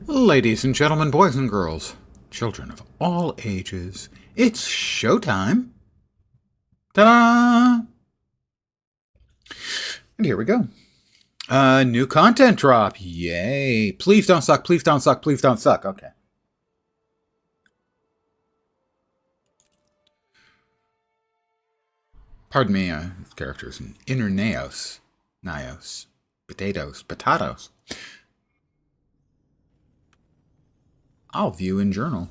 Ladies and gentlemen, boys and girls, children of all ages, it's showtime. Ta-da! And here we go. New content drop. Yay. Please don't suck, please don't suck, please don't suck. Okay. Pardon me, this character is an inner Naos. Nios. Potatoes. I'll view in journal.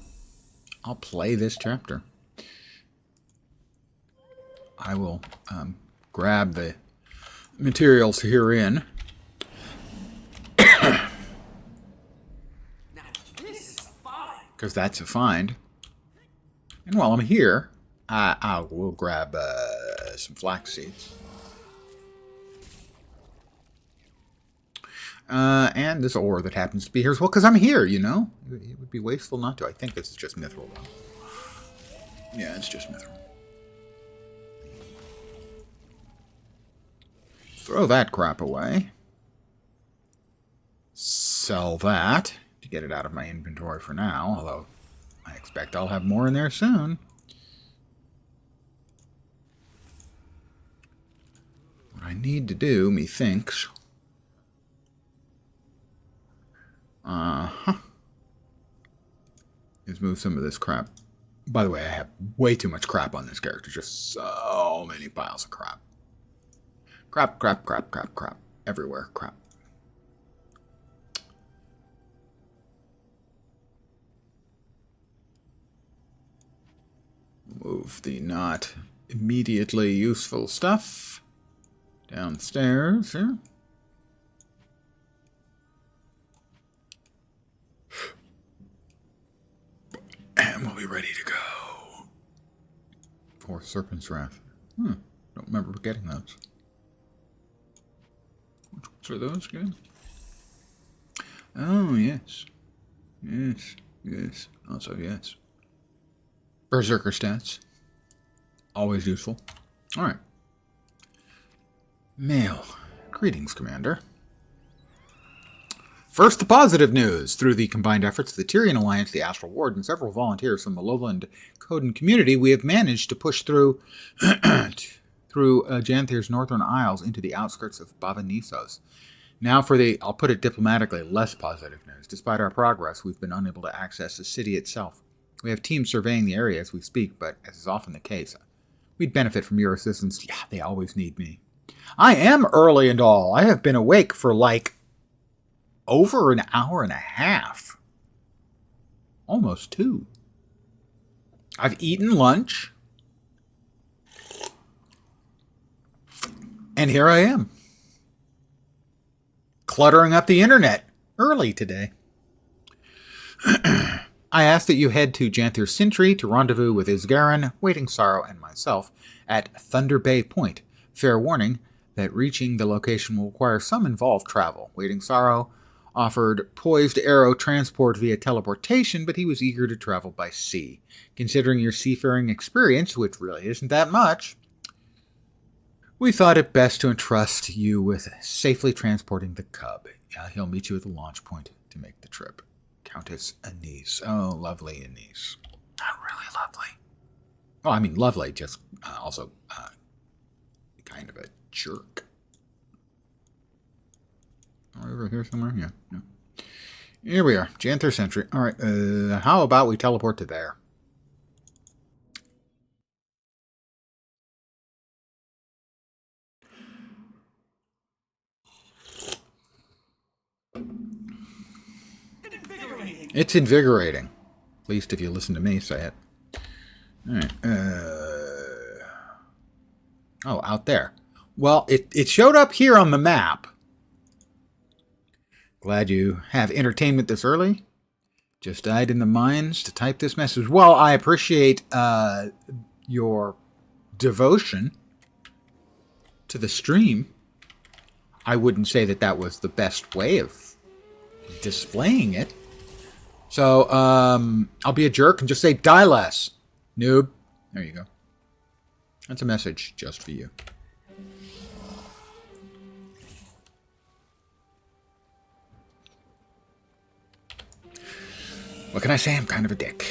I'll play this chapter. I will grab the materials herein. Because that's a find. And while I'm here, I will grab some flax seeds. And this ore that happens to be here as well, because I'm here, you know? It would be wasteful not to. I think this is just mithril, though. Yeah, it's just mithril. Throw that crap away. Sell that to get it out of my inventory for now, although I expect I'll have more in there soon. What I need to do, methinks... is move some of this crap. By the way, I have way too much crap on this character. Just so many piles of crap. Crap. Everywhere, crap. Move the not immediately useful stuff downstairs here. And we'll be ready to go. For Serpent's Wrath. Don't remember getting those. Which ones are those again? Oh, yes. Yes. Also, yes. Berserker stats. Always useful. Alright. Mail. Greetings, Commander. First, the positive news. Through the combined efforts of the Tyrian Alliance, the Astral Ward, and several volunteers from the Lowland Coden community, we have managed to push through Janthir's northern isles into the outskirts of Bavanissos. Now for the, I'll put it diplomatically, less positive news. Despite our progress, we've been unable to access the city itself. We have teams surveying the area as we speak, but as is often the case, we'd benefit from your assistance. Yeah, they always need me. I am early and all. I have been awake for over an hour and a half. Almost 2. I've eaten lunch. And here I am. Cluttering up the internet early today. I ask that you head to Janthir Sintry to rendezvous with Isgarin, Waiting Sorrow, and myself at Thunder Bay Point. Fair warning that reaching the location will require some involved travel. Waiting Sorrow offered poised arrow transport via teleportation, but he was eager to travel by sea. Considering your seafaring experience, which really isn't that much, we thought it best to entrust you with safely transporting the cub. He'll meet you at the launch point to make the trip. Countess Anise. Oh, lovely Anise. Not really lovely. Oh, I mean lovely, just also kind of a jerk. Over here somewhere? Yeah. Here we are. Janthir Sentry. Alright, how about we teleport to there? It's invigorating. At least if you listen to me say it. Alright, oh, out there. Well, it showed up here on the map. Glad you have entertainment this early. Just died in the mines to type this message. Well, I appreciate your devotion to the stream. I wouldn't say that that was the best way of displaying it. So, I'll be a jerk and just say, die less, noob. There you go. That's a message just for you. can I say? I'm kind of a dick.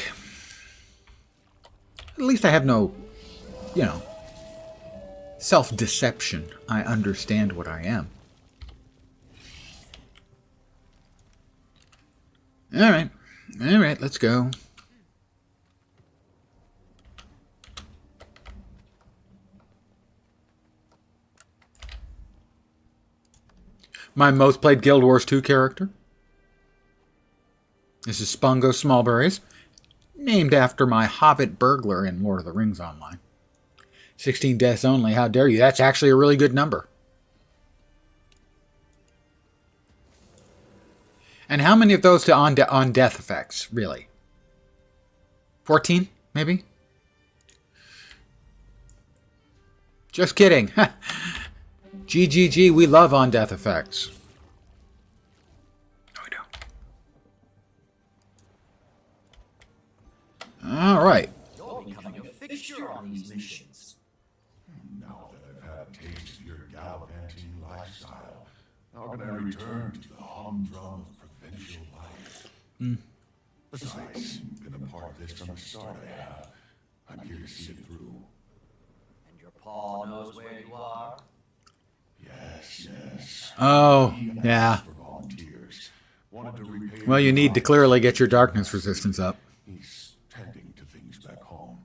At least I have no, self-deception. I understand what I am. Alright, let's go. My most played Guild Wars 2 character. This is Spungo Smallberries, named after my Hobbit burglar in Lord of the Rings Online. 16 deaths only, how dare you? That's actually a really good number. And how many of those to on death effects, really? 14, maybe? Just kidding. GGG, we love on death effects. No, we don't. All right. You're becoming a fixture on these missions. Now that I've had a taste of your gallivanting lifestyle, how can I return to the humdrum of provincial life? Besides, you've been a part of this from the start. I'm here to see it through. And your paw knows where you are? Yes. Oh, yeah. For volunteers. Wanted to repay Well, you need to clearly get your darkness resistance up. He's tending to things back home.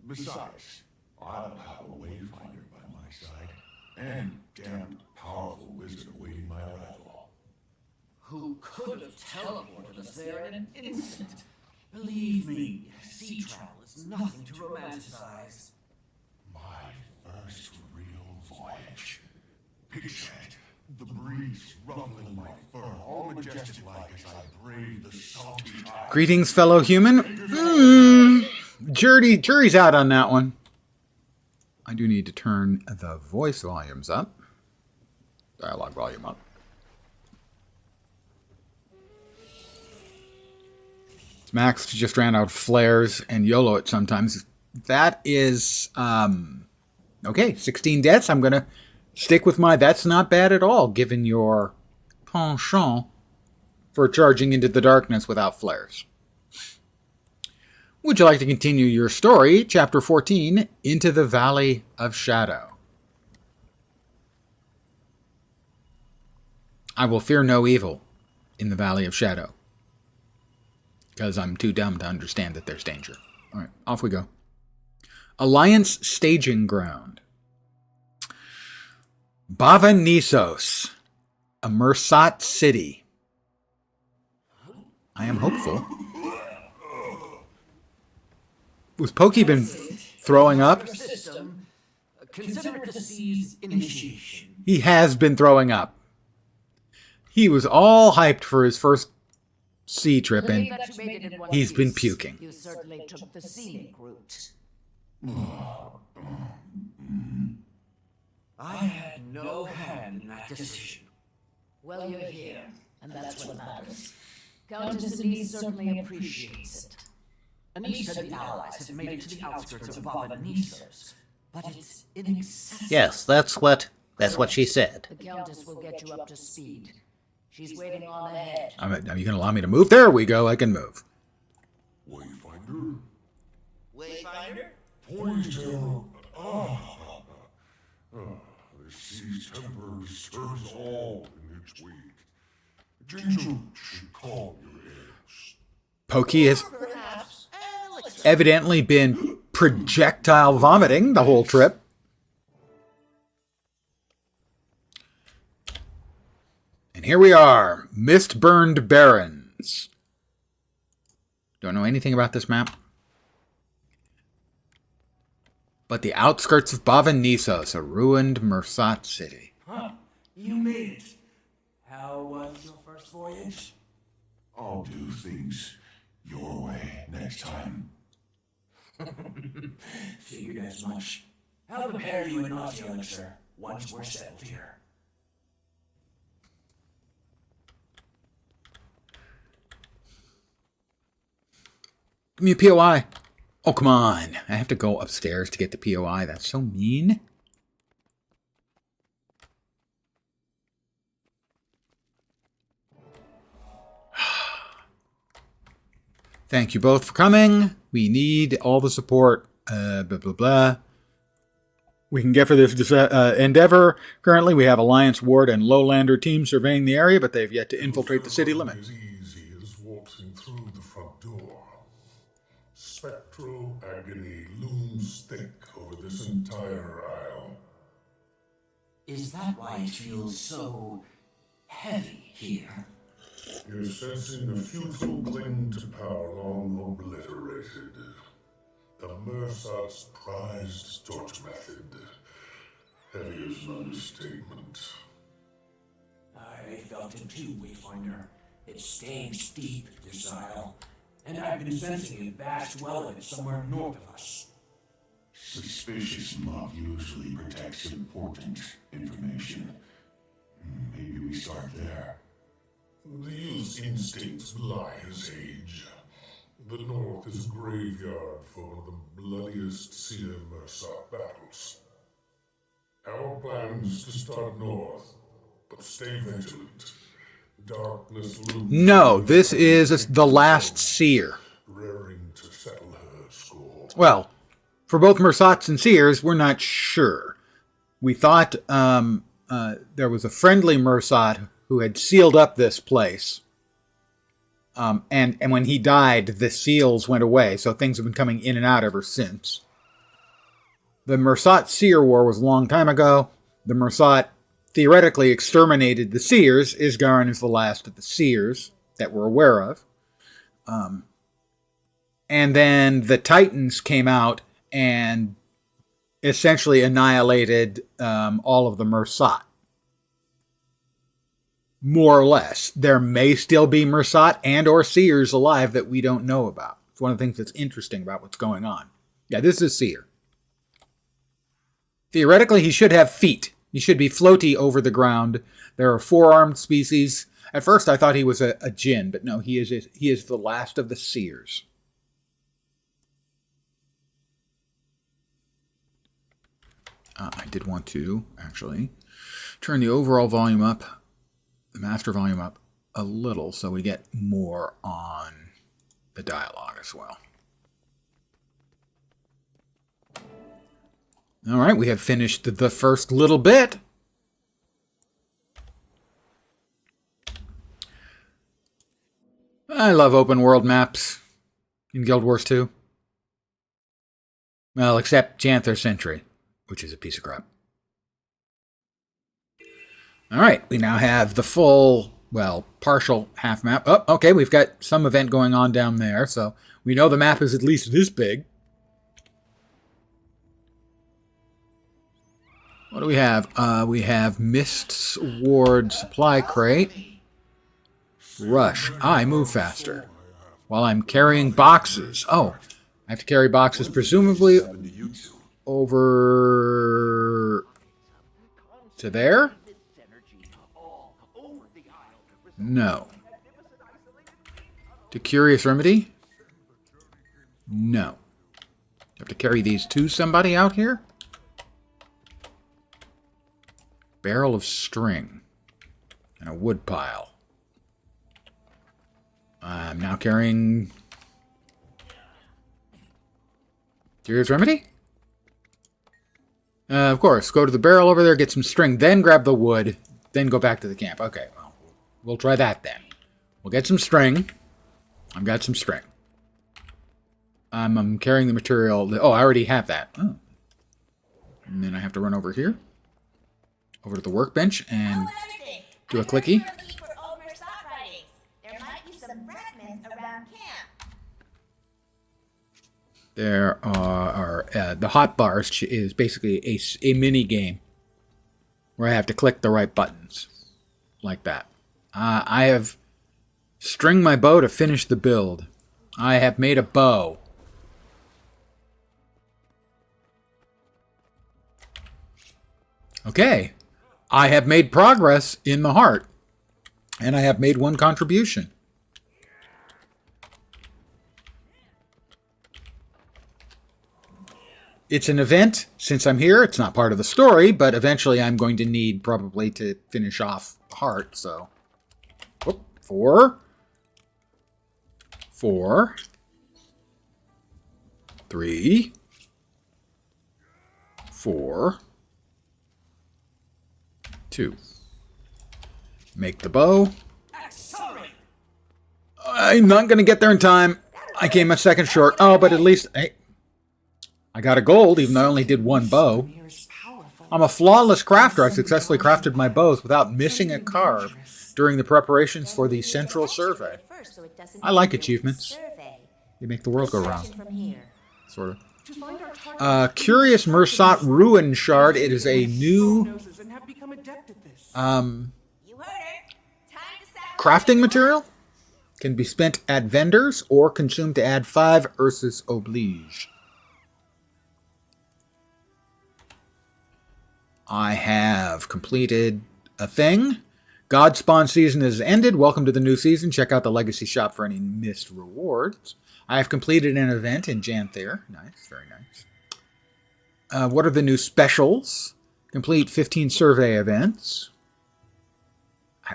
Besides, I'll have a wayfinder by my side, and damn powerful wizard awaiting my arrival. Who could have teleported us there in an instant? Believe me, sea travel is nothing to romanticize. My first real voyage. Picture it. The breeze ruffling my fur, all majestic-like as I brave the salty tide. Greetings, fellow human. Jury's out on that one. I do need to turn the voice volumes up. Dialogue volume up. Max just ran out of flares and YOLO it sometimes. That is, okay, 16 deaths. I'm going to stick with that's not bad at all, given your penchant for charging into the darkness without flares. Would you like to continue your story? Chapter 14, Into the Valley of Shadow. I will fear no evil in the Valley of Shadow, because I'm too dumb to understand that there's danger. All right, off we go. Alliance Staging Ground. Bava Nisos, a Mersat city. I am hopeful. Was Pokey been throwing up? System, consider it the sea's initiation. He has been throwing up. He was all hyped for his first sea trip, and he's been puking. You certainly took the scenic route. I had no hand in that decision. Well, you're here, and that's what matters. Countess Elise certainly appreciates it. Anisha and the allies have made it to the outskirts of Bava Nisos, but it's inaccessible. Yes, that's what she said. The Countess will get you up to speed. She's waiting on ahead. Are you going to allow me to move? There we go. I can move. Wayfinder? Wayfinder? Poindexter. The sea's temper stirs all in its wake. Ginger should call your heirs. Pokey has evidently been projectile vomiting the whole trip. And here we are, Mist-Burned Barrens. Don't know anything about this map. But the outskirts of Bava Nisos, a ruined Mersat city. Huh, you made it. How was your first voyage? I'll do things your way next time. Figured as much. I'll prepare you an naughty elixir once we're settled here. Give me a POI. Oh, come on. I have to go upstairs to get the POI. That's so mean. Thank you both for coming. We need all the support. Blah, blah, blah. We can get for this endeavor. Currently, we have Alliance Ward and Lowlander teams surveying the area, but they've yet to infiltrate the city limits. As easy as walking through the front door. Spectral agony looms thick over this entire aisle. Is that why it feels so heavy here? You're sensing the futile cling to power long obliterated. The Mersat's prized torture method. Heavy is an understatement. I felt it too, Wayfinder. It stank deep, this aisle. And I've been sensing a vast well of it somewhere north of us. Suspicious muck usually protects important information. Maybe we start there. The youth's instincts belie his age. The North is a graveyard for one of the bloodiest Seer Mersat battles. Our plan is to start north, but stay vigilant. Darkness looms. No, this is the last Seer. Raring to settle her score. Well, for both Mersats and Seers, we're not sure. We thought there was a friendly Mersat who had sealed up this place. And when he died, the seals went away, so things have been coming in and out ever since. The Mersat-Seer War was a long time ago. The Mersat theoretically exterminated the Seers. Isgarin is the last of the Seers that we're aware of. And then the Titans came out and essentially annihilated all of the Mersat. More or less. There may still be Mersat and or Seers alive that we don't know about. It's one of the things that's interesting about what's going on. Yeah, this is Seer. Theoretically, he should have feet. He should be floaty over the ground. There are four-armed species. At first, I thought he was a Jinn, but no, he is the last of the Seers. I did want to, actually, turn the overall volume up, the master volume up a little, so we get more on the dialogue as well. All right, we have finished the first little bit. I love open world maps in Guild Wars 2. Well, except Janther Sentry, which is a piece of crap. All right, we now have the full, well, partial half map. Oh, okay, we've got some event going on down there, so we know the map is at least this big. What do we have? We have Mist's Ward Supply Crate. Rush. I move faster. While I'm carrying boxes. Oh, I have to carry boxes presumably over to there? No. To Curious Remedy? No. Have to carry these to somebody out here? Barrel of string. And a wood pile. I'm now carrying Curious Remedy? Of course, go to the barrel over there, get some string, then grab the wood, then go back to the camp. Okay, well, we'll try that then. We'll get some string. I've got some string. I'm carrying the material. Oh, I already have that. Oh. And then I have to run over here. Over to the workbench and do a clicky. There are the hotbars is basically a mini game where I have to click the right buttons like that. I have stringed my bow to finish the build. I have made a bow. Okay. I have made progress in the heart, and I have made one contribution. It's an event. Since I'm here, it's not part of the story, but eventually I'm going to need probably to finish off the heart, so... Whoop, 4. 3, 4, 2. Make the bow. Accelerate! I'm not going to get there in time. I came a second short. Oh, but at least I got a gold, even though I only did one bow. I'm a flawless crafter. I successfully crafted my bows without missing a carve during the preparations for the Central Survey. I like achievements. They make the world go round. Sort of. Curious Mersat Ruin Shard. It is a new crafting material. Can be spent at vendors or consumed to add 5 Ursus Oblige. I have completed a thing. Godspawn season has ended. Welcome to the new season. Check out the Legacy Shop for any missed rewards. I have completed an event in Janther. Nice, very nice. What are the new specials? Complete 15 survey events.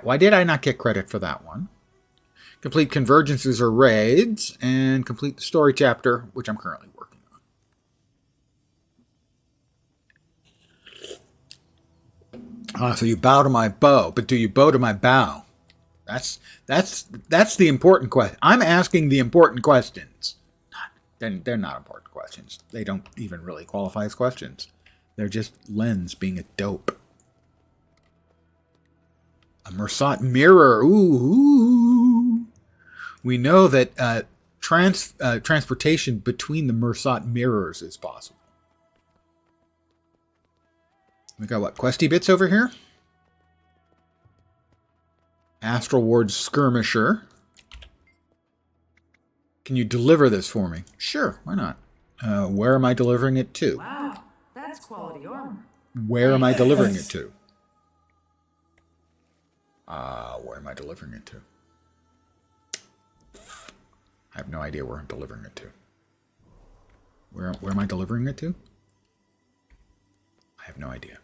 Why did I not get credit for that one? Complete convergences or raids, and complete the story chapter, which I'm currently working on. So you bow to my bow, but do you bow to my bow? That's the important question. I'm asking the important questions. They're not important questions. They don't even really qualify as questions. They're just Lens being a dope. A Mersat mirror. Ooh. We know that transportation between the Mersat mirrors is possible. We got what? Questy bits over here? Astral Ward Skirmisher. Can you deliver this for me? Sure, why not? Where am I delivering it to? Wow, that's quality armor. Where am I delivering it to? Where am I delivering it to? I have no idea where I'm delivering it to. Where am I delivering it to? I have no idea.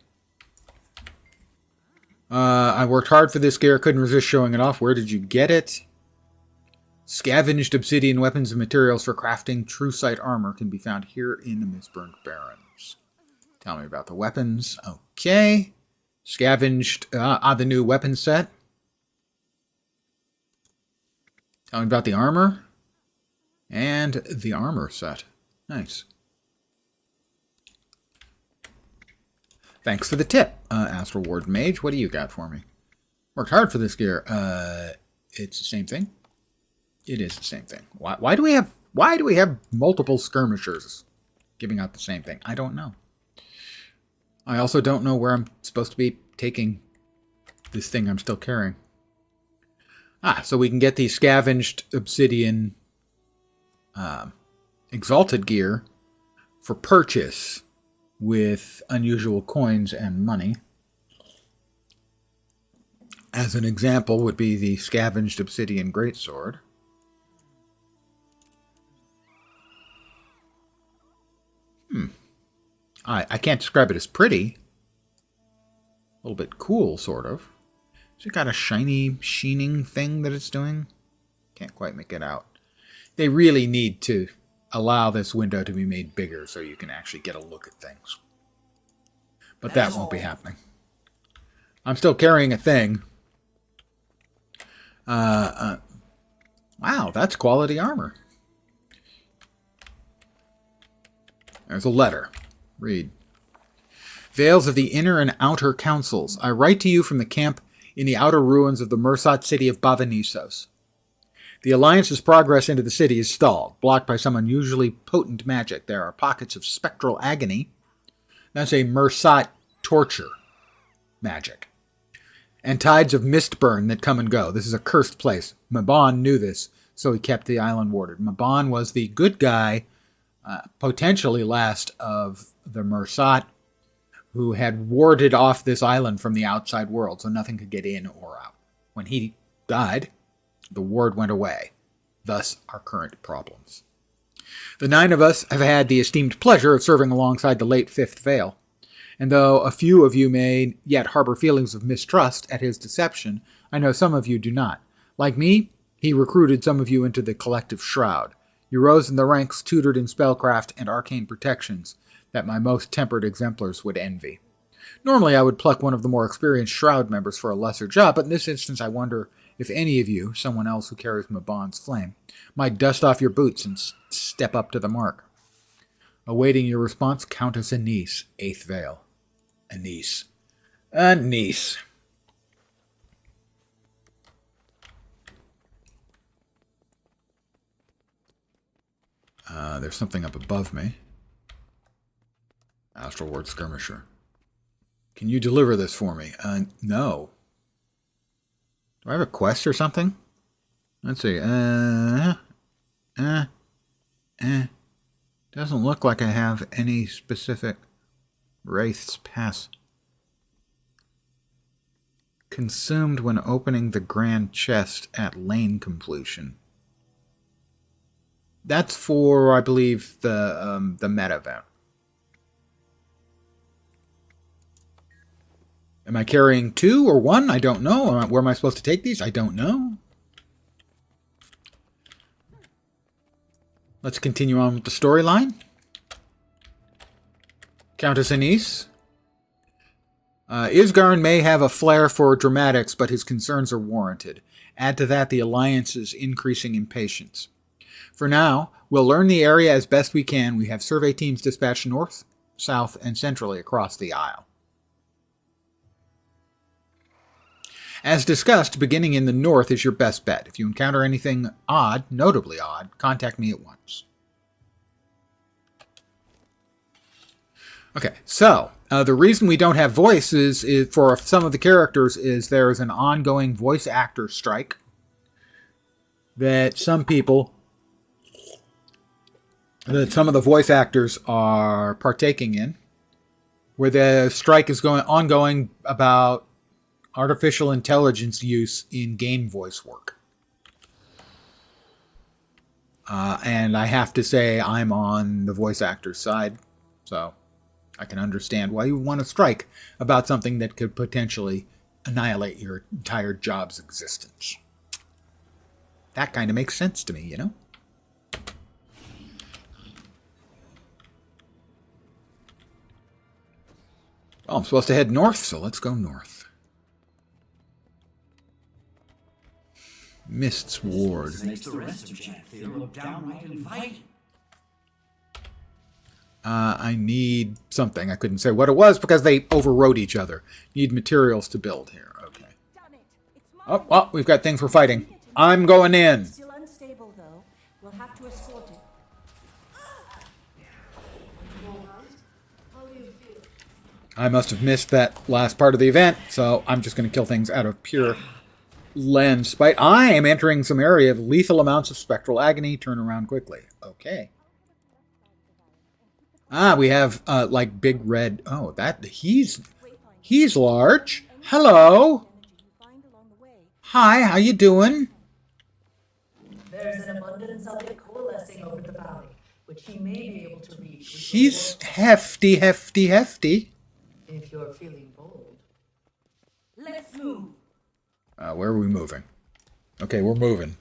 I worked hard for this gear, couldn't resist showing it off. Where did you get it? Scavenged obsidian weapons and materials for crafting true sight armor can be found here in the Mistburnt Barrens. Tell me about the weapons. Okay. Scavenged, the new weapon set. Tell me about the armor. And the armor set. Nice. Thanks for the tip, Astral Ward Mage. What do you got for me? Worked hard for this gear. It's the same thing. It is the same thing. Why do we have multiple skirmishers giving out the same thing? I don't know. I also don't know where I'm supposed to be taking this thing I'm still carrying. So we can get the scavenged obsidian exalted gear for purchase with unusual coins and money. As an example would be the scavenged obsidian greatsword. I can't describe it as pretty. A little bit cool, sort of. Has it got a shiny, sheening thing that it's doing? Can't quite make it out. They really need to allow this window to be made bigger so you can actually get a look at things. But that won't be happening. I'm still carrying a thing. Wow, that's quality armor. There's a letter. Read. Veils of the Inner and Outer Councils. I write to you from the camp in the outer ruins of the Mersat city of Bavanisos. The Alliance's progress into the city is stalled, blocked by some unusually potent magic. There are pockets of spectral agony. That's a Mersat torture magic. And tides of mistburn that come and go. This is a cursed place. Mabon knew this, so he kept the island warded. Mabon was the good guy, potentially last of the Mersat, who had warded off this island from the outside world, so nothing could get in or out. When he died, the ward went away. Thus, our current problems. The 9 of us have had the esteemed pleasure of serving alongside the late Fifth Veil. And though a few of you may yet harbor feelings of mistrust at his deception, I know some of you do not. Like me, he recruited some of you into the collective shroud. You rose in the ranks, tutored in spellcraft and arcane protections that my most tempered exemplars would envy. Normally, I would pluck one of the more experienced Shroud members for a lesser job, but in this instance, I wonder if any of you, someone else who carries Mabon's flame, might dust off your boots and step up to the mark. Awaiting your response, Countess Anise, 8th Vale. Anise. Anise. There's something up above me. Astral Ward Skirmisher. Can you deliver this for me? No. Do I have a quest or something? Let's see. Doesn't look like I have any specific Wraith's Pass. Consumed when opening the grand chest at lane completion. That's for, I believe, the meta event. Am I carrying 2 or 1? I don't know. Where am I supposed to take these? I don't know. Let's continue on with the storyline. Countess Anise. Isgarn may have a flair for dramatics, but his concerns are warranted. Add to that the Alliance's increasing impatience. For now, we'll learn the area as best we can. We have survey teams dispatched north, south, and centrally across the Isle. As discussed, beginning in the north is your best bet. If you encounter anything odd, notably odd, contact me at once. Okay, so the reason we don't have voices is for some of the characters is there is an ongoing voice actor strike that some of the voice actors are partaking in, where the strike is ongoing about artificial intelligence use in game voice work. And I have to say I'm on the voice actor's side, so I can understand why you want to strike about something that could potentially annihilate your entire job's existence. That kind of makes sense to me, you know? Well, I'm supposed to head north, so let's go north. Mist's Ward. Makes the rest of Janthier look downright inviting. I need something. I couldn't say what it was because they overrode each other. Need materials to build here. Okay. Oh, well, we've got things we're fighting. I'm going in. Still unstable, though. We'll have to escort it. I must have missed that last part of the event, so I'm just going to kill things out of pure lens spite. I am entering some area of lethal amounts of spectral agony. Turn around quickly. Okay. We have like big red. Oh, that he's large. Hello. Hi, how you doing? There's an abundance of it coalescing over the valley, which he may be able to reach. He's hefty. If you're feeling bold. Let's move. Where are we moving? Okay, we're moving.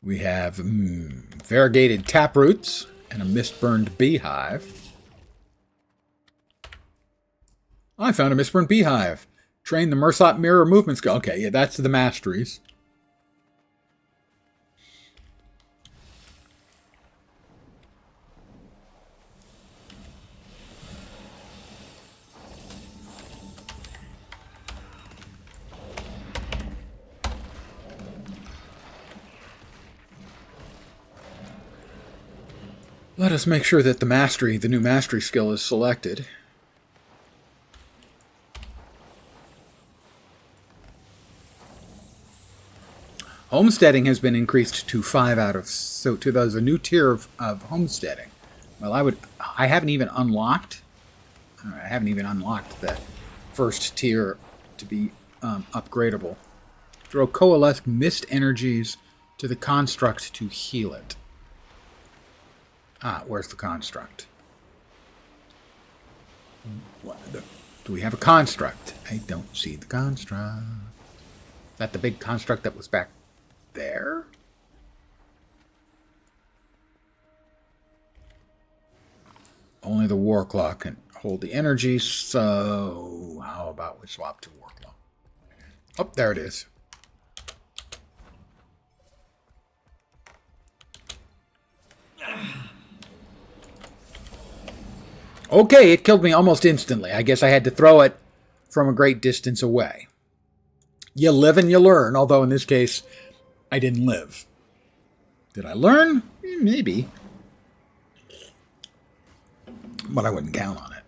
We have variegated taproots and a mist-burned beehive. I found a mist-burned beehive. Train the Mersot mirror movement skill. Okay, yeah, that's the masteries. Let us make sure that the new mastery skill is selected. Homesteading has been increased to 5 out of, so there's a new tier of homesteading. Well, I haven't even unlocked the first tier to be upgradable. Throw coalesced mist energies to the construct to heal it. Where's the construct? Do we have a construct? I don't see the construct. Is that the big construct that was back there? Only the war claw can hold the energy, so how about we swap to war claw? Oh, there it is. Okay, it killed me almost instantly. I guess I had to throw it from a great distance away. You live and you learn, although in this case, I didn't live. Did I learn? Maybe. But I wouldn't count on it.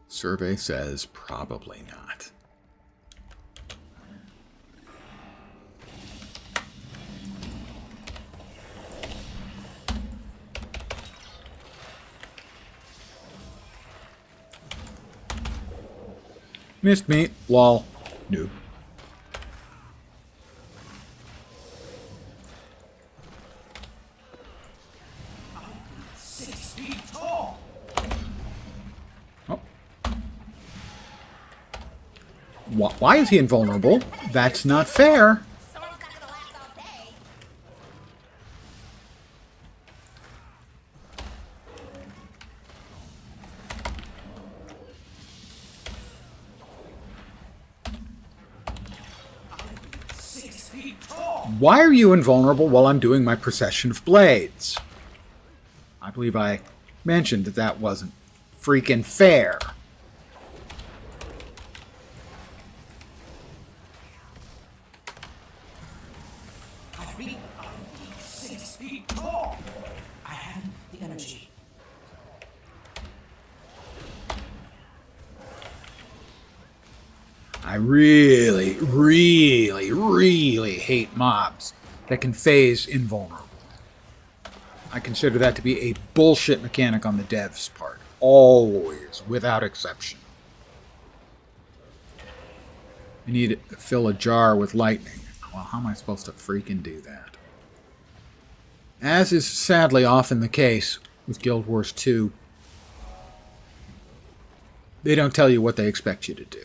Survey says probably not. Missed me. Lol. Noob. Why is he invulnerable? That's not fair. Why are you invulnerable while I'm doing my procession of blades? I believe I mentioned that that wasn't freaking fair. I really, really, really hate mobs that can phase invulnerable. I consider that to be a bullshit mechanic on the devs' part. Always, without exception. I need to fill a jar with lightning. Well, how am I supposed to freaking do that? As is sadly often the case with Guild Wars 2, they don't tell you what they expect you to do.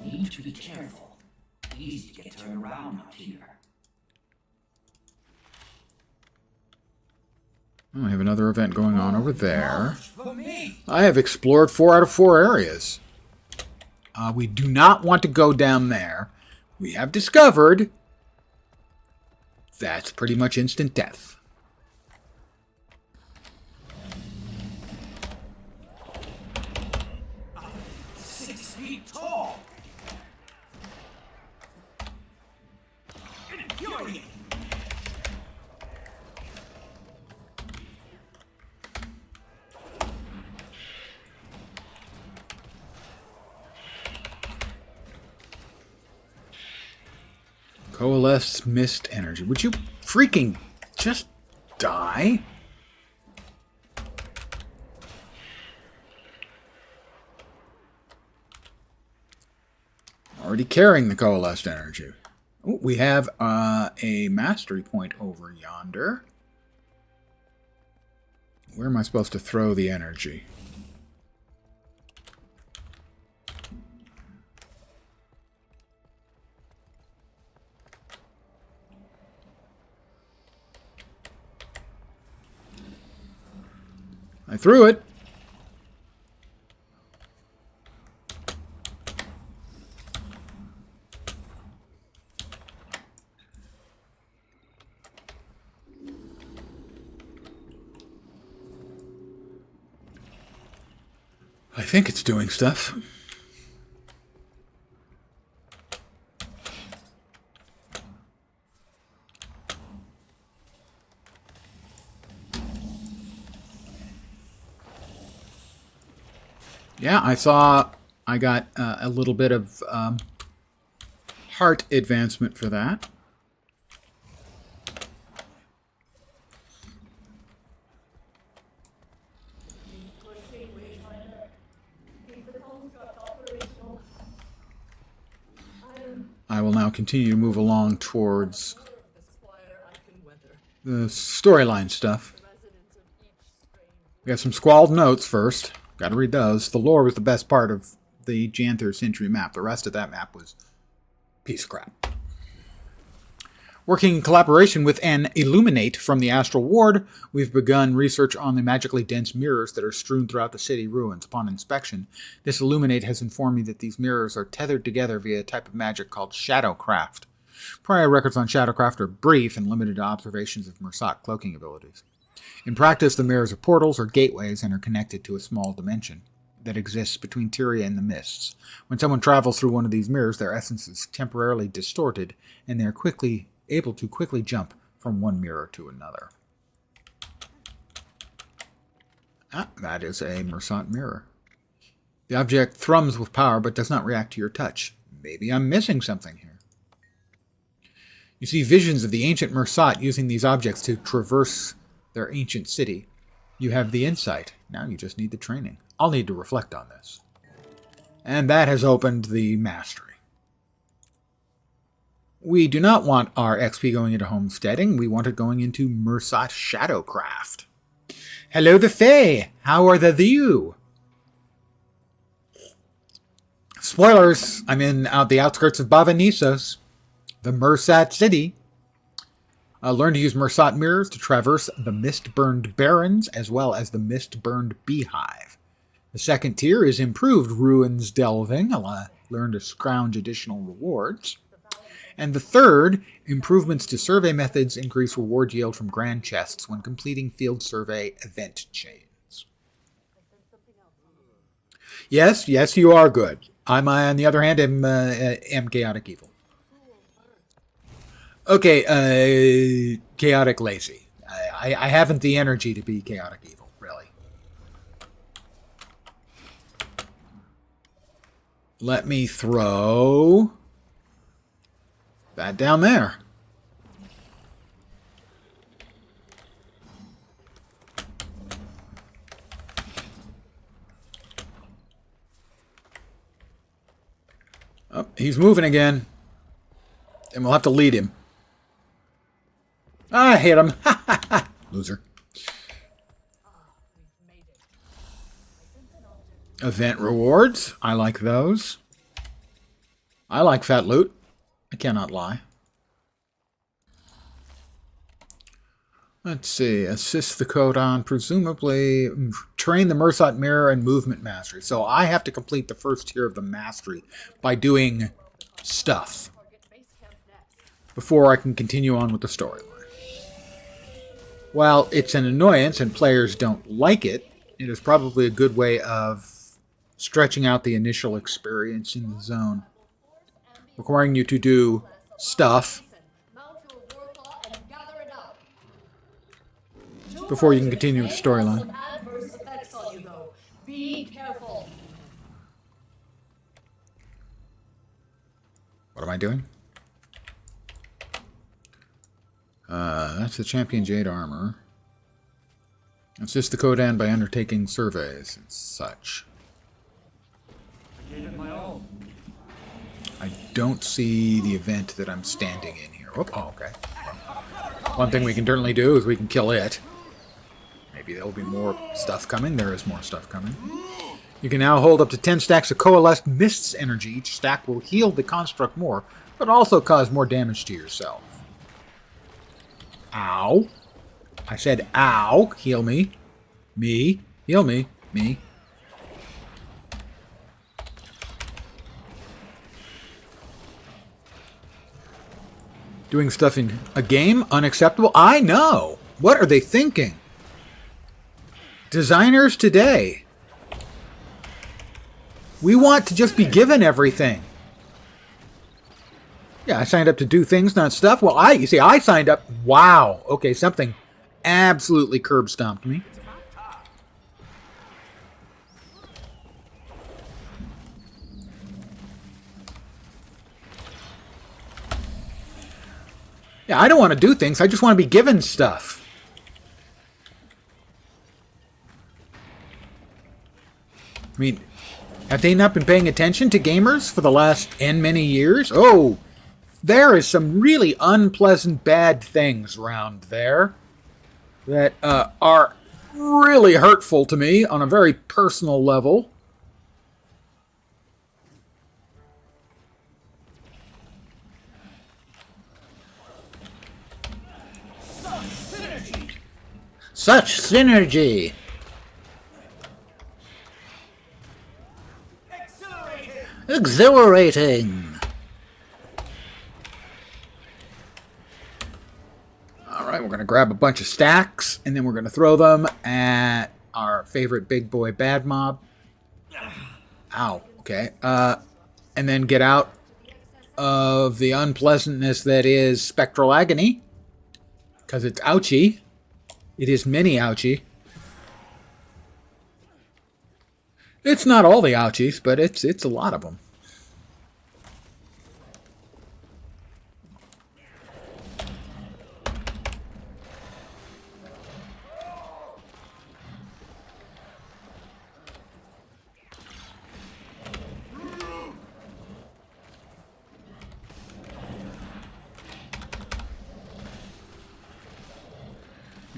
Need to be careful. Easy to get turned around out here. Oh, I have another event going on over there. I have explored 4 out of 4 areas. We do not want to go down there. We have discovered that's pretty much instant death. Coalesce mist energy. Would you freaking just die? Already carrying the coalesced energy. Ooh, we have a mastery point over yonder. Where am I supposed to throw the energy? I threw it. I think it's doing stuff. Yeah, I got a little bit of heart advancement for that. I will now continue to move along towards the storyline stuff. We got some squalled notes first. Got to read those. The lore was the best part of the Janther Sentry map. The rest of that map was piece of crap. Working in collaboration with an Illuminate from the Astral Ward, we've begun research on the magically dense mirrors that are strewn throughout the city ruins. Upon inspection, this Illuminate has informed me that these mirrors are tethered together via a type of magic called Shadowcraft. Prior records on Shadowcraft are brief and limited to observations of Mursat cloaking abilities. In practice, the mirrors are portals or gateways and are connected to a small dimension that exists between Tyria and the Mists. When someone travels through one of these mirrors, their essence is temporarily distorted, and they are able to quickly jump from one mirror to another. That is a Mursat mirror. The object thrums with power but does not react to your touch. Maybe I'm missing something here. You see visions of the ancient Mursat using these objects to traverse their ancient city. You have the insight. Now you just need the training. I'll need to reflect on this. And that has opened the mastery. We do not want our XP going into homesteading. We want it going into Mursat Shadowcraft. Hello, the Fae. How are the you? Spoilers. I'm in the outskirts of Bava Nisos, the Mursat city. Learn to use Mursat mirrors to traverse the Mist-Burned Barrens as well as the Mist-Burned Beehive. The second tier is improved ruins delving. I'll learn to scrounge additional rewards. And the third, improvements to survey methods increase reward yield from grand chests when completing field survey event chains. Yes, you are good. I, on the other hand, am chaotic evil. Okay, chaotic lazy. I haven't the energy to be chaotic evil, really. Let me throw that down there. Oh, he's moving again. And we'll have to lead him. I hit him. Loser. Event rewards. I like those. I like fat loot. I cannot lie. Let's see. Assist the Codon. Presumably train the Mursat Mirror and Movement Mastery. So I have to complete the first tier of the Mastery by doing stuff before I can continue on with the storyline. While it's an annoyance and players don't like it, it is probably a good way of stretching out the initial experience in the zone, requiring you to do stuff before you can continue with the storyline. Be careful. What am I doing? That's the Champion Jade Armor. Assist the Kodan by undertaking surveys and such. I don't see the event that I'm standing in here. Oh, okay. One thing we can certainly do is we can kill it. Maybe there'll be more stuff coming. There is more stuff coming. You can now hold up to 10 stacks of Coalesced Mists energy. Each stack will heal the construct more, but also cause more damage to yourself. Ow. I said ow. Heal me. Me. Heal me. Me. Doing stuff in a game? Unacceptable? I know. What are they thinking? Designers today. We want to just be given everything. Yeah, I signed up to do things, not stuff. Well, I signed up. Wow. Okay, something absolutely curb stomped me. Yeah, I don't want to do things. I just want to be given stuff. I mean, have they not been paying attention to gamers for the last N many years? Oh, there is some really unpleasant bad things around there that are really hurtful to me on a very personal level. Such synergy! Exhilarating! Alright, we're going to grab a bunch of stacks, and then we're going to throw them at our favorite big boy bad mob. Ow, okay. And then get out of the unpleasantness that is Spectral Agony, because it's ouchy. It is mini ouchy. It's not all the ouchies, but it's a lot of them.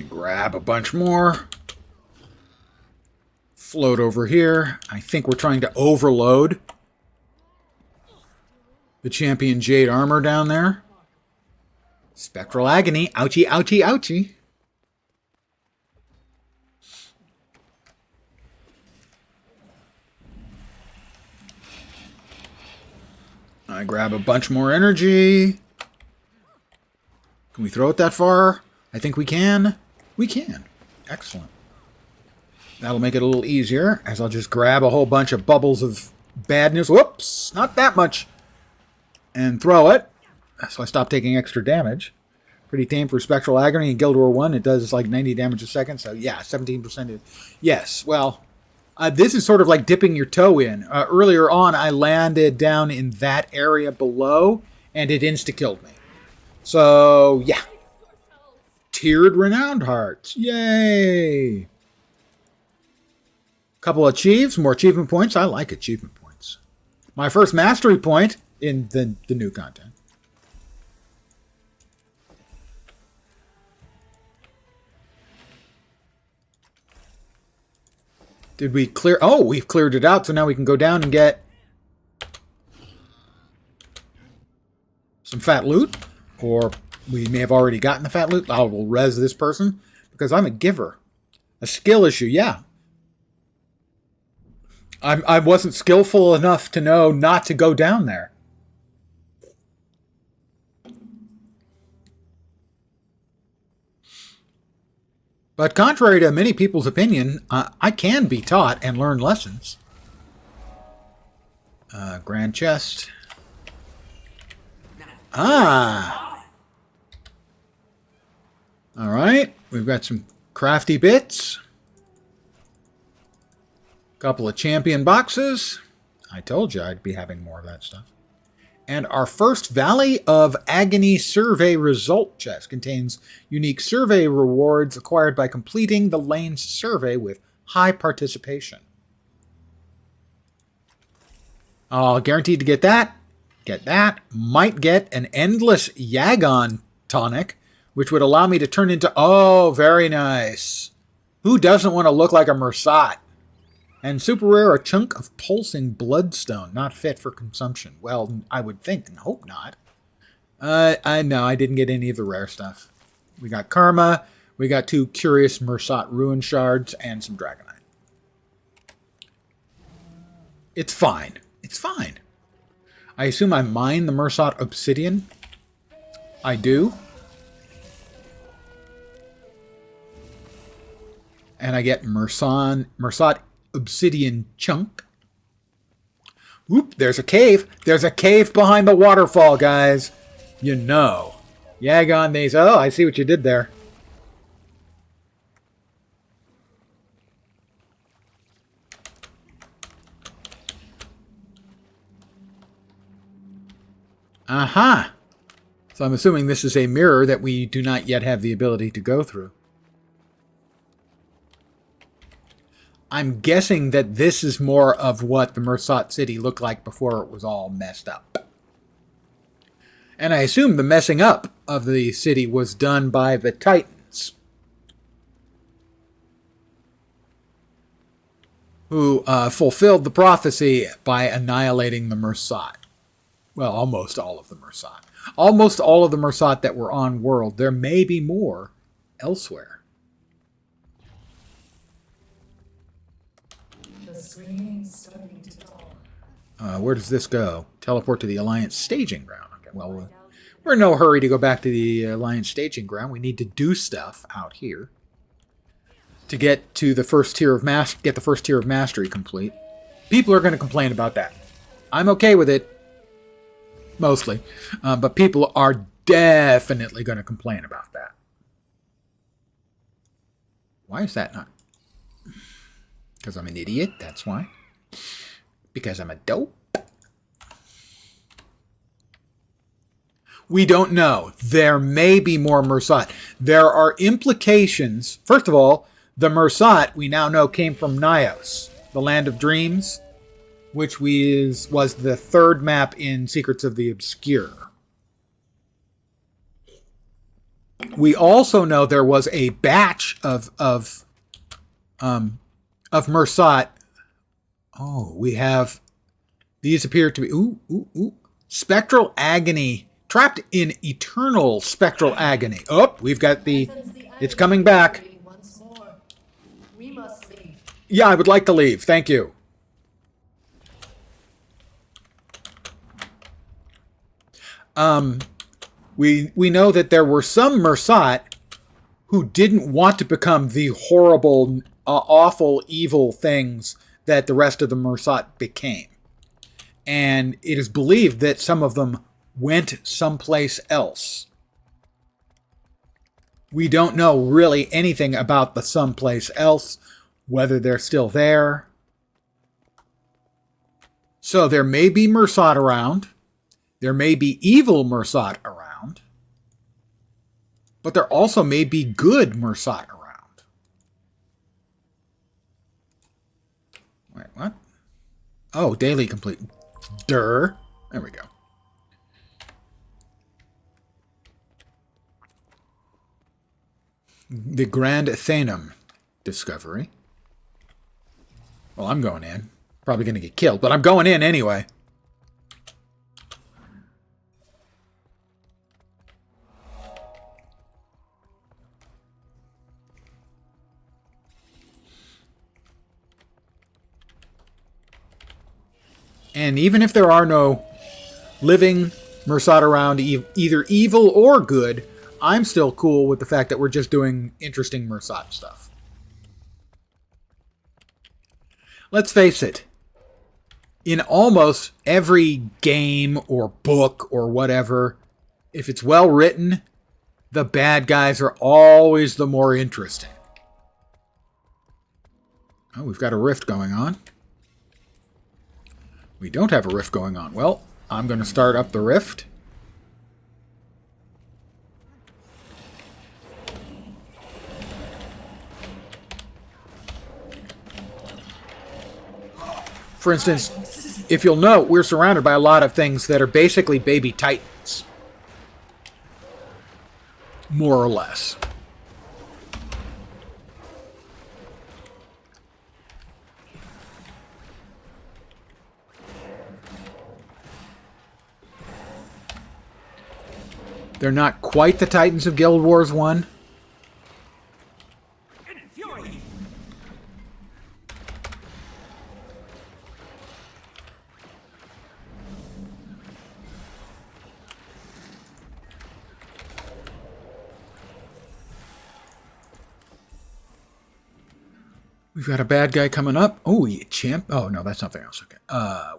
Grab a bunch more. Float over here. I think we're trying to overload the Champion Jade armor down there. Spectral Agony. Ouchie, ouchie, ouchie. I grab a bunch more energy. Can we throw it that far? I think we can. We can. Excellent. That'll make it a little easier, as I'll just grab a whole bunch of bubbles of badness. Whoops! Not that much. And throw it. So I stop taking extra damage. Pretty tame for Spectral Agony in Guild War 1. It does like 90 damage a second. So yeah, 17%. Yes, well, this is sort of like dipping your toe in. Earlier on, I landed down in that area below, and it insta-killed me. So, yeah. Tiered Renowned Hearts. Yay! Couple of achieves, more achievement points. I like achievement points. My first mastery point in the new content. Did we clear? Oh, we've cleared it out, so now we can go down and get some fat loot. Or we may have already gotten the fat loot. I will res this person because I'm a giver. A skill issue, yeah. I wasn't skillful enough to know not to go down there. But contrary to many people's opinion, I can be taught and learn lessons. Grand chest. Ah! Alright, we've got some crafty bits. Couple of champion boxes. I told you I'd be having more of that stuff. And our first Valley of Agony survey result chest contains unique survey rewards acquired by completing the lane's survey with high participation. Guaranteed to get that. Get that. Might get an endless Yagon tonic, which would allow me to turn into... Oh, very nice. Who doesn't want to look like a Mersat? And super rare, a chunk of pulsing bloodstone, not fit for consumption. Well, I would think and hope not. I know, I didn't get any of the rare stuff. We got Karma, we got 2 curious Mersat Ruin Shards, and some Dragonite. It's fine. It's fine. I assume I mine the Mersat Obsidian. I do. And I get Mersat Obsidian chunk. Whoop, there's a cave. There's a cave behind the waterfall, guys. You know. Yagon these. Oh, I see what you did there. Aha. So I'm assuming this is a mirror that we do not yet have the ability to go through. I'm guessing that this is more of what the Mersat city looked like before it was all messed up. And I assume the messing up of the city was done by the Titans, who fulfilled the prophecy by annihilating the Mersat. Well, almost all of the Mersat. Almost all of the Mersat that were on world. There may be more elsewhere. The screening's starting to dawn. Where does this go? Teleport to the Alliance staging ground. Okay, well, we're in no hurry to go back to the Alliance staging ground. We need to do stuff out here to get to the first tier of get the first tier of mastery complete. People are going to complain about that. I'm okay with it, mostly, but people are definitely going to complain about that. Why is that not? Because I'm an idiot, that's why. Because I'm a dope. We don't know. There may be more Mersat. There are implications. First of all, the Mersat, we now know, came from Nyos, the Land of Dreams, which was the third map in Secrets of the Obscure. We also know there was a batch of Mersat. Oh, we have... These appear to be... Spectral Agony. Trapped in eternal spectral agony. Oh, we've got the... It's coming back. Once more. We must leave. Yeah, I would like to leave. Thank you. We know that there were some Mersat who didn't want to become the horrible, awful, evil things that the rest of the Mersat became. And it is believed that some of them went someplace else. We don't know really anything about the someplace else, whether they're still there. So there may be Mersat around. There may be evil Mersat around. But there also may be good Mersat around. Wait, what? Oh, daily complete. There we go. The Grand Athenum discovery. Well, I'm going in. Probably going to get killed, but I'm going in anyway. And even if there are no living Mersat around, either evil or good, I'm still cool with the fact that we're just doing interesting Mersat stuff. Let's face it. In almost every game or book or whatever, if it's well written, the bad guys are always the more interesting. Oh, we've got a rift going on. We don't have a rift going on. Well, I'm going to start up the rift. For instance, if you'll note, we're surrounded by a lot of things that are basically baby titans. More or less. They're not quite the Titans of Guild Wars 1. We've got a bad guy coming up. Oh, champ. Oh, no, that's something else. Okay.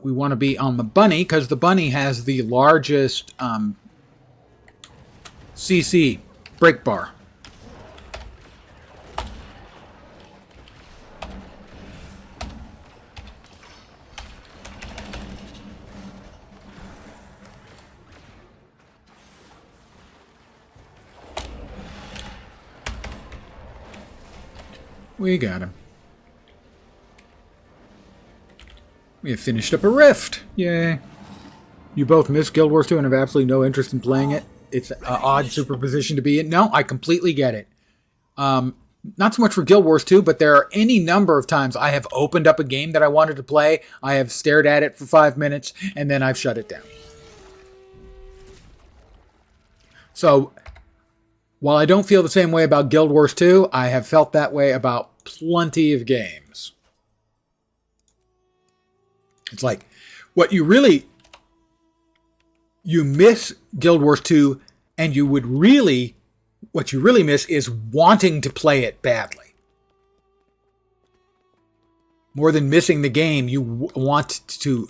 We want to be on the bunny because the bunny has the largest CC break bar. We got him. We have finished up a rift. Yay. You both miss Guild Wars 2 and have absolutely no interest in playing it. It's an odd superposition to be in. No, I completely get it. Not so much for Guild Wars 2, but there are any number of times I have opened up a game that I wanted to play. I have stared at it for 5 minutes, and then I've shut it down. So, while I don't feel the same way about Guild Wars 2, I have felt that way about plenty of games. It's like, what you miss Guild Wars 2, and what you really miss is wanting to play it badly. More than missing the game, you want to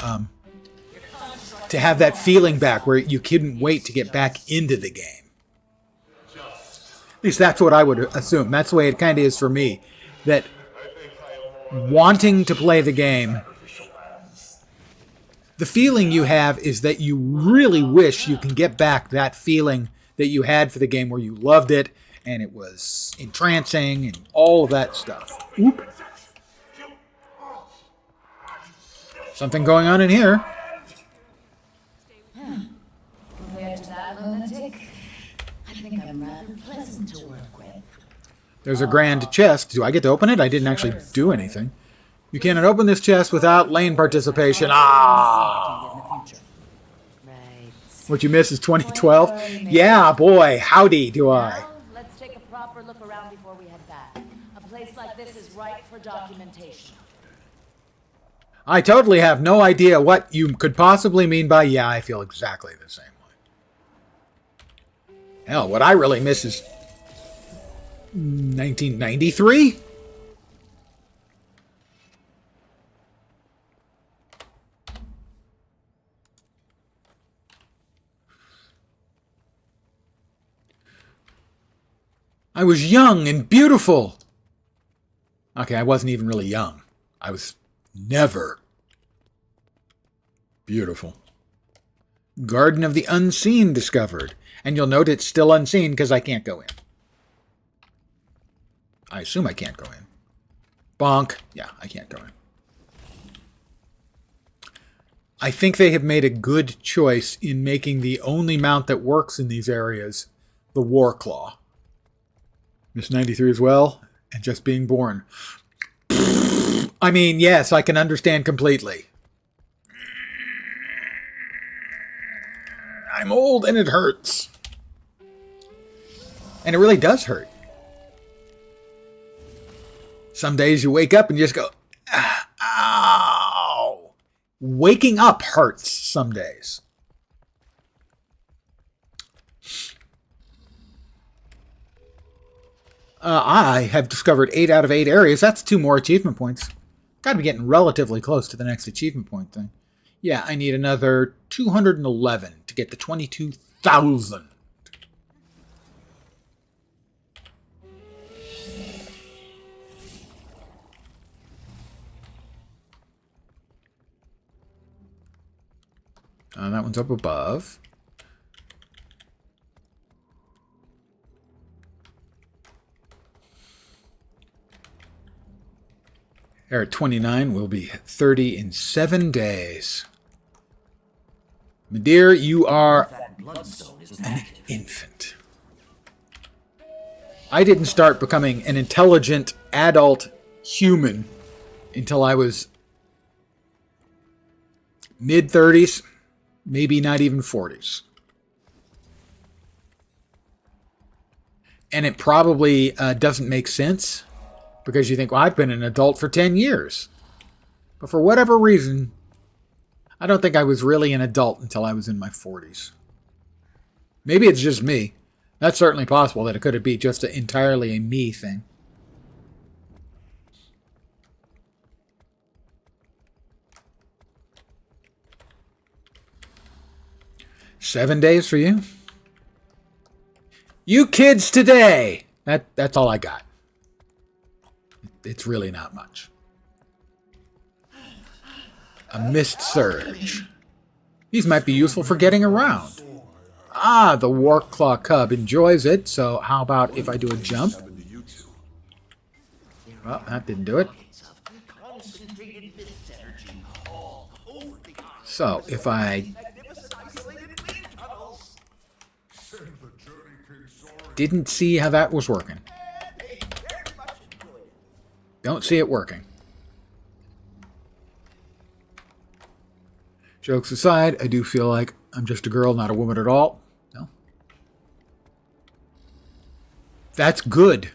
have that feeling back where you couldn't wait to get back into the game. At least that's what I would assume. That's the way it kind of is for me. That wanting to play the game, the feeling you have is that you really wish you can get back that feeling that you had for the game where you loved it and it was entrancing and all of that stuff. Oop. Something going on in here. Compared to that lunatic, I think I'm rather pleasant to work with. There's a grand chest. Do I get to open it? I didn't actually do anything. You cannot open this chest without lane participation. Ah! What you miss is 2012? Yeah, boy, howdy do I. Now, let's take a proper look around before we head back. A place like this is ripe for documentation. I totally have no idea what you could possibly mean by, yeah, I feel exactly the same way. Hell, what I really miss is 1993? I was young and beautiful. Okay, I wasn't even really young. I was never beautiful. Garden of the Unseen discovered. And you'll note it's still unseen because I can't go in. I assume I can't go in. Bonk. Yeah, I can't go in. I think they have made a good choice in making the only mount that works in these areas the Warclaw. Miss 93 as well, and Just Being Born. I mean, yes, I can understand completely. I'm old and it hurts. And it really does hurt. Some days you wake up and you just go, ow. Waking up hurts some days. I have discovered 8 out of 8 areas. That's 2 more achievement points. Gotta be getting relatively close to the next achievement point thing. Yeah, I need another 211 to get to 22,000. That one's up above. There at 29 will be 30 in 7 days. My dear, you are an infant. I didn't start becoming an intelligent adult human until I was mid-30s, maybe not even 40s. And it probably doesn't make sense because you think, well, I've been an adult for 10 years. But for whatever reason, I don't think I was really an adult until I was in my 40s. Maybe it's just me. That's certainly possible that it could be just entirely a me thing. Seven days for you? You kids today! That's all I got. It's really not much. A mist surge. These might be useful for getting around. Ah, the Warclaw cub enjoys it, so how about if I do a jump? Well, that didn't do it. So, if I didn't see how that was working. Don't see it working. Jokes aside, I do feel like I'm just a girl, not a woman at all. No. That's good.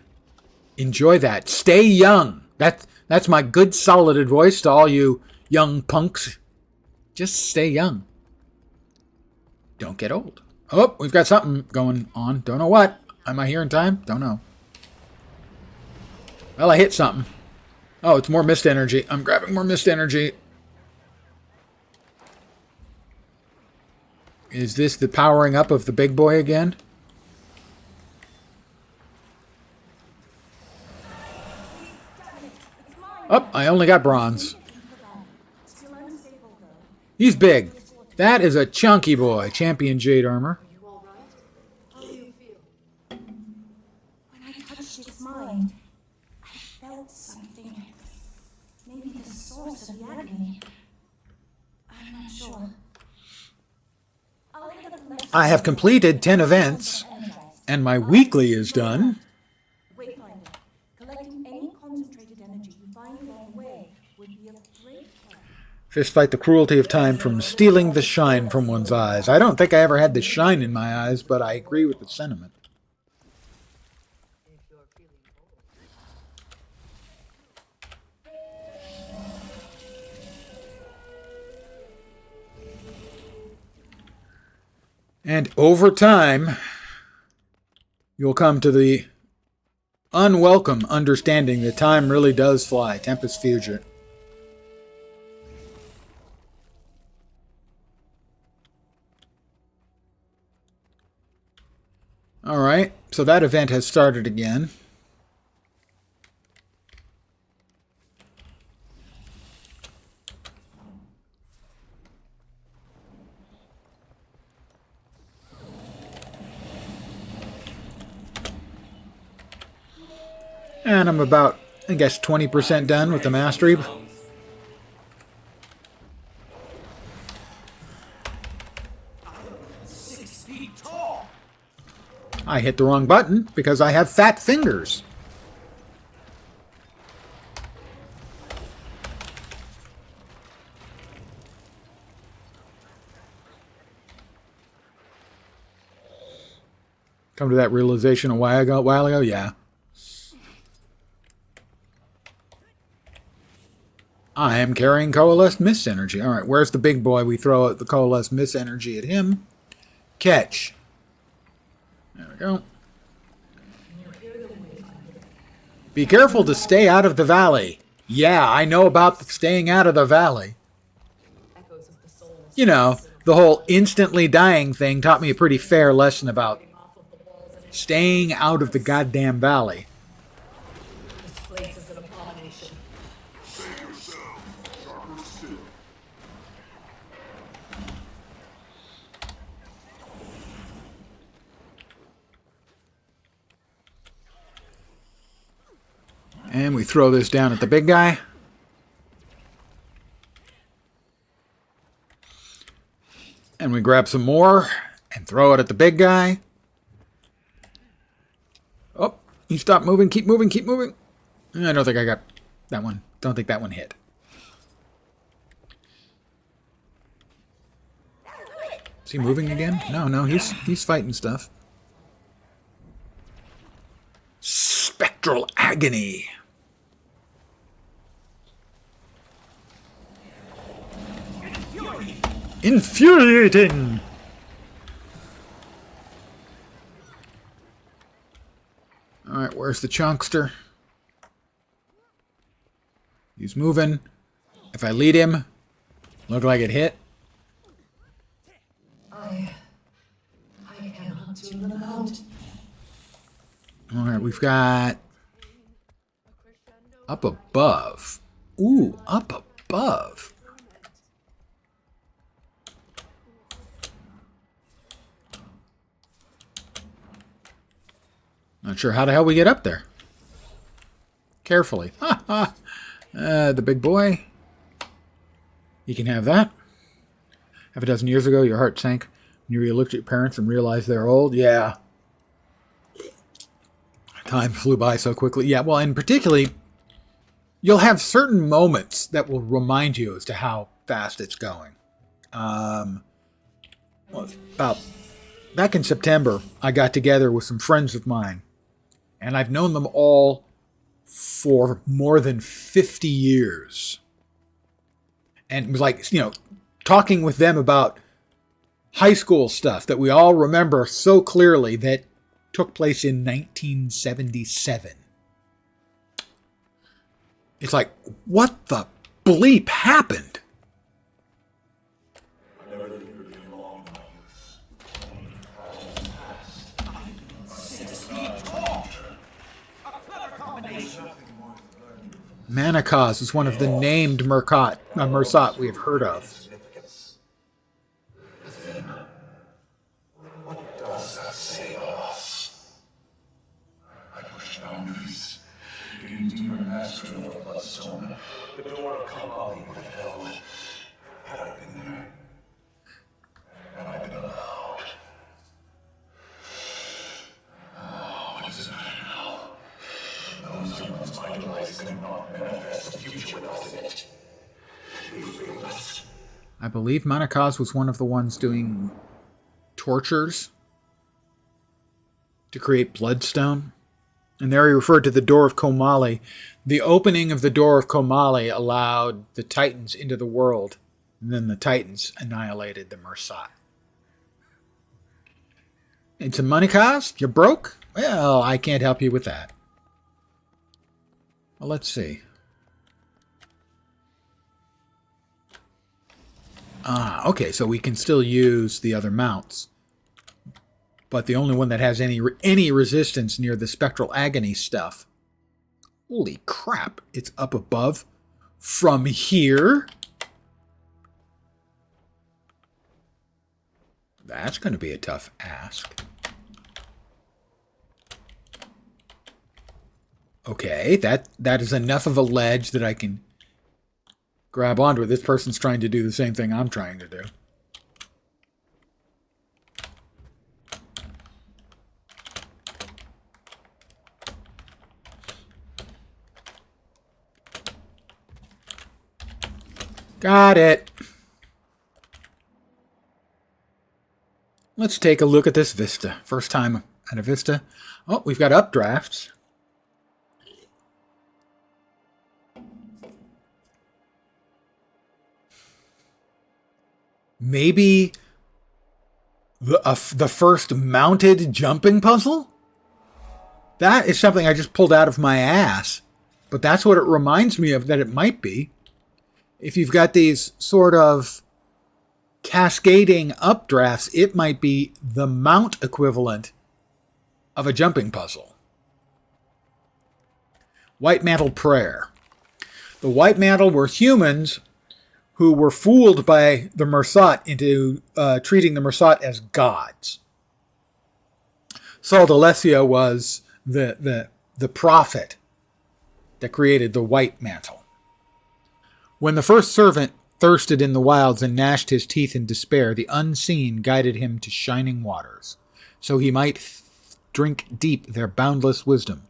Enjoy that. Stay young. That's my good, solid advice to all you young punks. Just stay young. Don't get old. Oh, we've got something going on. Don't know what. Am I here in time? Don't know. Well, I hit something. Oh, it's more mist energy. I'm grabbing more mist energy. Is this the powering up of the big boy again? Oh, I only got bronze. He's big. That is a chunky boy. Champion Jade Armor. When I touched its mind, I felt something. Maybe the source of the agony. I'm not sure. I have completed 10 events, and my weekly is done. Wayfinder, collecting any concentrated energy you find along the way would be of great help. Fistfight the cruelty of time from stealing the shine from one's eyes. I don't think I ever had the shine in my eyes, but I agree with the sentiment. And over time, you'll come to the unwelcome understanding that time really does fly. Tempest Fugit. Alright, so that event has started again. And I'm about, I guess, 20% done with the mastery. 6 feet tall. I hit the wrong button because I have fat fingers. Come to that realization a while ago? Yeah. I am carrying Coalesced Mist Energy. Alright, where's the big boy? We throw the Coalesced Mist Energy at him. Catch. There we go. Be careful to stay out of the valley. Yeah, I know about staying out of the valley. You know, the whole instantly dying thing taught me a pretty fair lesson about staying out of the goddamn valley. This place is an abomination. And we throw this down at the big guy. And we grab some more and throw it at the big guy. Oh, he stopped moving. Keep moving, keep moving. I don't think I got that one. Don't think that one hit. Is he moving again? No, he's fighting stuff. Spectral Agony. Infuriating! Alright, where's the chunkster? He's moving. If I lead him, look like it hit. I cannot tune them out. Alright, we've got up above. Ooh, up above. Not sure how the hell we get up there. carefully. Ha ha! The big boy. You can have that. Half a dozen years ago, your heart sank when you looked at your parents and realized they're old. Yeah. Time flew by so quickly. Yeah, well, and particularly, you'll have certain moments that will remind you as to how fast it's going. About back in September, I got together with some friends of mine, and I've known them all for more than 50 years. And it was like, talking with them about high school stuff that we all remember so clearly that took place in 1977. It's like, what the bleep happened? Manakaz is one of the named Mursat we have heard of. What does that say of us? I pushed boundaries, getting deeper mastery of the bloodstone. The door of Kamali would have held had I been there. And I've been allowed. Oh, what does it matter now? Those humans idolized could not manifest a future without it. They failed us. I believe Manakaz was one of the ones doing tortures to create bloodstone. And there he referred to the Door of Komali. The opening of the Door of Komali allowed the Titans into the world, and then the Titans annihilated the Mursat. It's a money cost? You're broke? Well, I can't help you with that. Well, let's see. Okay, so we can still use the other mounts. But the only one that has any resistance near the Spectral Agony stuff. Holy crap, it's up above from here. That's going to be a tough ask. Okay, that is enough of a ledge that I can grab onto it. This person's trying to do the same thing I'm trying to do. Got it. Let's take a look at this vista. First time at a vista. Oh, we've got updrafts. Maybe the first mounted jumping puzzle? That is something I just pulled out of my ass. But that's what it reminds me of that it might be. If you've got these sort of cascading updrafts, it might be the mount equivalent of a jumping puzzle. White Mantle Prayer. The White Mantle were humans who were fooled by the Mursat into treating the Mursat as gods. Sol D'Alessio was the prophet that created the White Mantle. When the first servant thirsted in the wilds and gnashed his teeth in despair, the unseen guided him to shining waters, so he might drink deep their boundless wisdom,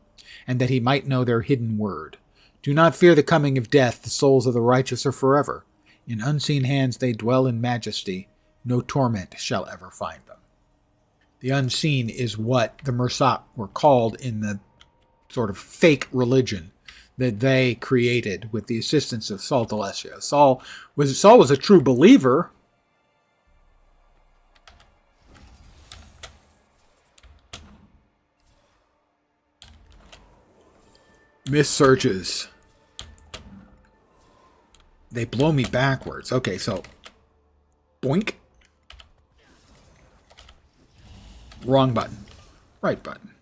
and that he might know their hidden word. Do not fear the coming of death, the souls of the righteous are forever. In unseen hands they dwell in majesty, no torment shall ever find them. The unseen is what the Mursat were called in the sort of fake religion that they created with the assistance of Sol D'Alessio. Sol was a true believer. Miss searches. They blow me backwards. Okay, so boink. Wrong button. Right button.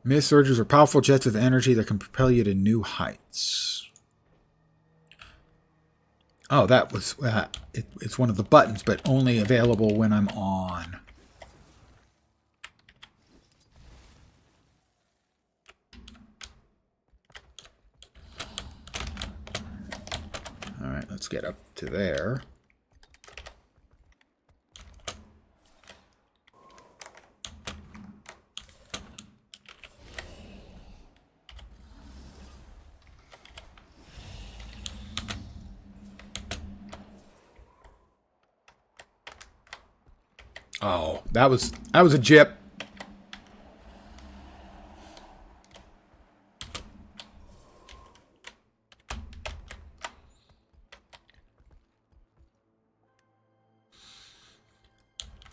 Mist surges are powerful jets of energy that can propel you to new heights. Oh, that was... it's one of the buttons, but only available when I'm on Let's get up to there. Oh, that was a jip.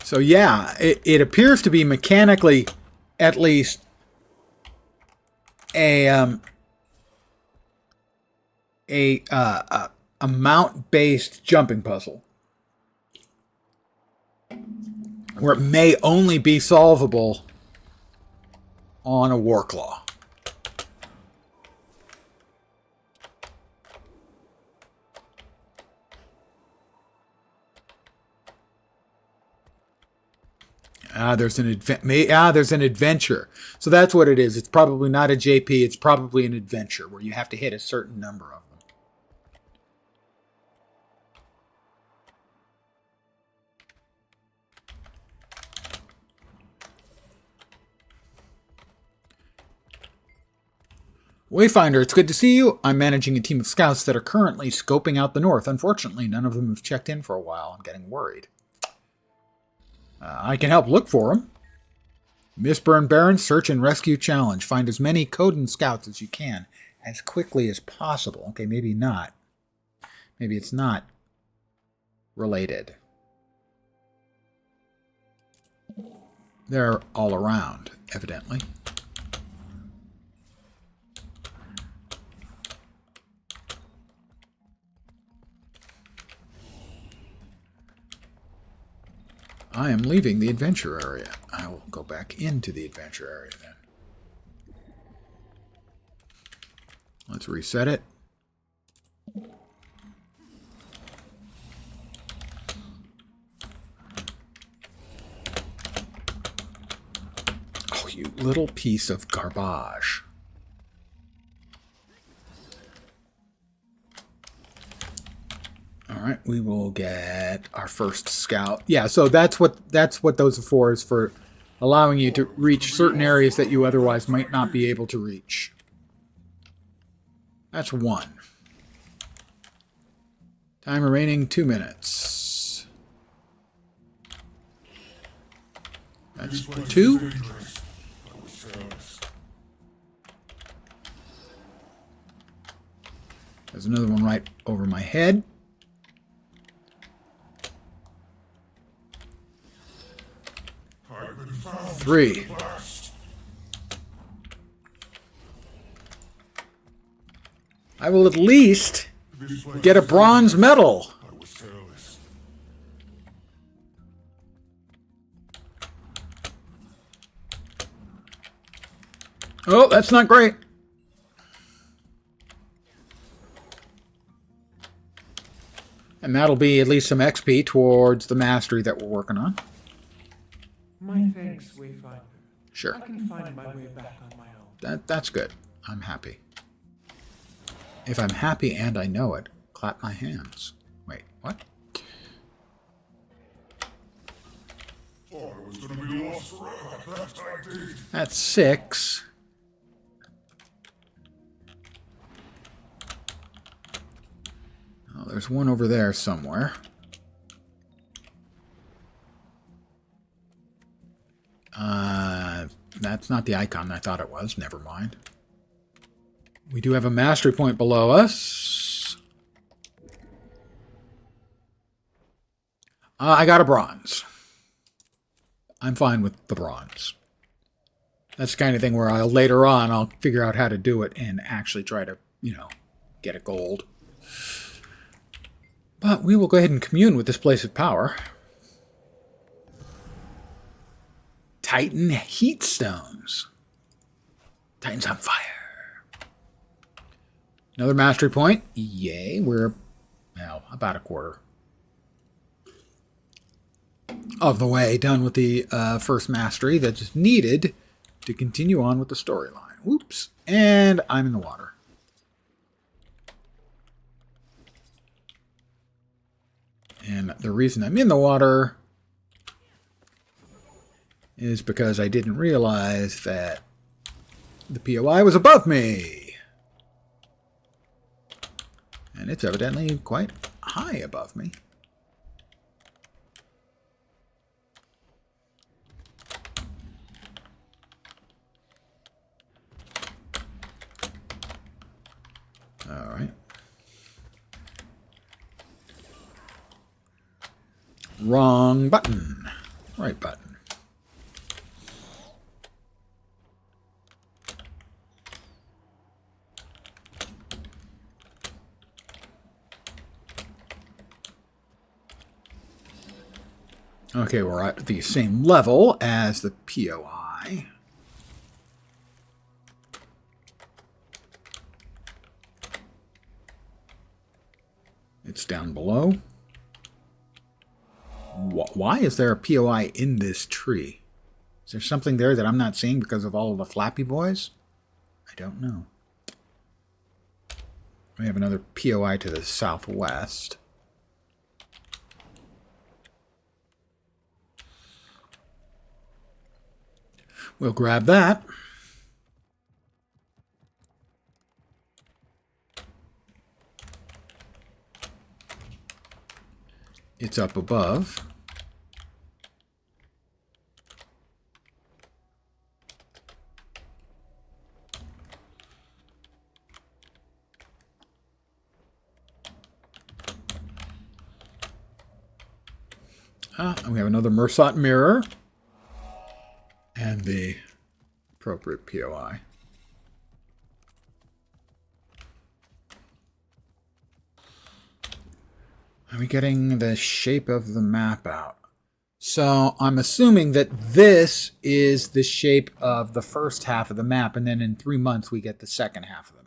So yeah, it appears to be mechanically, at least, a mount-based jumping puzzle, where it may only be solvable on a Warclaw. There's an adventure. So that's what it is. It's probably not a JP. It's probably an adventure where you have to hit a certain number of them. Wayfinder, it's good to see you. I'm managing a team of scouts that are currently scoping out the north. Unfortunately, none of them have checked in for a while. I'm getting worried. I can help look for them. Mistburn Baron Search and Rescue Challenge. Find as many Coden scouts as you can, as quickly as possible. Okay, maybe not. Maybe it's not related. They're all around, evidently. I am leaving the adventure area. I will go back into the adventure area then. Let's reset it. Oh, you little piece of garbage. All right, we will get our first scout. Yeah, so that's what those are for, is for allowing you to reach certain areas that you otherwise might not be able to reach. That's one. Time remaining 2 minutes. That's 2. There's another one right over my head. 3. I will at least get a bronze medal. Oh, that's not great. And that'll be at least some XP towards the mastery that we're working on. My thanks, Wayfinder. Sure. I can find my way back on my own. That's good. I'm happy. If I'm happy and I know it, clap my hands. Wait, what? Thought it was gonna be lost forever. That I did. That's 6. Oh, there's one over there somewhere. That's not the icon I thought it was. Never mind. We do have a mastery point below us. I got a bronze. I'm fine with the bronze. That's the kind of thing where later on I'll figure out how to do it and actually try to, get a gold. But we will go ahead and commune with this place of power. Titan heat stones. Titan's on fire. Another mastery point. Yay. We're, about a quarter of the way done with the first mastery that's needed to continue on with the storyline. Whoops. And I'm in the water. And the reason I'm in the water is because I didn't realize that the POI was above me. And it's evidently quite high above me. All right. Wrong button. Right button. Okay, we're at the same level as the POI. It's down below. Why is there a POI in this tree? Is there something there that I'm not seeing because of all of the Flappy Boys? I don't know. We have another POI to the southwest. We'll grab that. It's up above. And we have another Mersat mirror. And the appropriate POI. Are we getting the shape of the map out? So I'm assuming that this is the shape of the first half of the map, and then in 3 months we get the second half of the map.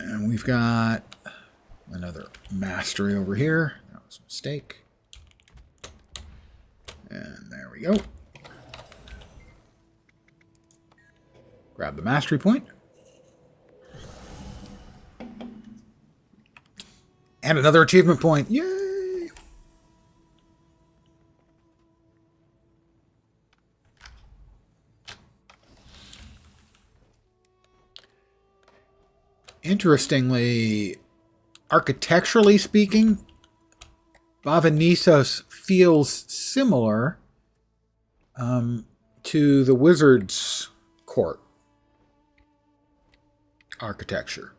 And we've got another mastery over here. That was a mistake. And there we go. Grab the mastery point. And another achievement point. Yay! Interestingly, architecturally speaking, Bavanissos feels similar to the Wizard's Court architecture.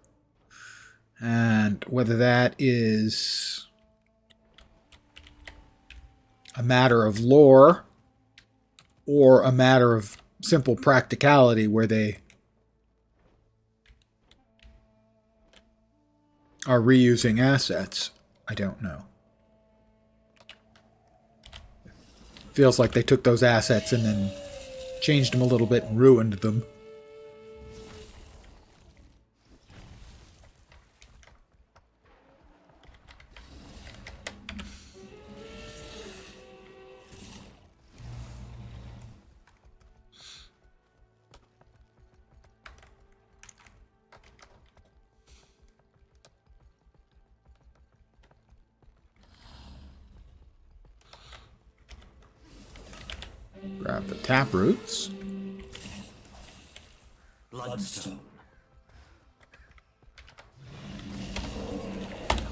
And whether that is a matter of lore or a matter of simple practicality where they are reusing assets, I don't know. Feels like they took those assets and then changed them a little bit and ruined them. Grab the tap roots. Bloodstone.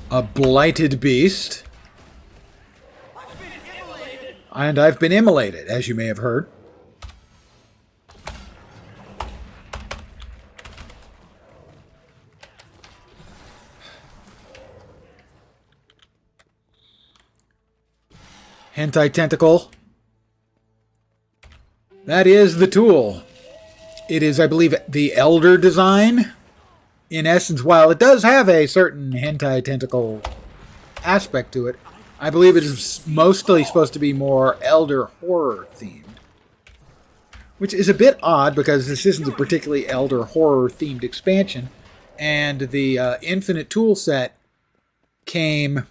A blighted beast. And I've been immolated, as you may have heard. Hentai tentacle. That is the tool. It is, I believe, the Elder design. In essence, while it does have a certain hentai tentacle aspect to it, I believe it is mostly supposed to be more Elder horror themed. Which is a bit odd because this isn't a particularly Elder horror themed expansion. And the Infinite tool set came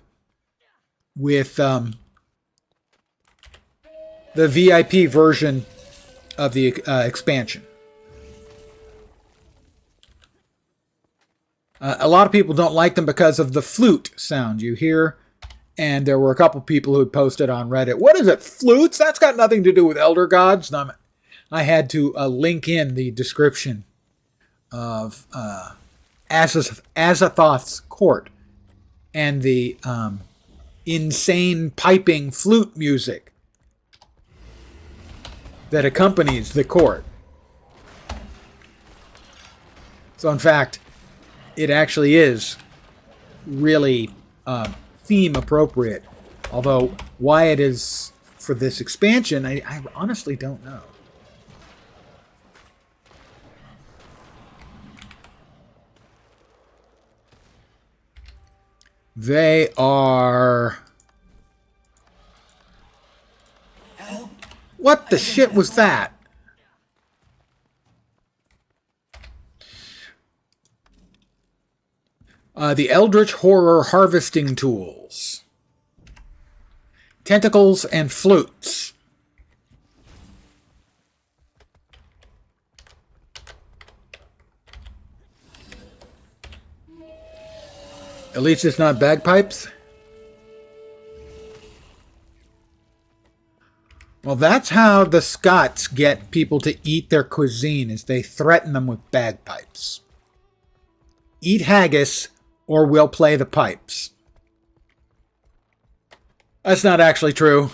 with the VIP version of the expansion. A lot of people don't like them because of the flute sound you hear. And there were a couple people who had posted on Reddit, what is it, flutes? That's got nothing to do with Elder Gods. And I had to link in the description of Azathoth's court and the insane piping flute music that accompanies the court. So in fact, it actually is really theme appropriate. Although why it is for this expansion, I honestly don't know. They are... What the shit was that? The Eldritch Horror harvesting tools. Tentacles and flutes. At least it's not bagpipes. Well, that's how the Scots get people to eat their cuisine, is they threaten them with bagpipes. Eat haggis, or we'll play the pipes. That's not actually true.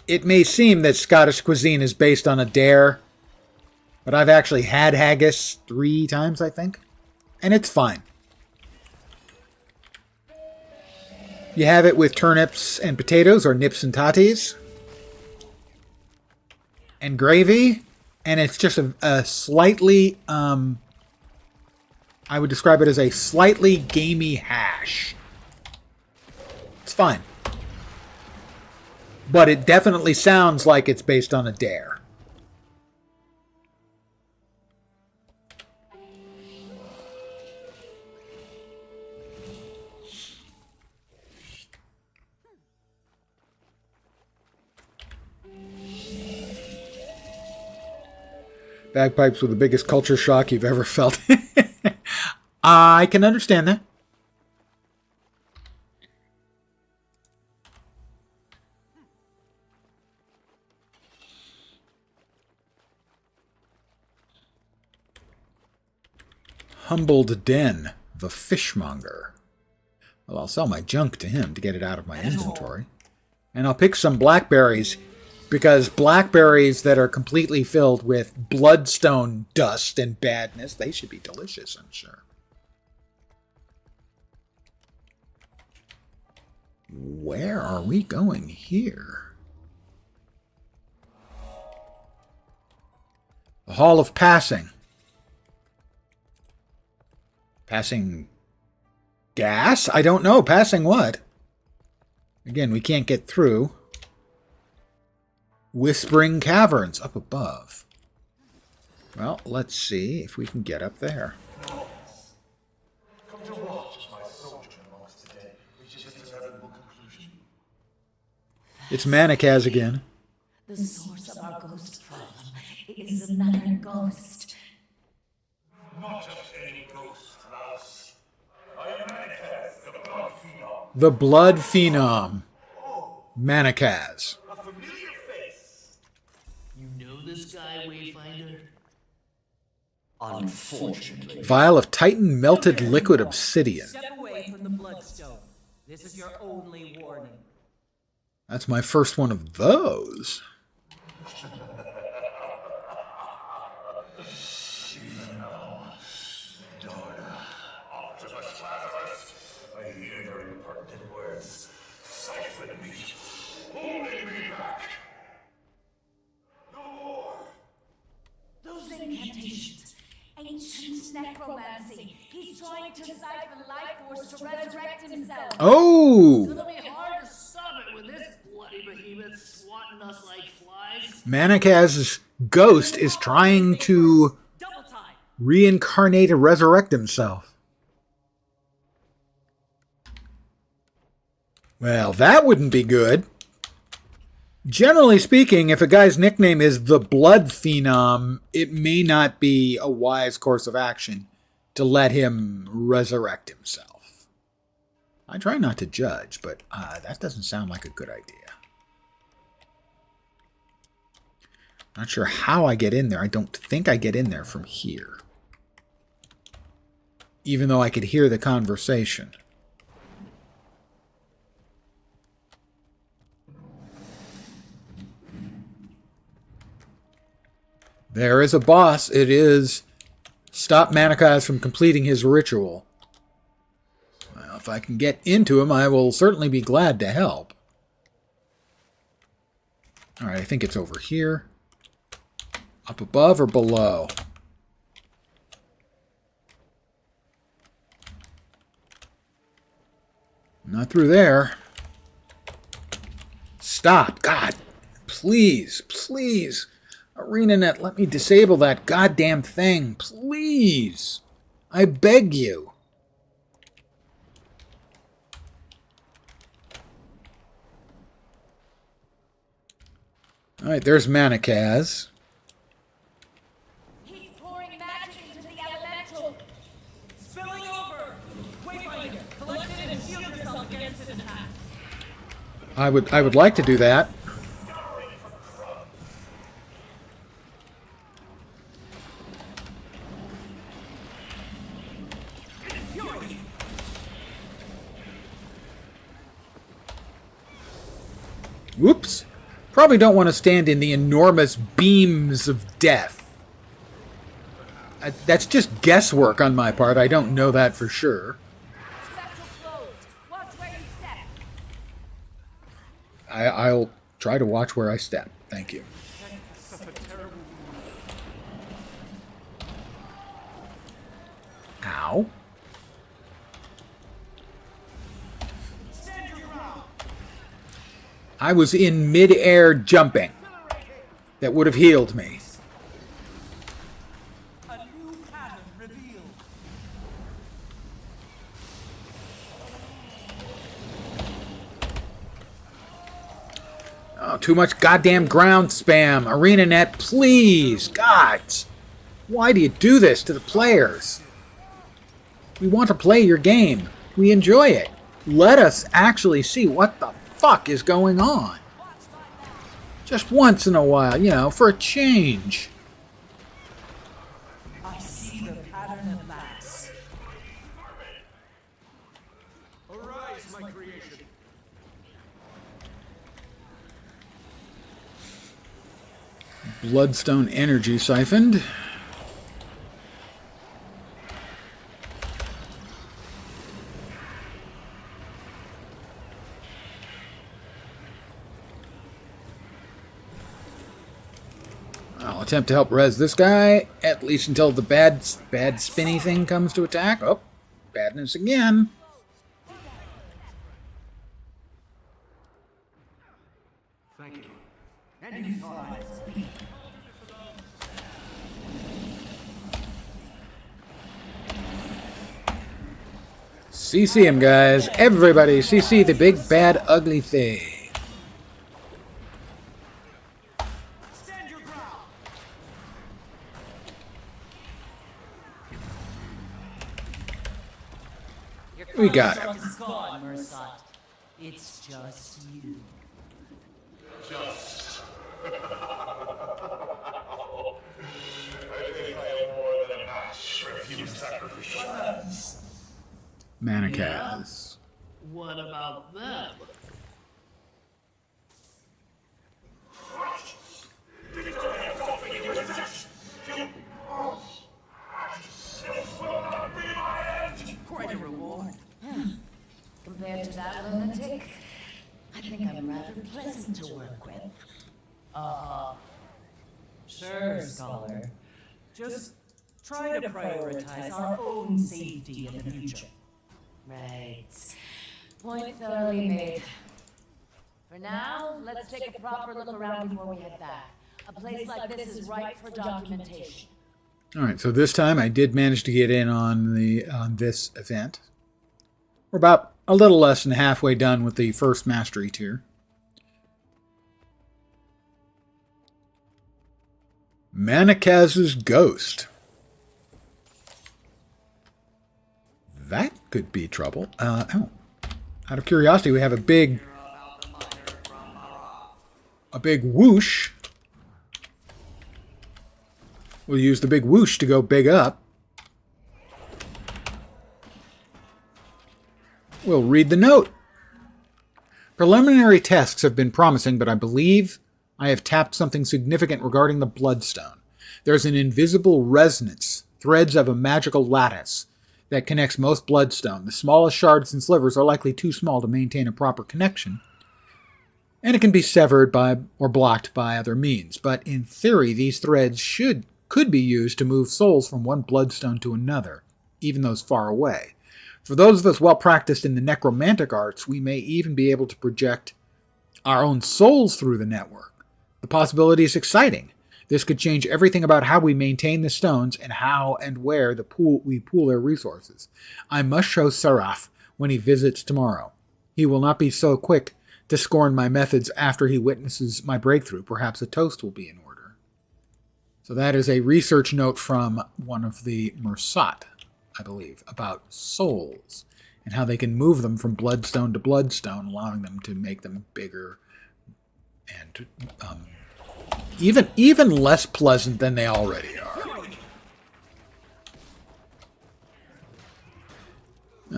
It may seem that Scottish cuisine is based on a dare, but I've actually had haggis 3 times, I think, and it's fine. You have it with turnips and potatoes, or nips and tatties, and gravy, and it's just a slightly, I would describe it as a slightly gamey hash. It's fine. But it definitely sounds like it's based on a dare. Bagpipes were the biggest culture shock you've ever felt. I can understand that. Humbled Den, the fishmonger. Well, I'll sell my junk to him to get it out of my inventory. And I'll pick some blackberries, because blackberries that are completely filled with bloodstone dust and badness, they should be delicious, I'm sure. Where are we going here? The Hall of Passing. Passing gas? I don't know. Passing what? Again, we can't get through. Whispering Caverns up above. Well, let's see if we can get up there. Come to watch as my soldier amongst the dead reaches its inevitable conclusion. It's Manakaz again. The source of our ghost problem is another ghost. Not just any ghost, Klaus. I am Manakaz, the Blood Phenom. The Blood Phenom. Manakaz. A familiar face. You know this guy, Wayfinder? Unfortunately. Vial of Titan melted liquid obsidian. Step away from the Bloodstone. This is your only warning. That's my first one of those. Even now, daughter, Optimus Lazarus, I hear your impertinent words. Siphon me, holding me back. No more. Those incantations, ancient necromancy. He's trying to siphon life force to resurrect himself. Oh! It'll be hard to stop it with this bloody behemoth swatting us like flies. Manakaz's ghost is trying to Double time. Reincarnate and resurrect himself. Well, that wouldn't be good. Generally speaking, if a guy's nickname is the Blood Phenom, it may not be a wise course of action to let him resurrect himself. I try not to judge, but that doesn't sound like a good idea. Not sure how I get in there. I don't think I get in there from here. Even though I could hear the conversation. There is a boss. It is stop Manakaz from completing his ritual. Well, if I can get into him, I will certainly be glad to help. Alright, I think it's over here. Up above or below? Not through there. Stop. God. Please. Please. ArenaNet, let me disable that goddamn thing. Please. I beg you. Alright, there's Manakaz. He's pouring magic into the elemental. Spilling over! Wayfinder, collect it and shield yourself against its attack. I would like to do that. Whoops. Probably don't want to stand in the enormous beams of death. That's just guesswork on my part. I don't know that for sure. Spectral closed. Watch where you step. I'll try to watch where I step. Thank you. Ow. I was in mid-air jumping. That would have healed me. A new pattern revealed. Oh, too much goddamn ground spam. ArenaNet, please. God. Why do you do this to the players? We want to play your game. We enjoy it. Let us actually see what the fuck is going on. Just once in a while, you know, for a change. I see the pattern at last. Arise, my creation. Bloodstone energy siphoned. I'll attempt to help res this guy, at least until the bad spinny thing comes to attack. Oh, badness again. Thank you. And you thought CC him, guys. Everybody, CC the big, bad, ugly thing. Stand your ground. We got him. It's gone, Mersat. It's just you. I think I am more than a match for a few sacrificial. Manakaz. What about them? Quite a reward. Compared to that lunatic, I think I'm rather pleasant to work with. Sure, Scholar. Just try to prioritize our own safety in the future. right. Point thoroughly made. For now, let's take a proper look around before we head back. A place like this is ripe for documentation. All right, so this time I did manage to get in on this event. We're about a little less than halfway done with the first mastery tier. Manikaz's Ghost. That could be trouble. Out of curiosity, we have a big whoosh. We'll use the big whoosh to go big up. We'll read the note. Preliminary tests have been promising, but I believe I have tapped something significant regarding the Bloodstone. There's an invisible resonance, threads of a magical lattice, that connects most Bloodstone. The smallest shards and slivers are likely too small to maintain a proper connection, and it can be severed by or blocked by other means. But in theory, these threads could be used to move souls from one Bloodstone to another, even those far away. For those of us well practiced in the necromantic arts, we may even be able to project our own souls through the network. The possibility is exciting. This could change everything about how we maintain the stones and how and where we pool their resources. I must show Seraph when he visits tomorrow. He will not be so quick to scorn my methods after he witnesses my breakthrough. Perhaps a toast will be in order. So that is a research note from one of the Mursat, I believe, about souls and how they can move them from bloodstone to bloodstone, allowing them to make them bigger and even less pleasant than they already are.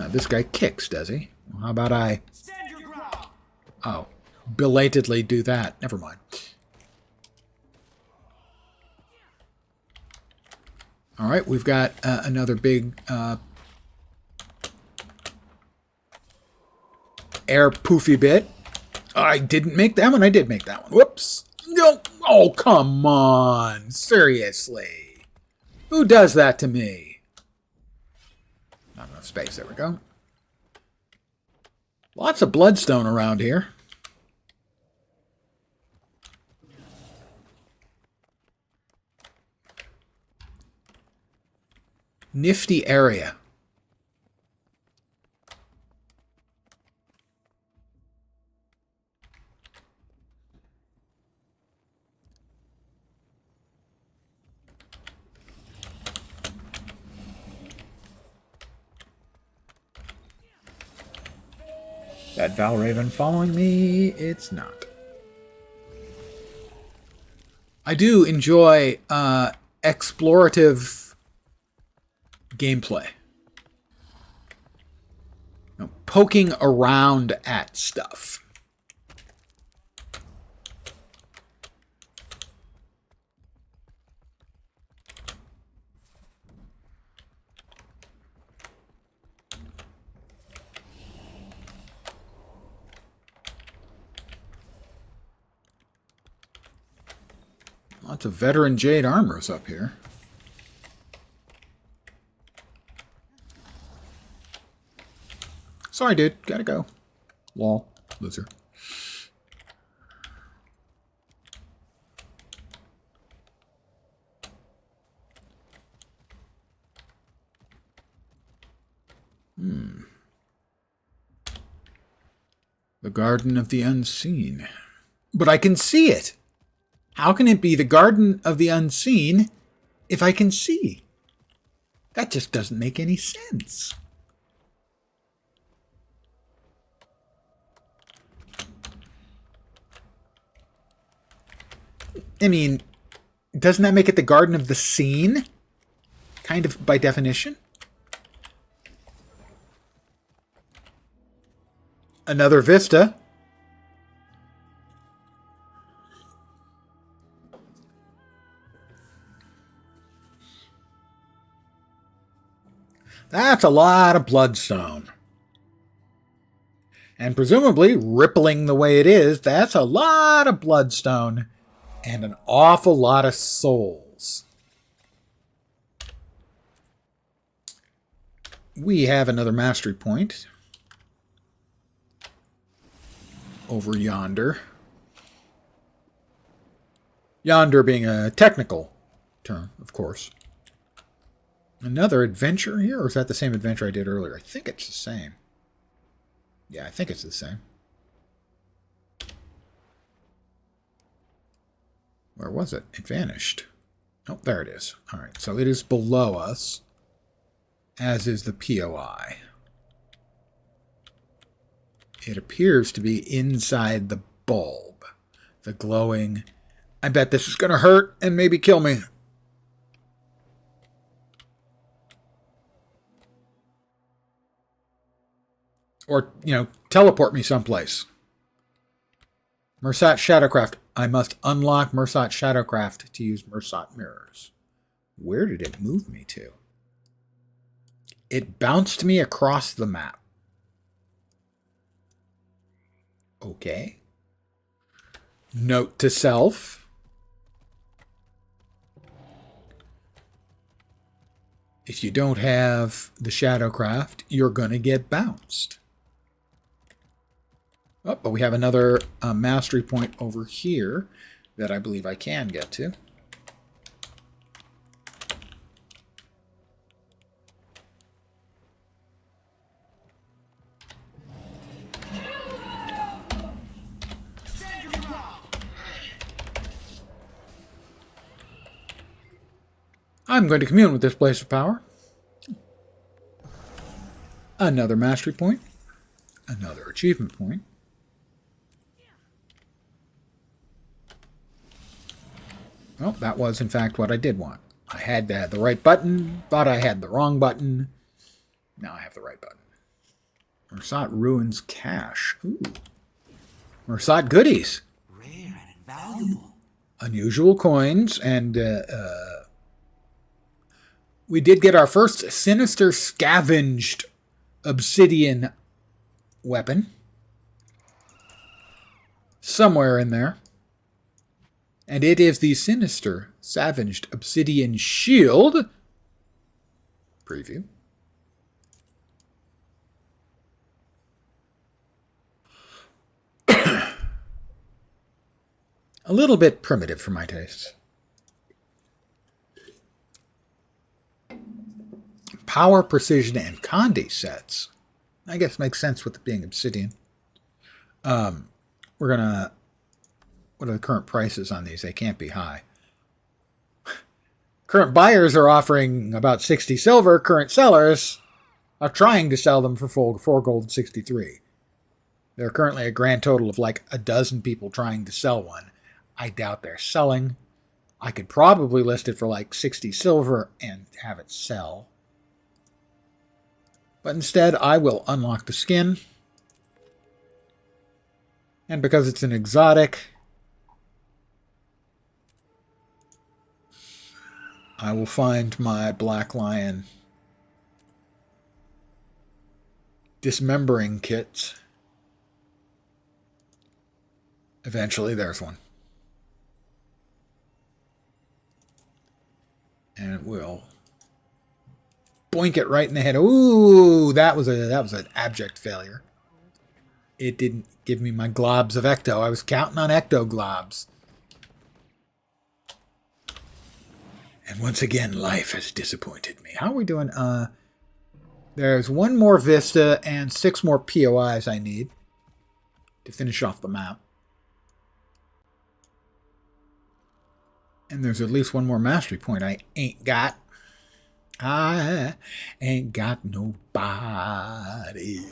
This guy kicks, does he? Well, how about I... Oh, belatedly do that. Never mind. All right, we've got another big air poofy bit. I didn't make that one. I did make that one. Whoops. No. Oh, come on. Seriously. Who does that to me? Not enough space. There we go. Lots of bloodstone around here. Nifty area. That Valraven following me? It's not. I do enjoy explorative gameplay. You know, poking around at stuff. Lots of veteran Jade armors up here. Sorry, dude. Gotta go. Lol. Loser. The Garden of the Unseen. But I can see it! How can it be the Garden of the Unseen if I can see? That just doesn't make any sense. I mean, doesn't that make it the Garden of the Seen? Kind of by definition. Another vista. That's a lot of bloodstone. And presumably, rippling the way it is, that's a lot of bloodstone and an awful lot of souls. We have another mastery point over yonder. Yonder being a technical term, of course. Another adventure here, or is that the same adventure I did earlier? I think it's the same. Yeah, I think it's the same. Where was it? It vanished. Oh, there it is. All right, so it is below us, as is the POI. It appears to be inside the bulb. The glowing... I bet this is going to hurt and maybe kill me. Or, teleport me someplace. Mersat Shadowcraft. I must unlock Mersat Shadowcraft to use Mersat mirrors. Where did it move me to? It bounced me across the map. Okay. Note to self. If you don't have the Shadowcraft, you're going to get bounced. Oh, but we have another mastery point over here that I believe I can get to. I'm going to commune with this place of power. Another mastery point. Another achievement point. Well, that was, in fact, what I did want. I had the right button, thought I had the wrong button. Now I have the right button. Mersat Ruins Cache. Ooh. Mersat Goodies. Rare and valuable. Unusual coins, and we did get our first Sinister Scavenged Obsidian weapon. Somewhere in there. And it is the Sinister Scavenged Obsidian Shield. Preview. A little bit primitive for my taste. Power, Precision, and Condi sets. I guess makes sense with it being obsidian. We're going to... What are the current prices on these? They can't be high. Current buyers are offering about 60 silver. Current sellers are trying to sell them for 4 gold and 63. There are currently a grand total of like a dozen people trying to sell one. I doubt they're selling. I could probably list it for like 60 silver and have it sell. But instead, I will unlock the skin. And because it's an exotic, I will find my Black Lion dismembering kits. Eventually, there's one. And it will boink it right in the head. Ooh, that was an abject failure. It didn't give me my globs of ecto. I was counting on ecto globs. And once again, life has disappointed me. How are we doing? There's 1 more Vista and 6 more POIs I need to finish off the map. And there's at least 1 more mastery point I ain't got. I ain't got nobody.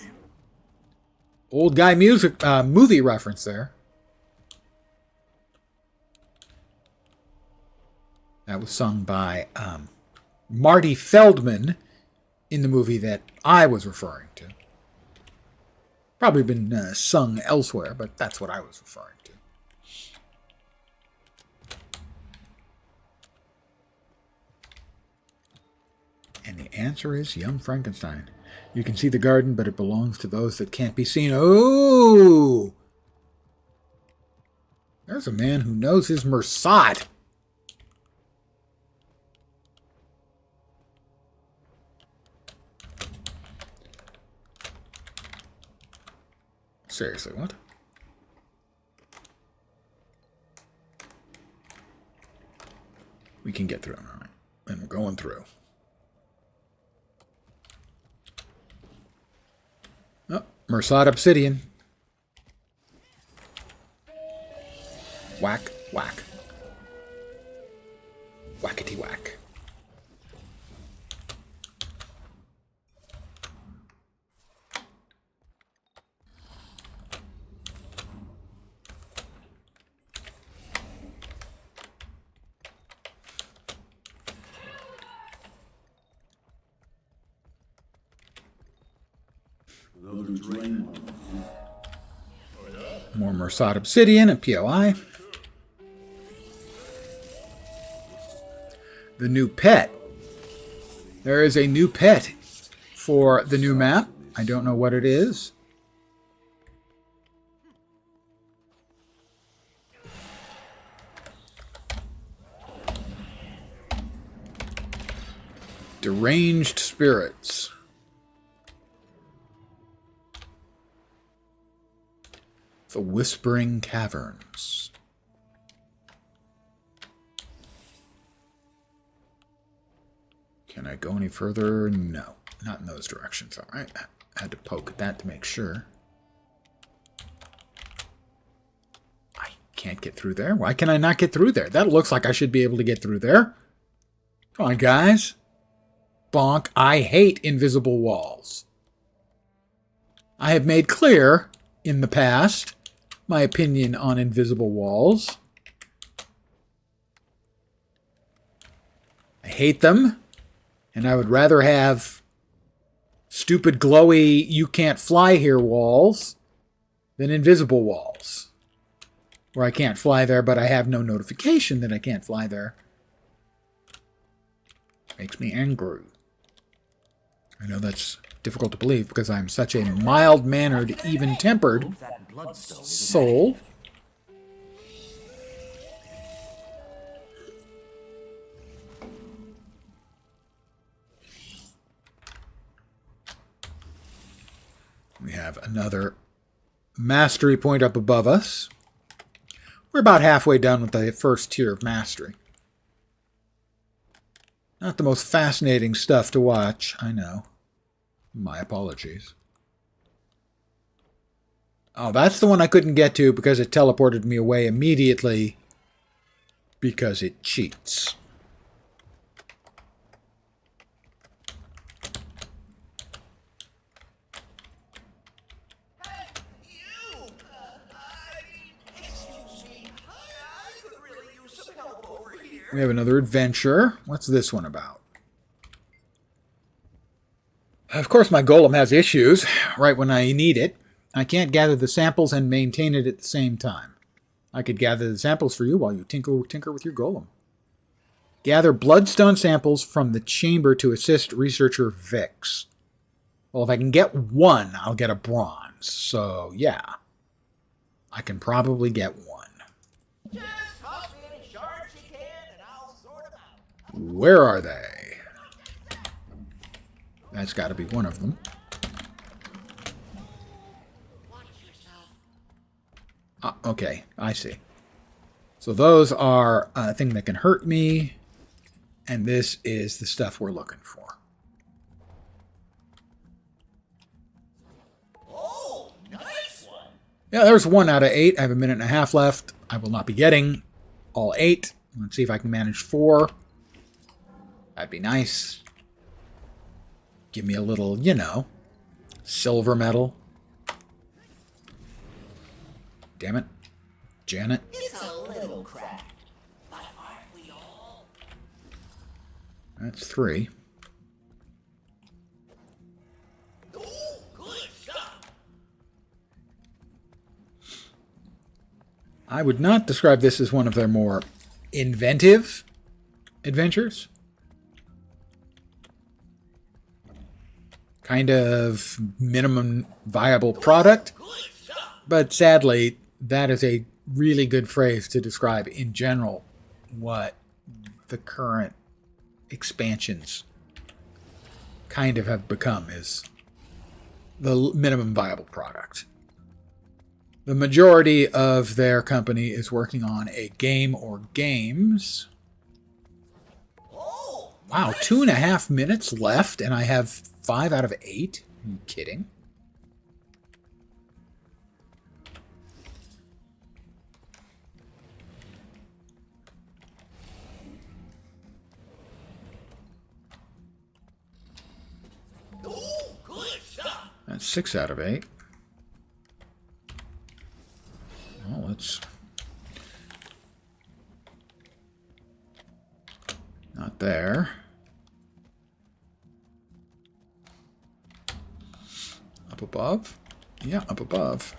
Old guy music movie reference there. That was sung by Marty Feldman in the movie that I was referring to. Probably been sung elsewhere, but that's what I was referring to. And the answer is Young Frankenstein. You can see the garden, but it belongs to those that can't be seen. Oh! There's a man who knows his Mersat. Seriously, what? We can get through, all right. And we're going through. Mersad Obsidian. Whack, whack. Whackety whack. More Mersad Obsidian and POI. The new pet. There is a new pet for the new map. I don't know what it is. Deranged spirits. The Whispering Caverns. Can I go any further? No, not in those directions. All right, I had to poke at that to make sure. I can't get through there. Why can I not get through there? That looks like I should be able to get through there. Come on, guys. Bonk. I hate invisible walls. I have made clear in the past my opinion on invisible walls. I hate them, and I would rather have stupid glowy you can't fly here walls than invisible walls where I can't fly there but I have no notification that I can't fly there. Makes me angry. I know that's difficult to believe because I'm such a mild-mannered, even-tempered soul. We have another mastery point up above us. We're about halfway done with the first tier of mastery. Not the most fascinating stuff to watch, I know. My apologies. Oh, that's the one I couldn't get to because it teleported me away immediately because it cheats. Hey, you! Excuse me. I could really use some help over here. We have another adventure. What's this one about? Of course, my golem has issues right when I need it. I can't gather the samples and maintain it at the same time. I could gather the samples for you while you tinker with your golem. Gather bloodstone samples from the chamber to assist researcher Vix. Well, if I can get one, I'll get a bronze. So, yeah. I can probably get one. Just toss me any shards you can and I'll sort them out. Where are they? That's got to be one of them. Okay, I see. So those are a thing that can hurt me, and this is the stuff we're looking for. Oh, nice one. Yeah, there's 1 out of 8. I have a minute and a half left. I will not be getting all 8. Let's see if I can manage 4. That'd be nice. Give me a little, you know, silver medal. Damn it. Janet. It's a little cracked, but aren't we all? That's 3. Ooh, good shot. I would not describe this as one of their more inventive adventures. Kind of minimum viable product. But sadly, that is a really good phrase to describe in general what the current expansions kind of have become, is the minimum viable product. The majority of their company is working on a game or games. Wow, 2.5 minutes left and I have 5 out of 8? Are you kidding? 6 out of 8. Well, let's... Not there. Up above? Yeah, up above.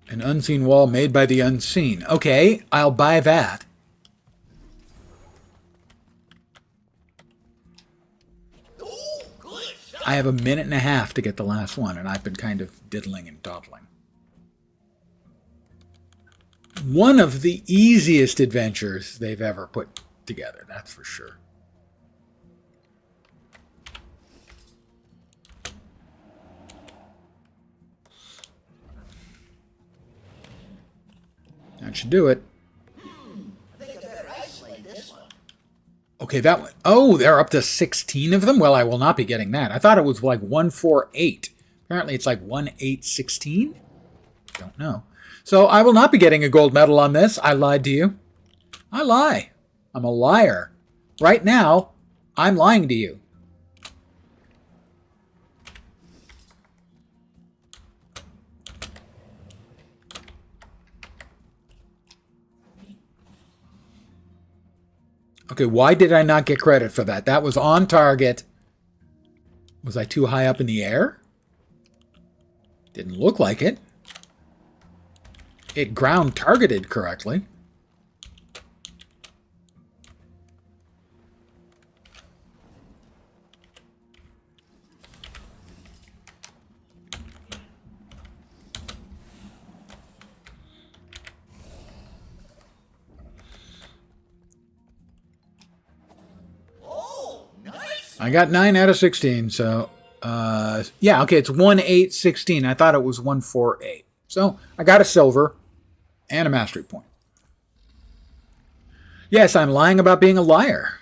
An unseen wall made by the unseen. Okay, I'll buy that. I have a minute and a half to get the last one, and I've been kind of diddling and dawdling. One of the easiest adventures they've ever put together, that's for sure. That should do it. I think I better isolate this one. Okay, that one. Oh, they're up to 16 of them? Well, I will not be getting that. I thought it was like 148. Apparently it's like 1816? Don't know. So I will not be getting a gold medal on this. I lied to you. I lie. I'm a liar. Right now, I'm lying to you. Okay, why did I not get credit for that? That was on target. Was I too high up in the air? Didn't look like it. It ground targeted correctly. I got 9 out of 16, so, yeah, okay, it's 1816. I thought it was 148. So, I got a silver and a mastery point. Yes, I'm lying about being a liar.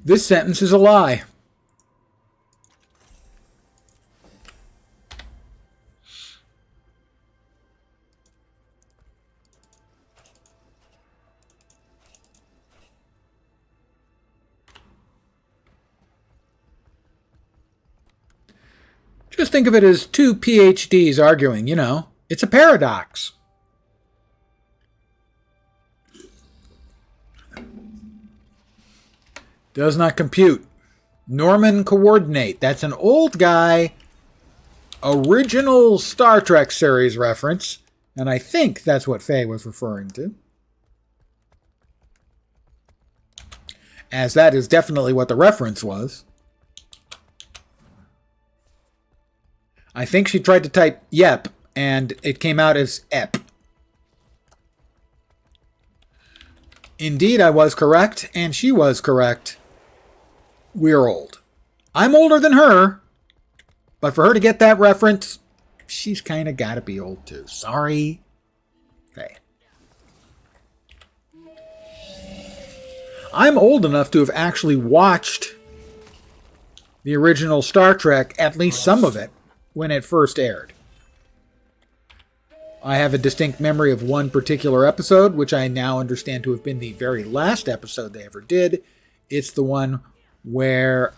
This sentence is a lie. Just think of it as two PhDs arguing, you know. It's a paradox. Does not compute. Norman Coordinate. That's an old guy, original Star Trek series reference, and I think that's what Faye was referring to. As that is definitely what the reference was. I think she tried to type yep, and it came out as ep. Indeed, I was correct, and she was correct. We're old. I'm older than her, but for her to get that reference, she's kind of got to be old too. Sorry. Okay. I'm old enough to have actually watched the original Star Trek, at least some of it, when it first aired. I have a distinct memory of one particular episode, which I now understand to have been the very last episode they ever did. It's the one where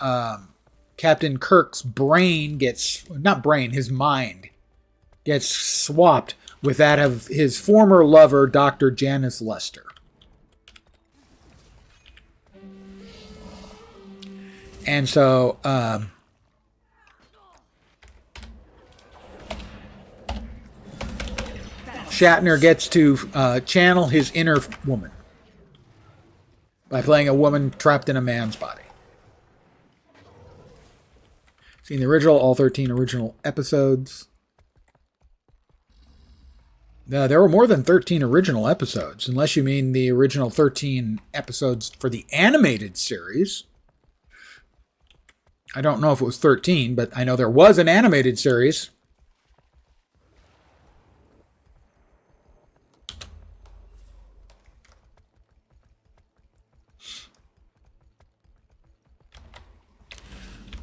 Captain Kirk's brain gets, not brain, his mind gets swapped with that of his former lover, Dr. Janice Lester. And so, Shatner gets to channel his inner woman by playing a woman trapped in a man's body. Seen the original, all 13 original episodes. There were more than 13 original episodes, unless you mean the original 13 episodes for the animated series. I don't know if it was 13, but I know there was an animated series.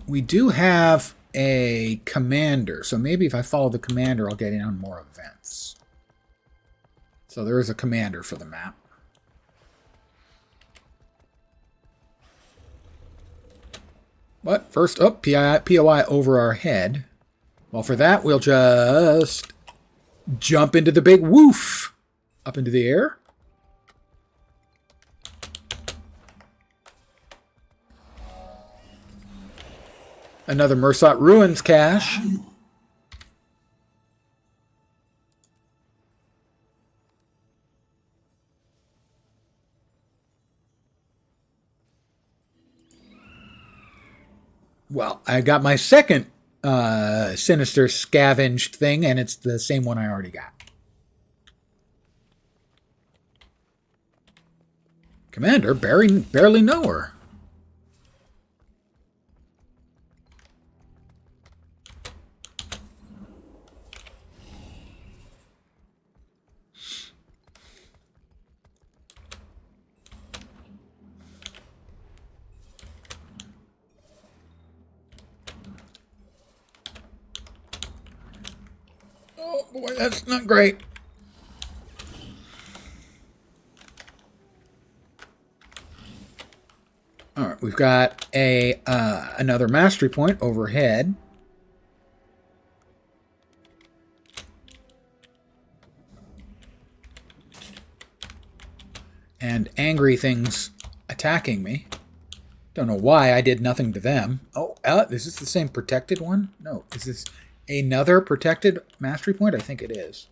We do have a commander, so maybe if I follow the commander, I'll get in on more events. So there is a commander for the map. But first up, POI over our head. Well, for that, we'll just jump into the big woof. Up into the air. Another Mersat Ruins cache. Well, I got my second Sinister scavenged thing, and it's the same one I already got. Commander, barely know her. Oh boy, that's not great. All right, we've got another mastery point overhead. And angry things attacking me. Don't know why I did nothing to them. Oh, is this the same protected one? No, is this another protected mastery point? I think it is.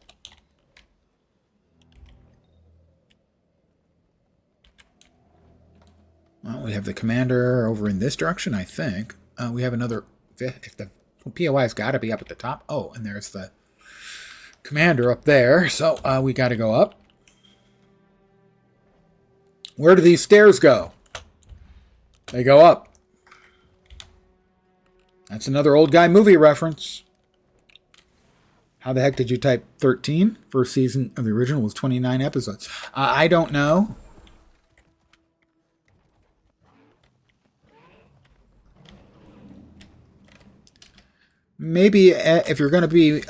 Well, we have the commander over in this direction, I think. We have another... If the POI's got to be up at the top. Oh, and there's the commander up there. So we got to go up. Where do these stairs go? They go up. That's another old guy movie reference. How the heck did you type 13? First season of the original was 29 episodes. I don't know. Maybe if you're going to be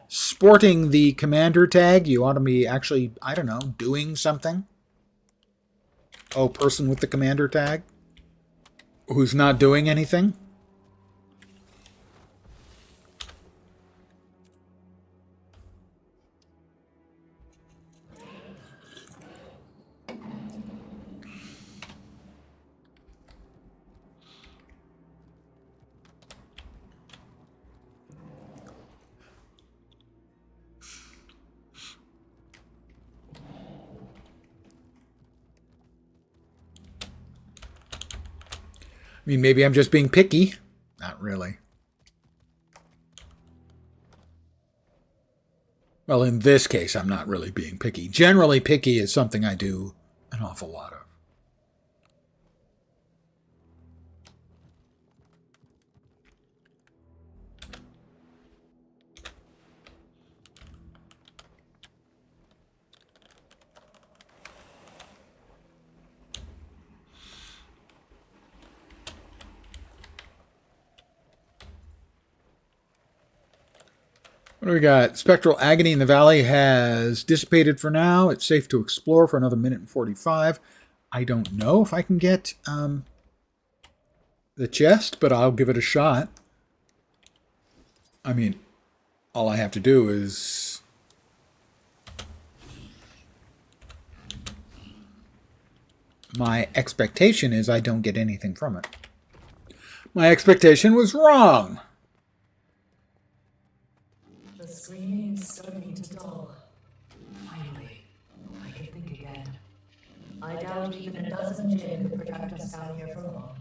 sporting the commander tag, you ought to be actually, I don't know, doing something. Oh, person with the commander tag who's not doing anything. I mean, maybe I'm just being picky. Not really. Well, in this case, I'm not really being picky. Generally, picky is something I do an awful lot of. What do we got? Spectral Agony in the Valley has dissipated for now. It's safe to explore for another minute and 45. I don't know if I can get the chest, but I'll give it a shot. I mean, all I have to do is... My expectation is I don't get anything from it. My expectation was wrong. The screaming's starting to dull. Finally, I can think again. I doubt even a dozen Jinn could protect us down here for long.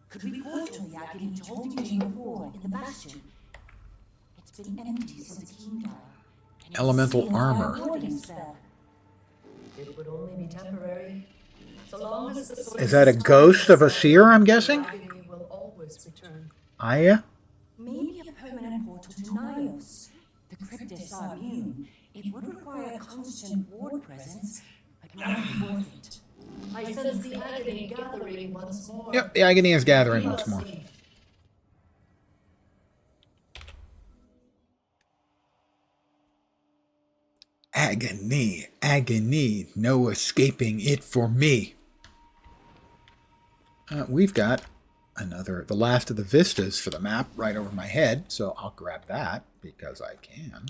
Could we portal the agony to holding Jane before in the bastion? It's been empty since King died. Elemental armor. It would only be temporary. So long as the source Is that a ghost of a seer, I'm guessing? agony will always return. Aya? Maybe a permanent portal to Nyos. The cryptids are immune. It would require a constant ward presence, but might be worth it. I sense the agony gathering once more. Yep, the agony is gathering once more. Agony, agony, no escaping it for me. We've got the last of the vistas for the map right over my head, so I'll grab that because I can.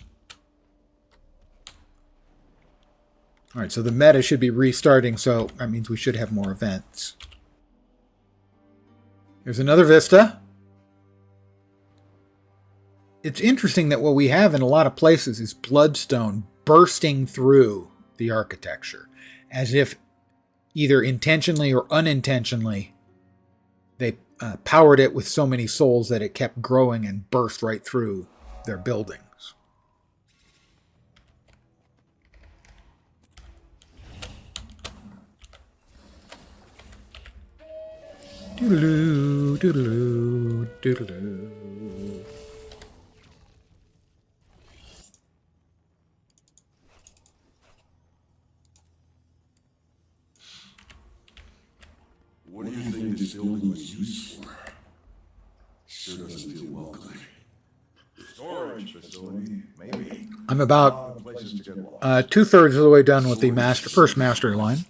Alright, so the meta should be restarting, so that means we should have more events. Here's another vista. It's interesting that what we have in a lot of places is bloodstone bursting through the architecture, as if either intentionally or unintentionally they powered it with so many souls that it kept growing and burst right through their buildings. Doodaloo, doodaloo, doodaloo. What do you think this building was used for? Sure doesn't feel welcoming. Storage facility, maybe. I'm about 2/3 of the way done with the first mastery line,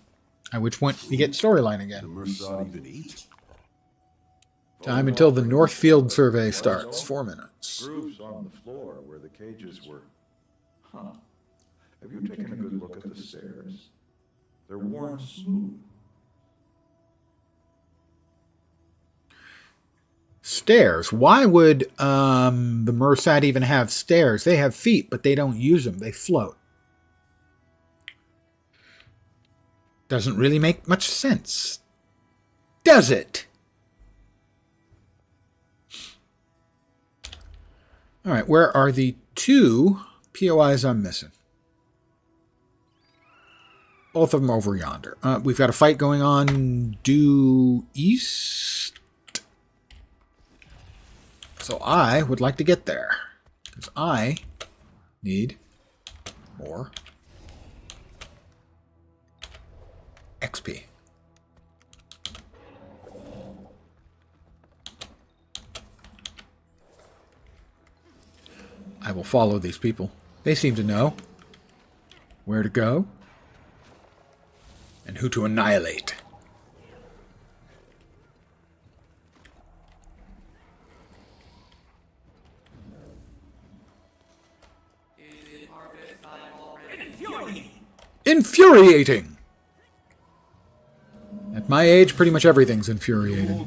at which point we get storyline again. Even eat? Time until the Northfield survey starts. 4 minutes. Grooves on the floor where the cages were. Huh. Have you taken a good look at the stairs? They're worn smooth. Stairs. Why would the Mersat even have stairs? They have feet, but they don't use them. They float. Doesn't really make much sense. Does it? All right, where are the 2 POIs I'm missing? Both of them over yonder. We've got a fight going on due east. So I would like to get there, because I need more XP. I will follow these people. They seem to know where to go and who to annihilate. Infuriating! At my age, pretty much everything's infuriating.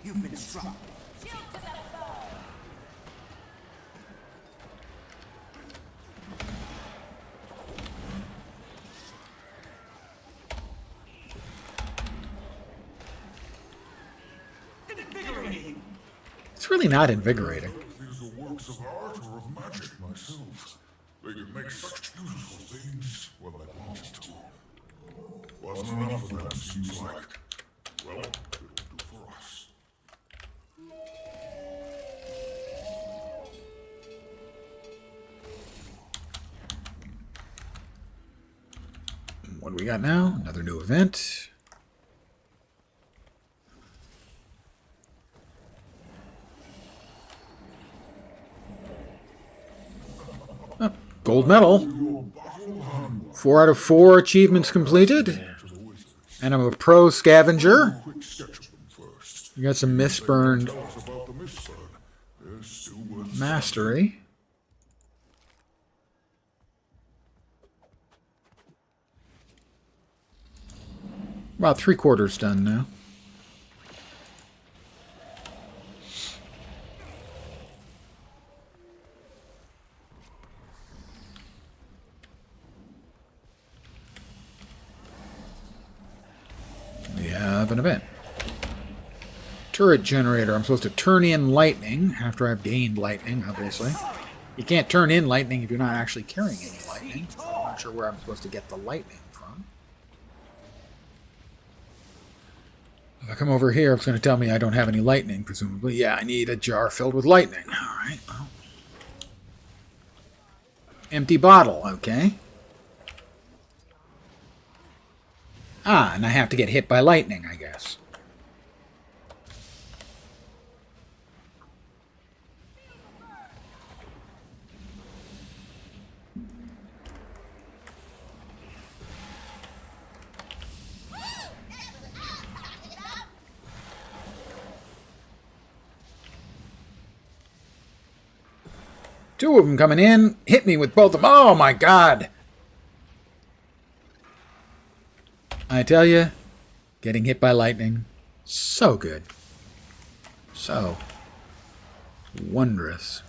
You've been struck. It's really not invigorating. These are works of art or of magic myself. They could make such beautiful things when they wanted to. Wasn't enough of them, seems like. Well, it'll do for us. What do we got now? Another new event. Gold medal. 4 out of 4 achievements completed. And I'm a pro scavenger. You got some misburned mastery. About 3/4 done now. We have an event. Turret generator. I'm supposed to turn in lightning after I've gained lightning, obviously. You can't turn in lightning if you're not actually carrying any lightning. I'm not sure where I'm supposed to get the lightning from. If I come over here, it's going to tell me I don't have any lightning, presumably. Yeah, I need a jar filled with lightning. All right, well. Empty bottle, okay. Ah, and I have to get hit by lightning, I guess. Two of them coming in. Hit me with both of them. Oh, my God. I tell you, getting hit by lightning, so good. So wondrous.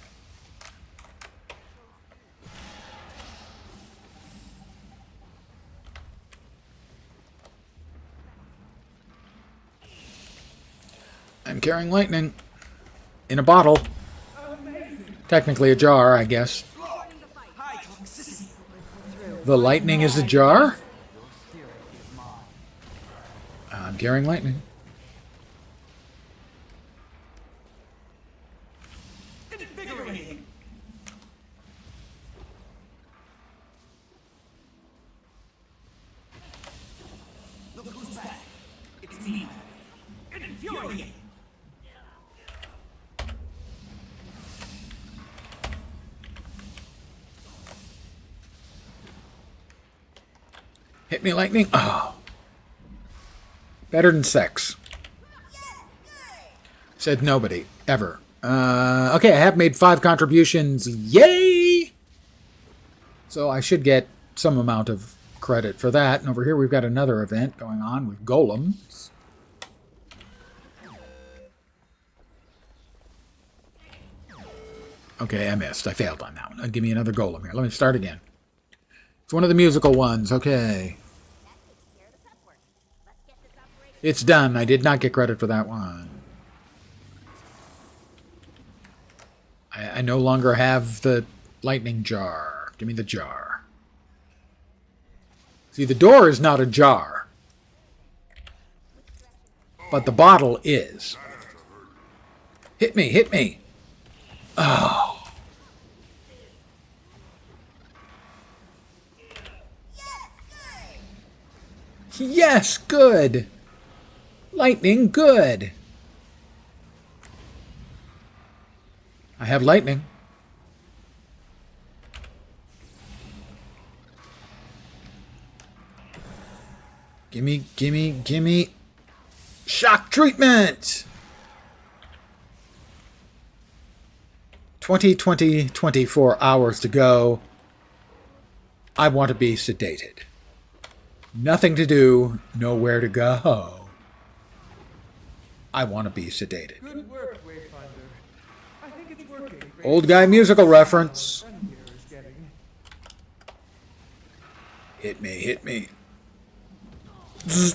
I'm carrying lightning in a bottle. Technically a jar, I guess. The lightning is a jar? I'm carrying lightning. Invigorating. Look who's back. It's me. Infuriating. Hit me, lightning. Oh. Better than sex. Said nobody. Ever. Okay, I have made 5 contributions. Yay! So I should get some amount of credit for that. And over here we've got another event going on with golems. Okay, I missed. I failed on that one. Give me another golem here. Let me start again. It's one of the musical ones. Okay. It's done. I did not get credit for that one. I no longer have the lightning jar. Give me the jar. See, the door is not a jar. But the bottle is. Hit me, hit me. Oh. Yes, good. Lightning, good. I have lightning. Gimme, gimme, gimme. Shock treatment! 24 hours to go. I want to be sedated. Nothing to do, nowhere to go. I want to be sedated. Good work, Wayfinder. I think it's working. Old guy musical reference. Hit me, hit me. Zzz.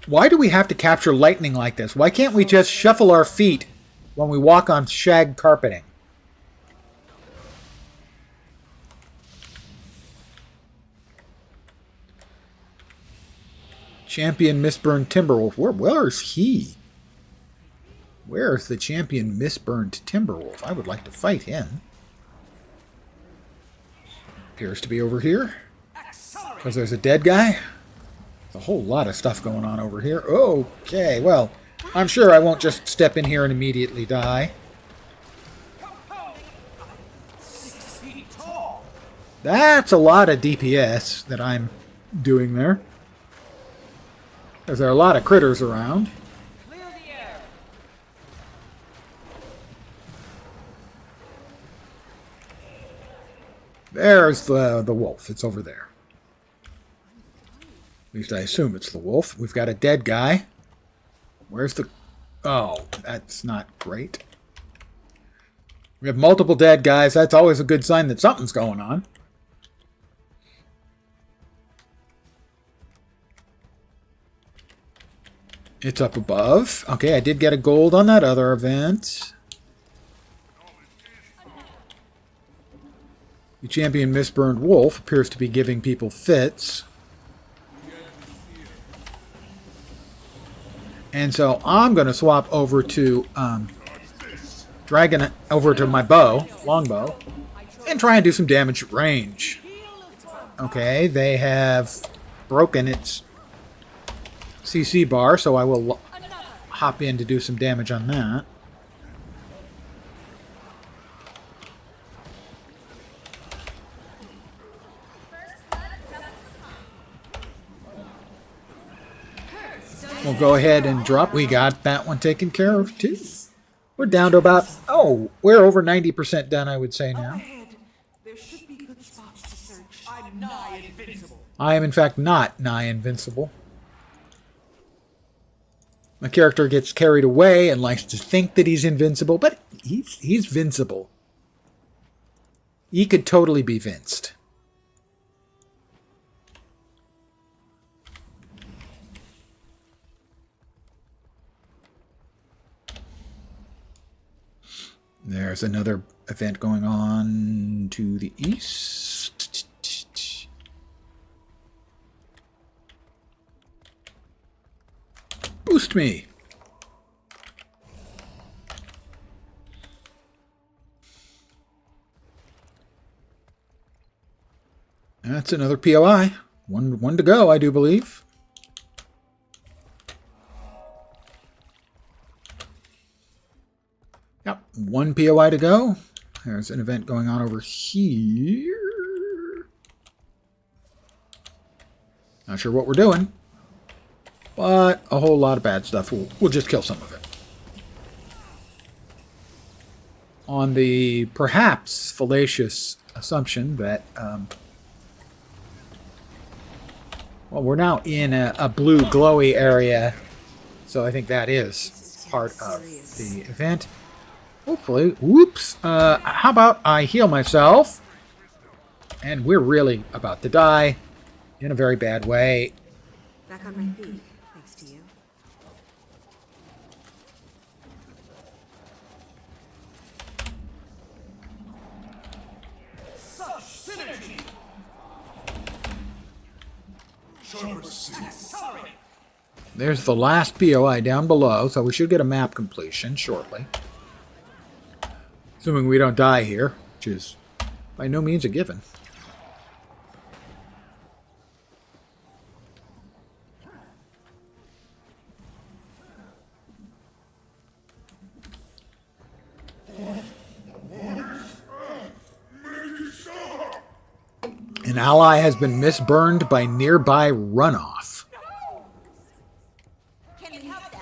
Why do we have to capture lightning like this? Why can't we just shuffle our feet when we walk on shag carpeting? Champion Mistburned Timberwolf. Where is he? Where is the champion Mistburned Timberwolf? I would like to fight him. Appears to be over here. Because there's a dead guy. There's a whole lot of stuff going on over here. Okay, well, I'm sure I won't just step in here and immediately die. 6 feet tall. That's a lot of DPS that I'm doing there. Because there are a lot of critters around. Clear the air. There's the wolf. It's over there. At least I assume it's the wolf. We've got a dead guy. Where's the... Oh, that's not great. We have multiple dead guys. That's always a good sign that something's going on. It's up above. Okay, I did get a gold on that other event. The champion Mistburned Wolf appears to be giving people fits. And so I'm going to swap over to dragon over to my bow, longbow, and try and do some damage at range. Okay, they have broken its CC bar, so I will hop in to do some damage on that. We'll go ahead and drop. We got that one taken care of too. We're down to about, we're over 90% done, I would say now. Ahead. There should be good spots to search. I'm nigh invincible. I am, in fact, not nigh invincible. My character gets carried away and likes to think that he's invincible, but he's vincible. He could totally be vinced. There's another event going on to the east. Boost me. That's another POI. One to go, I do believe. Yep, one POI to go. There's an event going on over here. Not sure what we're doing, but a whole lot of bad stuff. We'll just kill some of it. On the perhaps fallacious assumption that, well, we're now in a blue glowy area, so I think that is part of the event. Hopefully. Whoops. How about I heal myself? And we're really about to die in a very bad way. Back on my feet, thanks to you. Such synergy. Sorry. There's the last POI down below, so we should get a map completion shortly. Assuming we don't die here, which is by no means a given. An ally has been misburned by nearby runoff. Can you help them?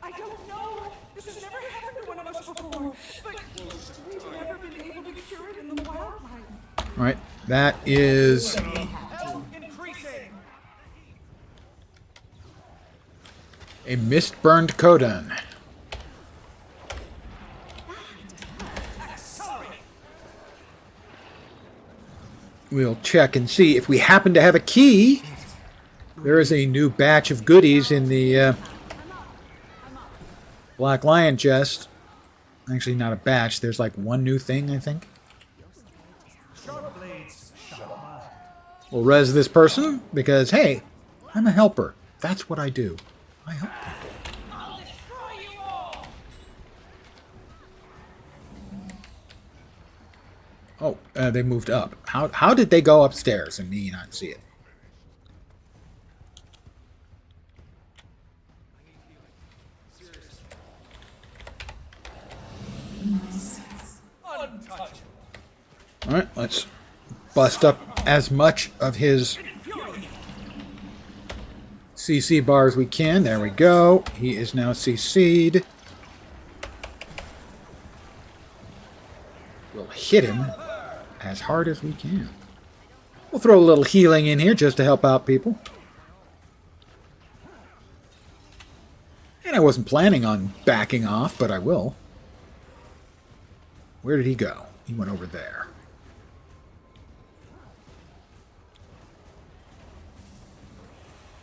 I don't know. This has never happened to one of us before. But we've never been able to cure it in the wildlife. All right, that is Health increasing. a mist-burned Kodan. We'll check and see if we happen to have a key. There is a new batch of goodies in the Black Lion chest. Actually, not a batch. There's like one new thing, I think. We'll res this person because, hey, I'm a helper. That's what I do. I help people. I'll destroy you all! Oh, they moved up. How did they go upstairs and me not see it? All right, let's bust up as much of his CC bar as we can. There we go. He is now CC'd. We'll hit him as hard as we can. We'll throw a little healing in here just to help out people. And I wasn't planning on backing off, but I will. Where did he go? He went over there.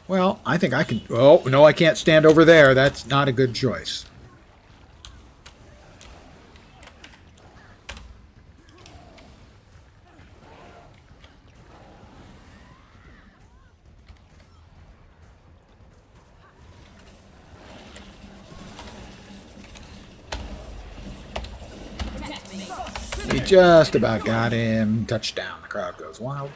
Well, I think I can... Oh, no, I can't stand over there. That's not a good choice. We just about got him. Touchdown. The crowd goes wild.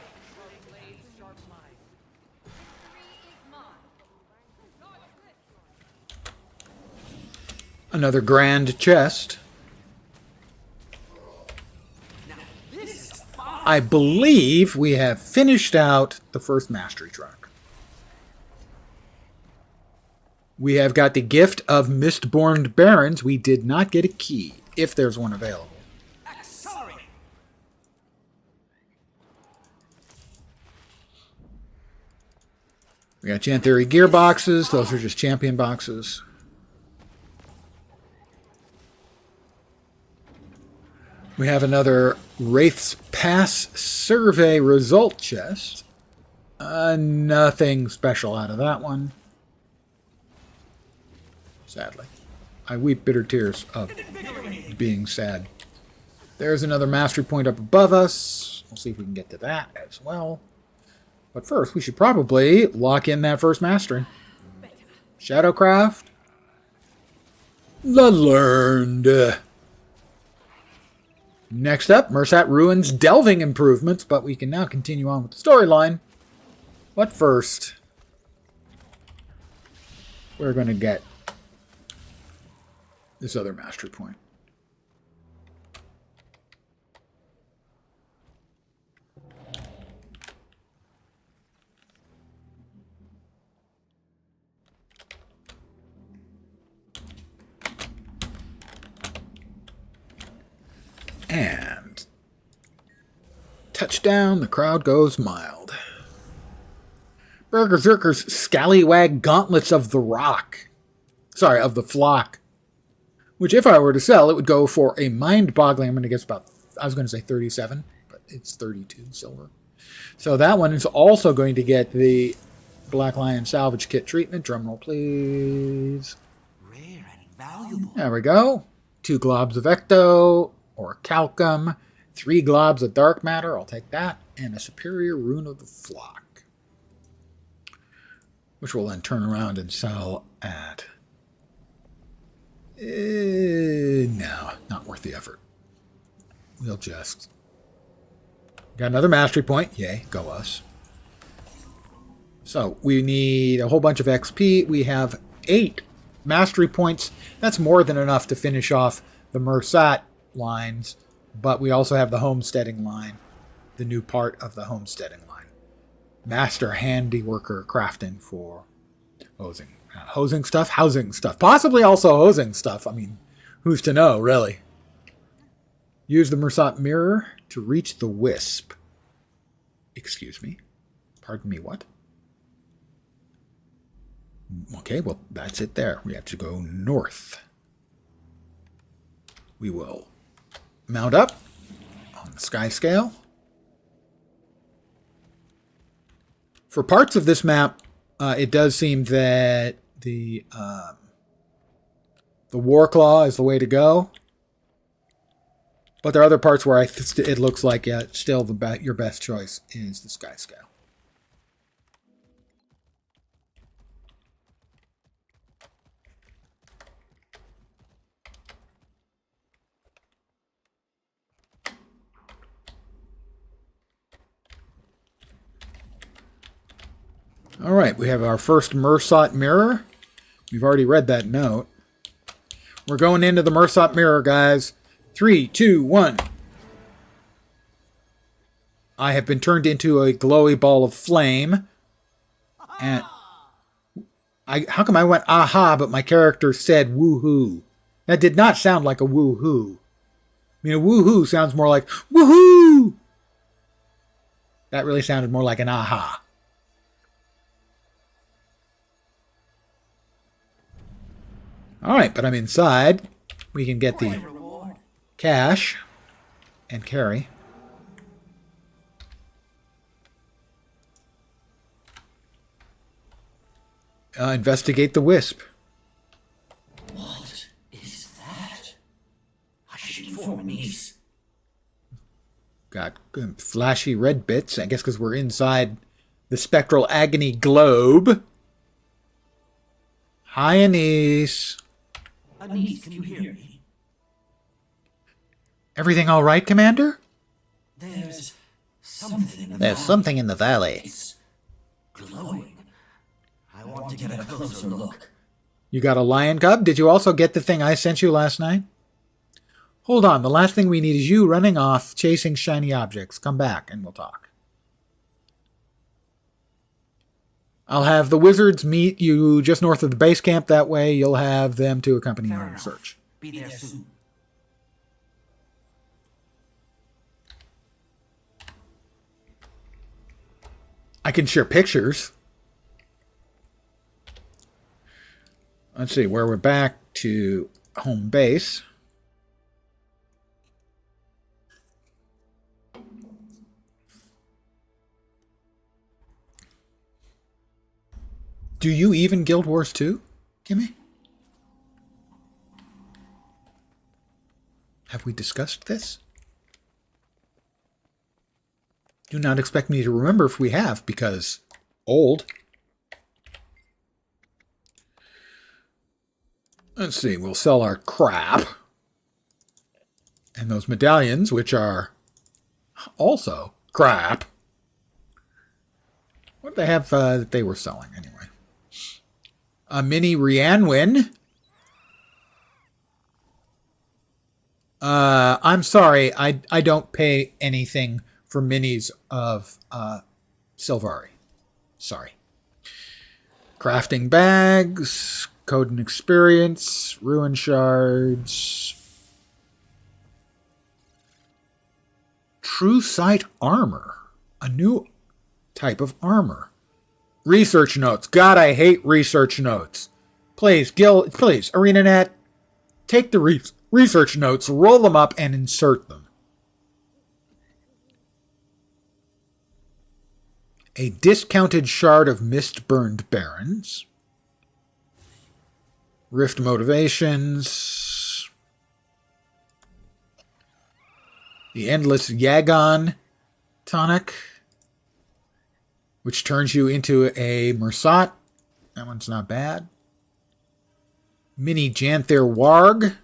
Another grand chest. I believe we have finished out the first mastery trunk. We have got the gift of Mistborn Barons. We did not get a key, if there's one available. Accelerate! We got Gen Theory gearboxes. Those are just champion boxes. We have another Wraith's Pass survey result chest. Nothing special out of that one. Sadly. I weep bitter tears of being sad. There's another mastery point up above us. We'll see if we can get to that as well. But first, we should probably lock in that first mastery. Shadowcraft. The Learned. Next up, Mersat Ruins delving improvements, but we can now continue on with the storyline. But first, we're going to get this other mastery point. And touchdown, the crowd goes mild. Burger Zerker's Scallywag Gauntlets of the Rock. Sorry, of the Flock. Which, if I were to sell, it would go for a mind-boggling, I'm going to guess about, I was going to say 37, but it's 32 silver. So that one is also going to get the Black Lion Salvage Kit treatment. Drumroll, please. Rare and valuable. There we go. 2 globs of Ecto, or Calcum. 3 globs of Dark Matter, I'll take that. And a Superior Rune of the Flock. Which we'll then turn around and sell at... no, not worth the effort. We'll just... Got another mastery point. Yay, go us. So, we need a whole bunch of XP. We have 8 mastery points. That's more than enough to finish off the Mersat lines. But we also have the homesteading line. The new part of the homesteading line. Master Handiworker crafting for hosing. Hosing stuff? Housing stuff. Possibly also hosing stuff. I mean, who's to know, really? Use the Mersat Mirror to reach the Wisp. Excuse me. Pardon me, what? Okay, well, that's it there. We have to go north. We will mount up on the sky scale. For parts of this map, it does seem that the Warclaw is the way to go. But there are other parts where it looks like still your best choice is the sky scale. All right, we have our first Mersat Mirror. We've already read that note. We're going into the Mersat Mirror, guys. 3, 2, 1. I have been turned into a glowy ball of flame. And how come I went aha, but my character said woohoo? That did not sound like a woohoo. I mean, a woohoo sounds more like woohoo. That really sounded more like an aha. All right, but I'm inside. We can get the cash and carry. Investigate the Wisp. What is that? I should inform Niece. Got flashy red bits, I guess because we're inside the Spectral Agony Globe. Hi, Anise. Anise, can you hear me? Everything all right, Commander? There's something in the There's valley. something in the valley. It's glowing. I want to get a closer look. You got a lion cub? Did you also get the thing I sent you last night? Hold on, the last thing we need is you running off, chasing shiny objects. Come back and we'll talk. I'll have the wizards meet you just north of the base camp. That way you'll have them to accompany you on your search. Be there soon. I can share pictures. Let's see, where we're back to home base. Do you even Guild Wars 2, Kimmy? Have we discussed this? Do not expect me to remember if we have, because old. Let's see, we'll sell our crap. And those medallions, which are also crap. What did they have that they were selling anyway? A mini Rhiannon. I'm sorry, I don't pay anything for minis of Sylvari. Sorry. Crafting bags, code and experience, ruin shards. True sight armor. A new type of armor. Research notes. God, I hate research notes. Please, ArenaNet, take the research notes, roll them up, and insert them. A discounted shard of mist-burned barons. Rift motivations. The endless Yagon tonic, which turns you into a Mersat. That one's not bad. Mini Janther Warg.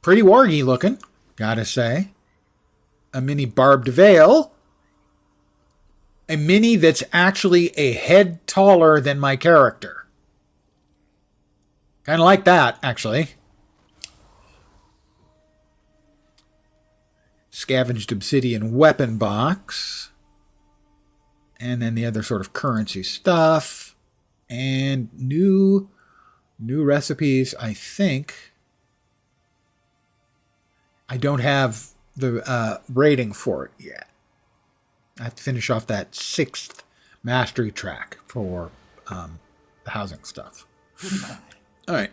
Pretty wargy looking, gotta say. A mini Barbed Veil. A mini that's actually a head taller than my character. Kind of like that, actually. Scavenged Obsidian Weapon Box. And then the other sort of currency stuff. And new recipes, I think. I don't have the rating for it yet. I have to finish off that 6th mastery track for the housing stuff. All right.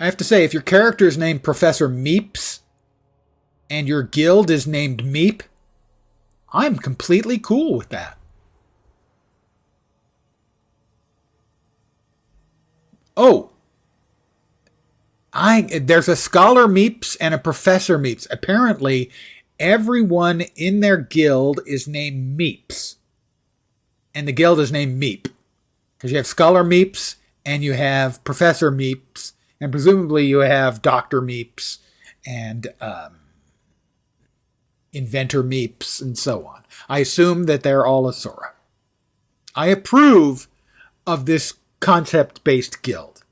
I have to say, if your character is named Professor Meeps and your guild is named Meep, I'm completely cool with that. Oh, there's a Scholar Meeps and a Professor Meeps. Apparently, everyone in their guild is named Meeps. And the guild is named Meep. Because you have Scholar Meeps and you have Professor Meeps. And presumably you have Dr. Meeps and Inventor Meeps and so on. I assume that they're all Asura. I approve of this concept-based guild.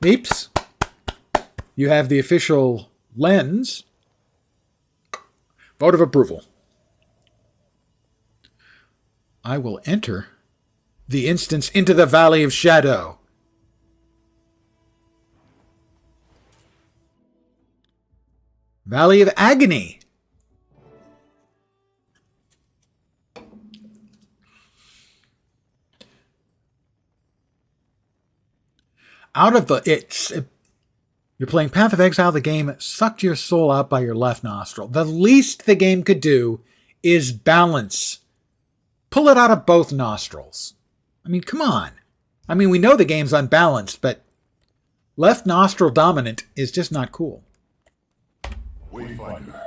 Meeps, you have the official lens. Vote of approval. I will enter the instance into the Valley of Shadow. Valley of Agony. You're playing Path of Exile. The game sucked your soul out by your left nostril. The least the game could do is balance. Pull it out of both nostrils. I mean, come on. I mean, we know the game's unbalanced, but left nostril dominant is just not cool. Wayfinder,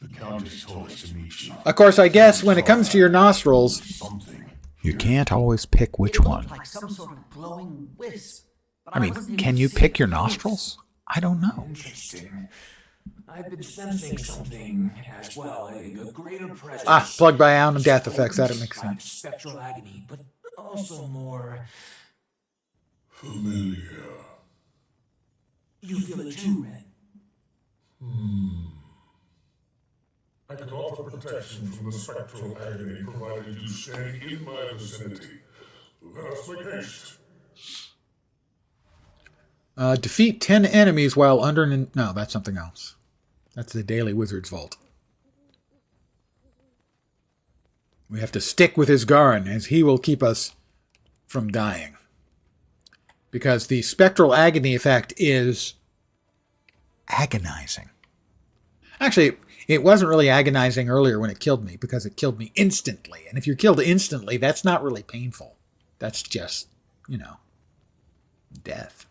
the Countess told us to meet you. Of course, I guess when it comes to your nostrils, Something. you can't always pick which one. Like some sort of glowing wisp. But I mean, wasn't can you pick your nostrils? I don't know. Interesting. I've been sensing something as well, a greater presence. Plugged by Aeon and Death Effects, that makes Like sense. spectral agony, but also more Familiar. You feel it too, Ren? I can offer protection from the spectral agony provided you stay in my vicinity. Let us make haste. Defeat 10 enemies while under... No, that's something else. That's the Daily Wizard's Vault. We have to stick with Isgarin, as he will keep us from dying. Because the spectral agony effect is agonizing. Actually, it wasn't really agonizing earlier when it killed me, because it killed me instantly. And if you're killed instantly, that's not really painful. That's just, death.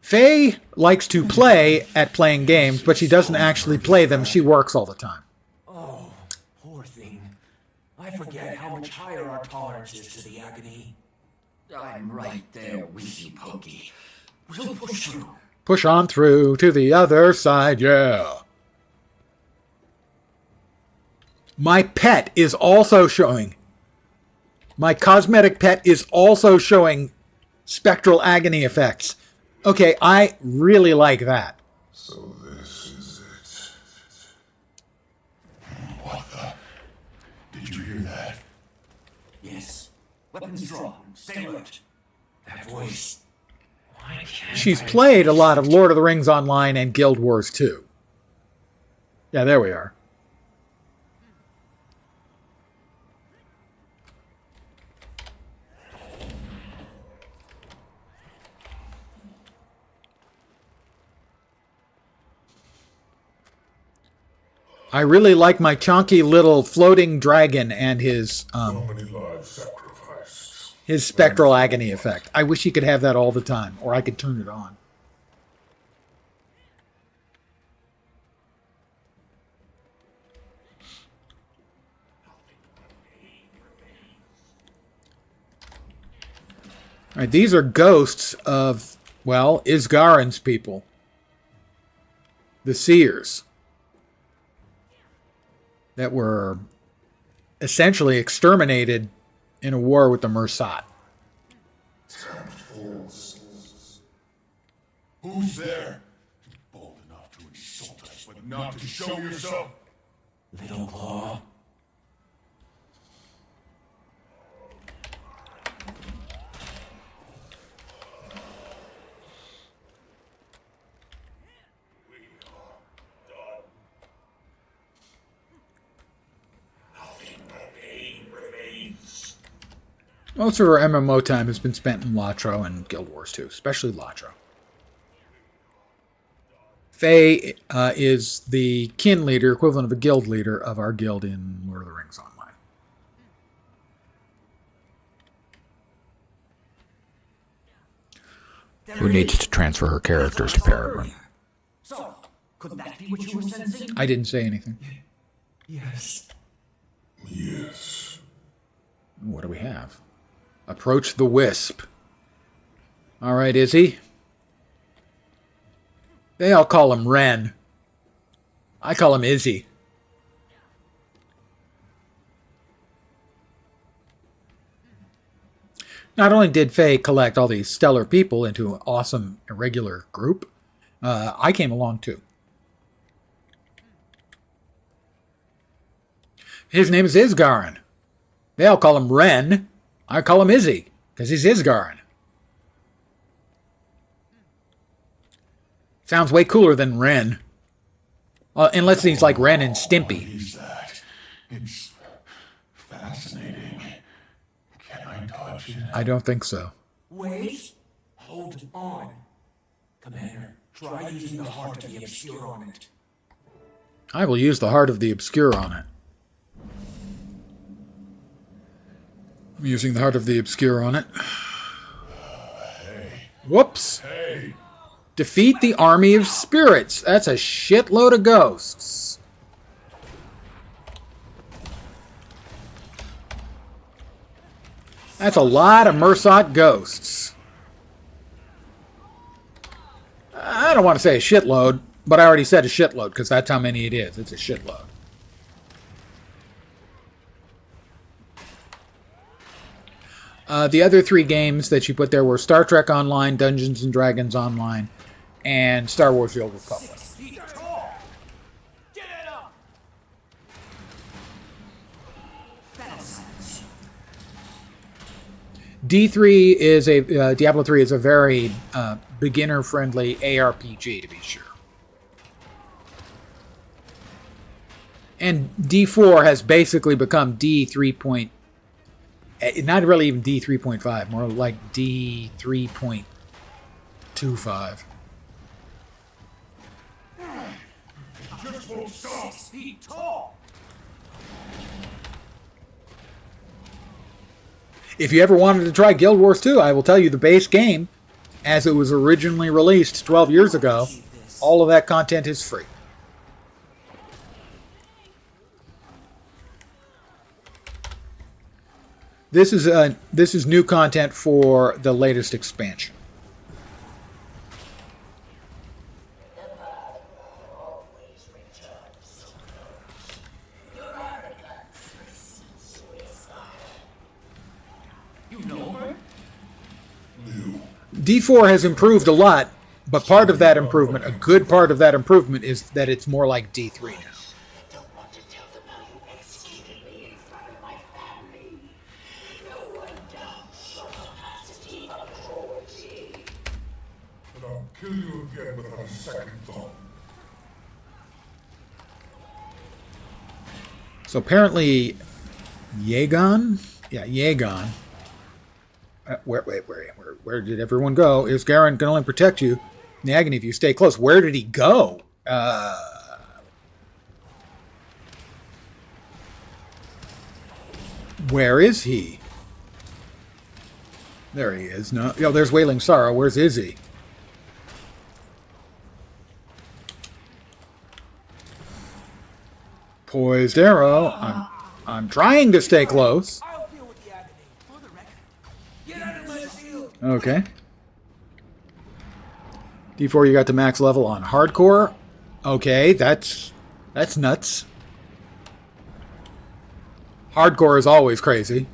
Faye likes to play at playing games, but she doesn't actually play them. She works all the time. Oh, poor thing. I forget how much higher our tolerance is to the agony. I'm right there with you, Pokey. We'll push through. Push on through to the other side, yeah. My pet is also showing. My cosmetic pet is also showing spectral agony effects. Okay, I really like that. So this is it. What the? Did you hear that? Yes. Weapons drawn. Stay alert. That voice. Why can't She's played a lot of Lord of the Rings Online and Guild Wars 2. Yeah, there we are. I really like my chunky little floating dragon and his So many lives sacrificed. his spectral agony effect. I wish he could have that all the time, or I could turn it on. All right, these are ghosts of, well, Isgarin's people. The Seers. That were essentially exterminated in a war with the Mursat. Damned fools. Who's there? Bold enough to insult us, but not to show yourself. Little Claw. Most of our MMO time has been spent in Latro and Guild Wars 2, especially Latro. Faye is the kin leader, equivalent of a guild leader of our guild in Lord of the Rings Online. Who needs to transfer her characters to Peregrine? So, could that be what you were sensing? I didn't say anything. Yes. Yes. What do we have? Approach the Wisp. All right, Izzy. They all call him Ren. I call him Izzy. Not only did Faye collect all these stellar people into an awesome irregular group, I came along too. His name is Isgarin. They all call him Ren. I call him Izzy, because he's Isgarin. Sounds way cooler than Ren. Unless he's like Ren and Stimpy. He's that. It's fascinating. Can I touch it? I don't think so. Wait. Hold on. Commander, try using the heart of the obscure on it. I will use the heart of the obscure on it. I'm using the heart of the obscure on it. Whoops. Hey. Defeat the army of spirits. That's a shitload of ghosts. That's a lot of Mursat ghosts. I don't want to say a shitload, but I already said a shitload because that's how many it is. It's a shitload. The other 3 games that you put there were Star Trek Online, Dungeons and Dragons Online, and Star Wars: The Old Republic. D3 is a Diablo 3 is a very beginner-friendly ARPG, to be sure. And D4 has basically become D3. Not really even D3.5, more like D3.25. Just won't stop. 6 feet tall. If you ever wanted to try Guild Wars 2, I will tell you the base game, as it was originally released 12 years ago, all of that content is free. This is new content for the latest expansion. D4 has improved a lot, but part of that improvement, a good part of that improvement, is that it's more like D3 now. And I'll kill you again without a second thought. So apparently, Yegon? Yeah, Yegon. Where did everyone go? Isgarin can only protect you in the agony if you stay close. Where did he go? Where is he? There he is. No, oh, there's Wailing Sorrow. Where's Izzy? Poised arrow. I'm trying to stay close. I'll deal with the agony. For the record, get out of my field. Okay. D4, you got to max level on hardcore. Okay, that's nuts. Hardcore is always crazy.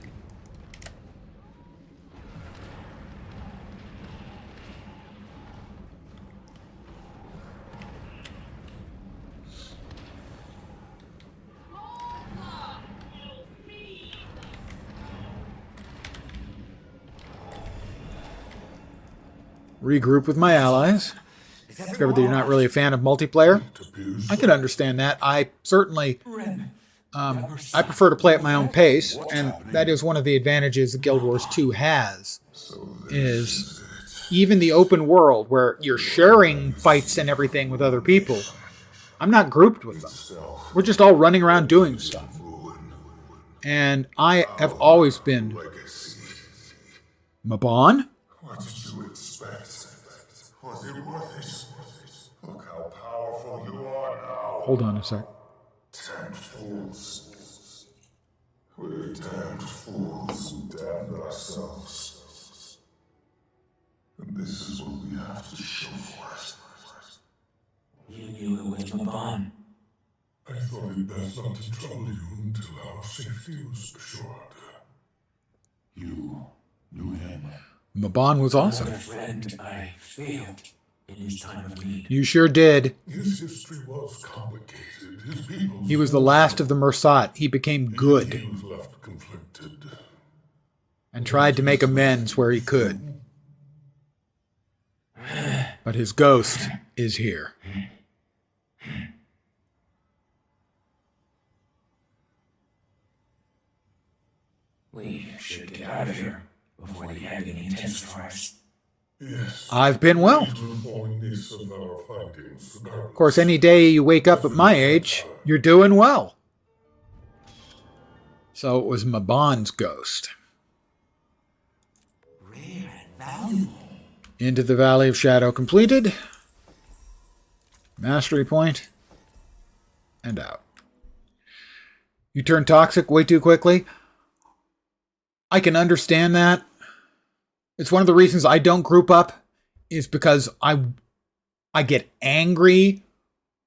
Regroup with my allies. Discovered that you're not really a fan of multiplayer. I can understand that. I certainly I prefer to play at my own pace, and that is one of the advantages that Guild Wars 2 has, is even the open world where you're sharing fights and everything with other people. I'm not grouped with them. We're just all running around doing stuff. And I have always been Mabon? What did you expect? Was it worth it? Look how powerful you are now. Hold on a sec. Damned fools. We're damned fools who damned ourselves. And this is what we have to show for it. You knew it was Mabon. I thought it best not to trouble you until our safety was assured. You knew him. Mabon was awesome. Another friend, I failed in his time of need. You sure did. His history was complicated. His people. He was the last of the Mersat. He became good He was left conflicted. and tried to make amends where he could. But his ghost is here. We should get out of here before the agony intensifies. Yes. I've been well. To inform this of our findings. Of course, any day you wake up at my age, you're doing well. So it was Mabon's ghost. Rare and valuable. Into the Valley of Shadow completed. Mastery point. And out. You turn toxic way too quickly. I can understand that. It's one of the reasons I don't group up, is because I get angry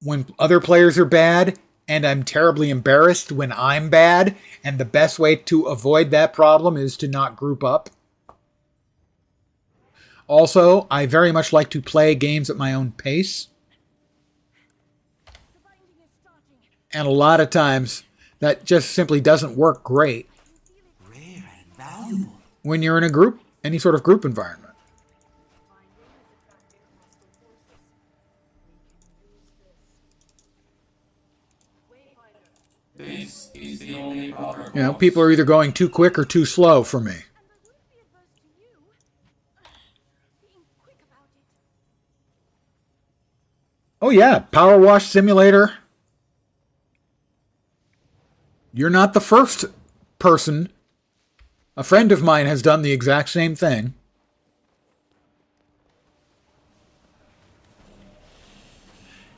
when other players are bad, and I'm terribly embarrassed when I'm bad, and the best way to avoid that problem is to not group up. Also, I very much like to play games at my own pace. And a lot of times, that just simply doesn't work great when you're in a group, any sort of group environment. This is the only proper You know, people are either going too quick or too slow for me. Oh yeah, Power Wash Simulator. You're not the first person. A friend of mine has done the exact same thing.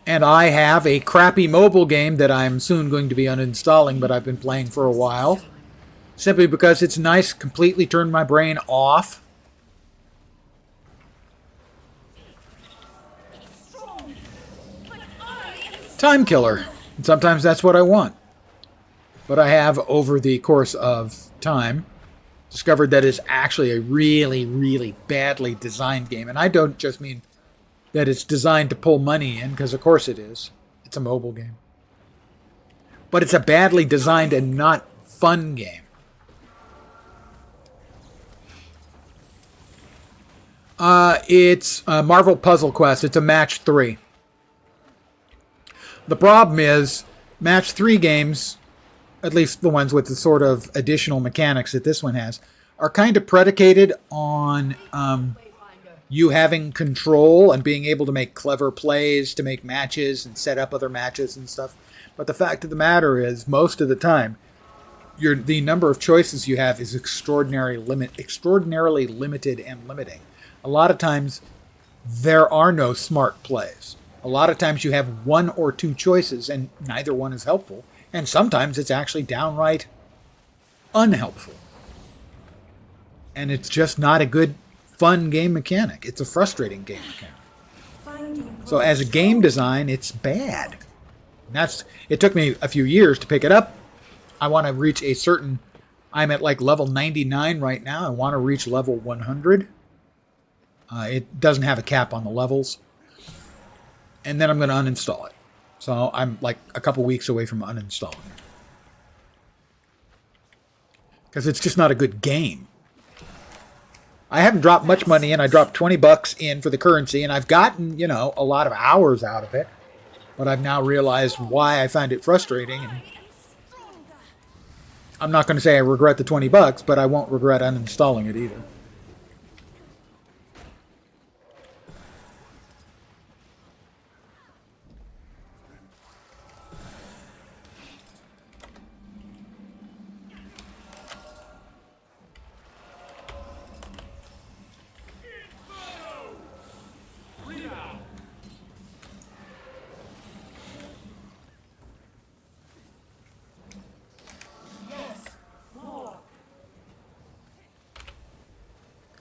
And I have a crappy mobile game that I'm soon going to be uninstalling, but I've been playing for a while. Simply because it's nice, completely turned my brain off. Time killer. And sometimes that's what I want. But I have, over the course of time, discovered that it's actually a really, really badly designed game. And I don't just mean that it's designed to pull money in, because of course it is. It's a mobile game. But it's a badly designed and not fun game. It's Marvel Puzzle Quest. It's a match 3. The problem is, match 3 games, at least the ones with the sort of additional mechanics that this one has, are kind of predicated on you having control and being able to make clever plays to make matches and set up other matches and stuff. But the fact of the matter is, most of the time, the number of choices you have is extraordinarily limited and limiting. A lot of times, there are no smart plays. A lot of times you have 1 or 2 choices, and neither one is helpful. And sometimes it's actually downright unhelpful. And it's just not a good, fun game mechanic. It's a frustrating game mechanic. So as a game design, it's bad. It took me a few years to pick it up. I want to reach a certain... I'm at like level 99 right now. I want to reach level 100. It doesn't have a cap on the levels. And then I'm going to uninstall it. So I'm like a couple weeks away from uninstalling it. Because it's just not a good game. I haven't dropped much money in. I dropped $20 in for the currency, and I've gotten, a lot of hours out of it. But I've now realized why I find it frustrating. And I'm not going to say I regret the $20, but I won't regret uninstalling it either.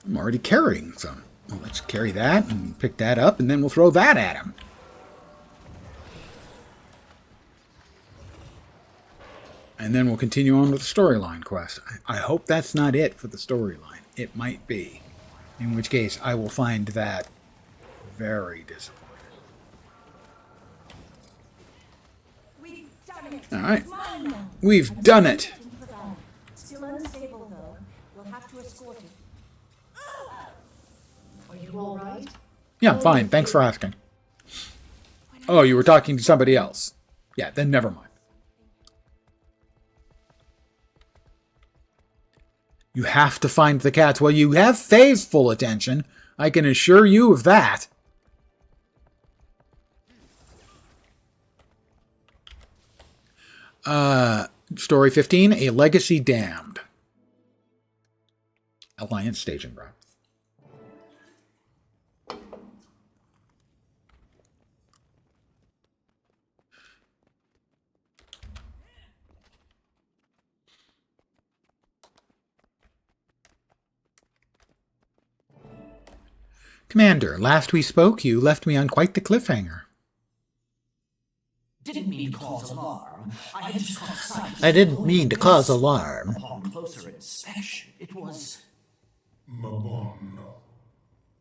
I'm already carrying some. Well, let's carry that and pick that up, and then we'll throw that at him. And then we'll continue on with the storyline quest. I hope that's not it for the storyline. It might be. In which case, I will find that very disappointing. Alright. We've done it. Still unstable, though. We'll have to escort it. Are you all right? Yeah, I'm fine. Thanks for asking. Oh, you were talking to somebody else. Yeah, then never mind. You have to find the cats. Well, you have Faye's full attention. I can assure you of that. Story 15, A Legacy Damned. Alliance staging ground. Commander, last we spoke, you left me on quite the cliffhanger. Didn't mean to cause alarm. I just caught sight. I didn't mean to cause alarm. Upon closer inspection, it was... Mabon,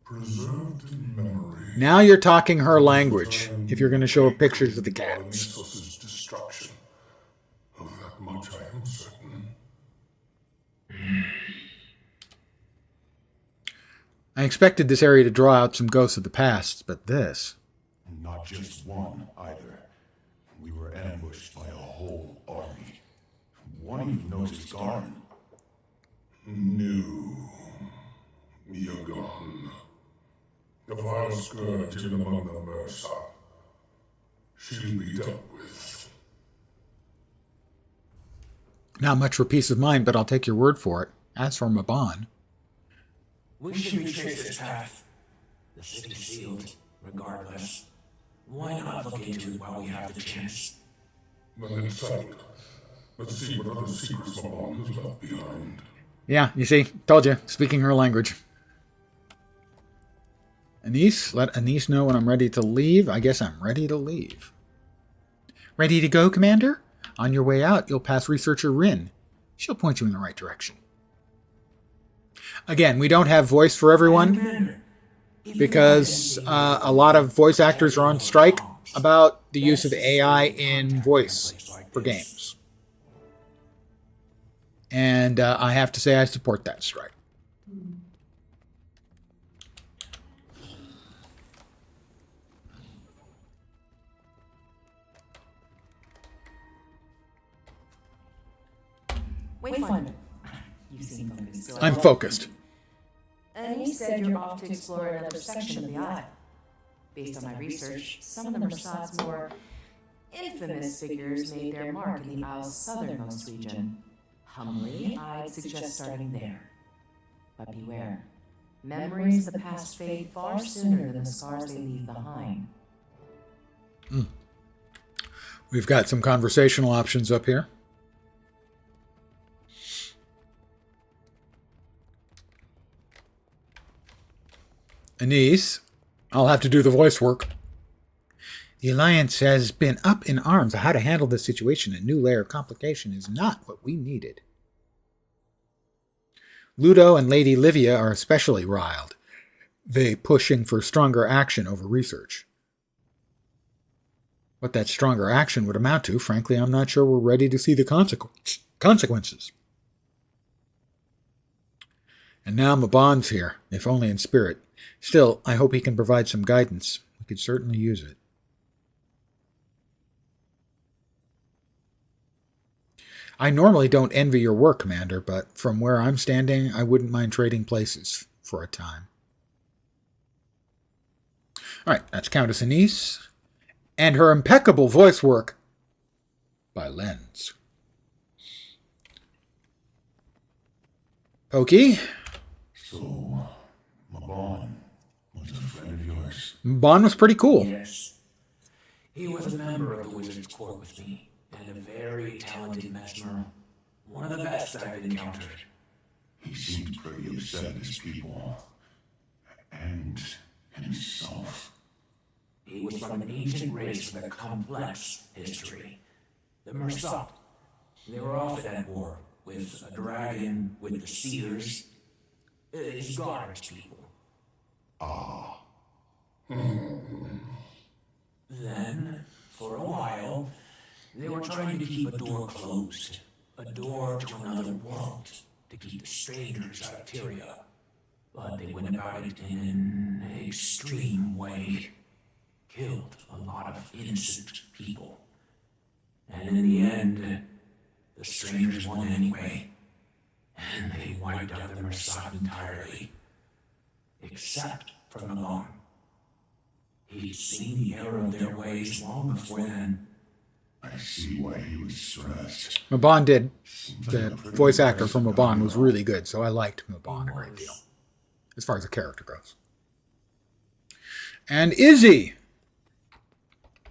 preserved in memory. Now you're talking her language, if you're going to show her pictures of the cats. Dionysus's destruction. Of that much I am certain. I expected this area to draw out some ghosts of the past, but this... Not just one, either. We were ambushed by a whole army. One even knows his garden. New. Yagon. The vile scourge even among the Mersa. She'll be dealt with. Not much for peace of mind, but I'll take your word for it. As for Mabon... We should retrace this path. The city's sealed, regardless. Why not look into it while we have the chance? Then it's settled. Let's see what other secrets Mabon has left behind. Yeah, you see, told you, speaking her language. Anise, let Anise know when I'm ready to leave. I guess I'm ready to leave. Ready to go, Commander? On your way out, you'll pass Researcher Rin. She'll point you in the right direction. Again, we don't have voice for everyone because a lot of voice actors are on strike about the use of AI in voice for games. And I have to say I support that strike. Wayfinder. You seem focused. So I'm focused. And he said you're off to explore another section of the isle. Based on my research, some of the Mersat's more infamous figures made their mark in the isle's southernmost region. Humbly, I'd suggest starting there. But beware. Memories of the past fade far sooner than the scars they leave behind. We've got some conversational options up here. Anise, I'll have to do the voice work. The Alliance has been up in arms on how to handle this situation. A new layer of complication is not what we needed. Ludo and Lady Livia are especially riled. They pushing for stronger action over research. What that stronger action would amount to, frankly, I'm not sure we're ready to see the consequences. And now Mabon's here, if only in spirit. Still, I hope he can provide some guidance. We could certainly use it. I normally don't envy your work, Commander, but from where I'm standing, I wouldn't mind trading places for a time. All right, that's Countess Anise. And her impeccable voice work by Lens. Pokey? So, Mabon was a friend of yours? Mabon was pretty cool. Yes. He was a member of the Wizard's Court with me, and a very talented mesmer. One of the best I've encountered. He seemed pretty upset at his people. And himself. He was from an ancient race with a complex history. The Mersat. They were often at war with a dragon, with the Seers, his guards people. Ah. Then, for a while, they were trying to keep a door closed. A door to another world, to keep the strangers out of Tyria. But they went about it in an extreme way. Killed a lot of innocent people. And in the end, the strangers won anyway. And they wiped out the Mersat entirely. Except for Malone. He'd seen the error of their ways long before then. I see why he was stressed. Mabon did. The voice actor from Mabon was really good, so I liked Mabon a great deal. As far as the character goes. And Izzy!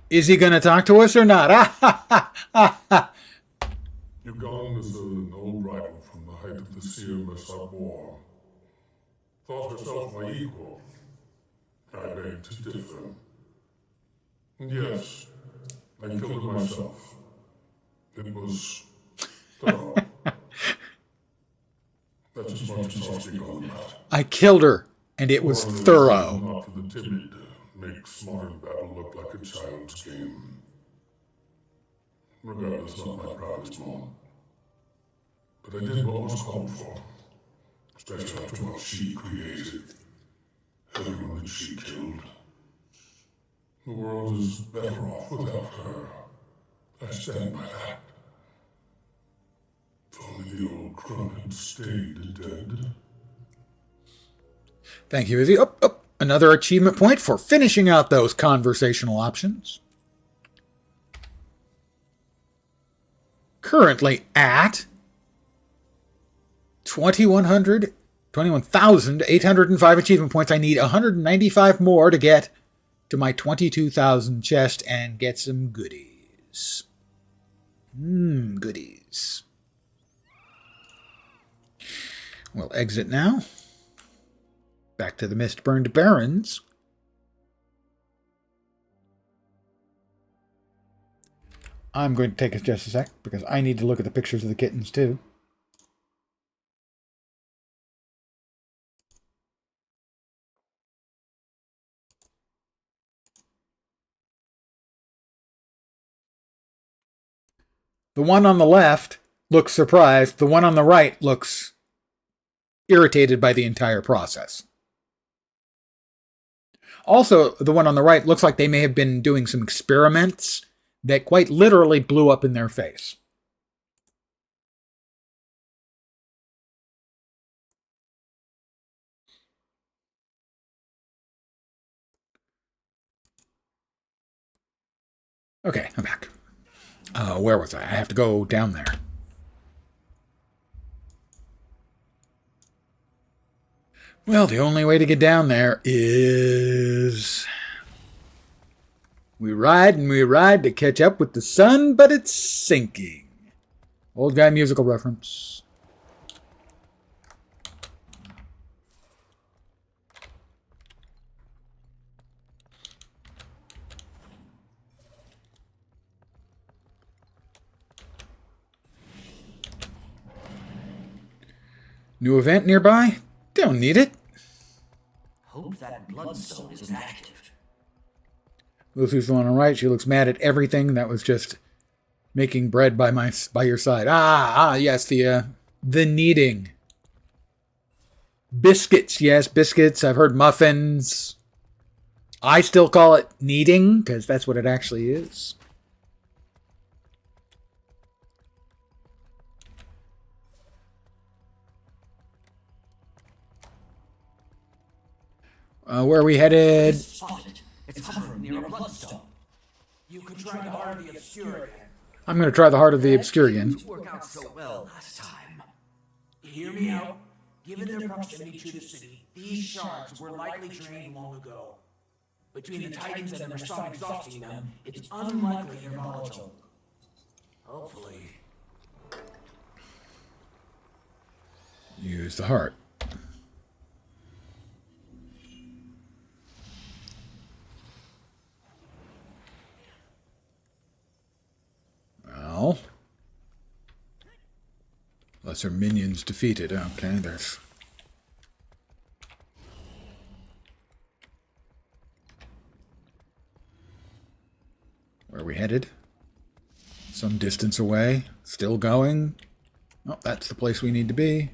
Is he going to talk to us or not? Yagon is an old rival from the height of the Seer Mersat War. Thought herself my equal. I beg to differ. Yes, I killed her myself. It was thorough. That's as much as I'll speak on that. I killed her, and it was thorough. Not for the timid. Make smart battle look like a child's game. Regardless, not my proudest moment. But I did what was called for. Especially after what she created. Everyone that she killed. The world is better off without her. I stand by that. If only the old crone had stayed dead. Thank you, Izzy. Oh, another achievement point for finishing out those conversational options. Currently at 21,805 achievement points. I need 195 more to get to my 22,000 chest and get some goodies. Goodies. We'll exit now. Back to the Mist-Burned Barrens. I'm going to take just a sec because I need to look at the pictures of the kittens too. The one on the left looks surprised. The one on the right looks irritated by the entire process. Also, the one on the right looks like they may have been doing some experiments that quite literally blew up in their face. Okay, I'm back. Where was I? I have to go down there. Well, the only way to get down there is... we ride and we ride to catch up with the sun, but it's sinking. Old guy musical reference. New event nearby? Don't need it. Hope that bloodstone isn't active. Lucy's the one on the right. She looks mad at everything. That was just making bread by your side. Yes, the kneading. Biscuits, yes, biscuits. I've heard muffins. I still call it kneading because that's what it actually is. Where are we headed? It's hovering near a bloodstone. You could try the heart of the obscure again. I'm going to try the heart of the obscure again. Didn't work out so well last time. Hear me out. Given their proximity to the city, these shards were likely drained long ago. Between the Titans and the Mersat exhausting them, it's unlikely they're volatile. Hopefully. Use the heart. Well, lesser minions defeated. Okay, there's... where are we headed? Some distance away. Still going. Oh, that's the place we need to be.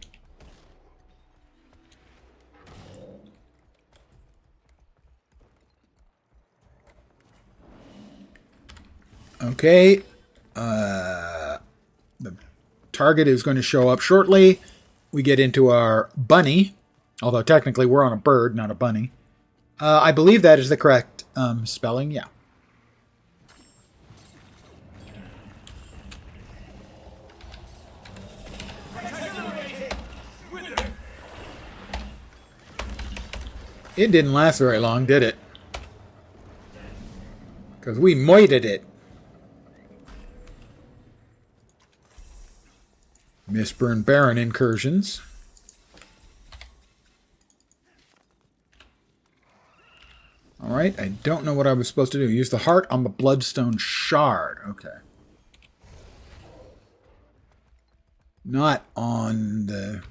Okay. The target is going to show up shortly. We get into our bunny, although technically we're on a bird, not a bunny. I believe that is the correct spelling, yeah. It didn't last very long, did it? Because we moited it. Mist-Burned Baron incursions. Alright, I don't know what I was supposed to do. Use the heart on the bloodstone shard. Okay. Not on the...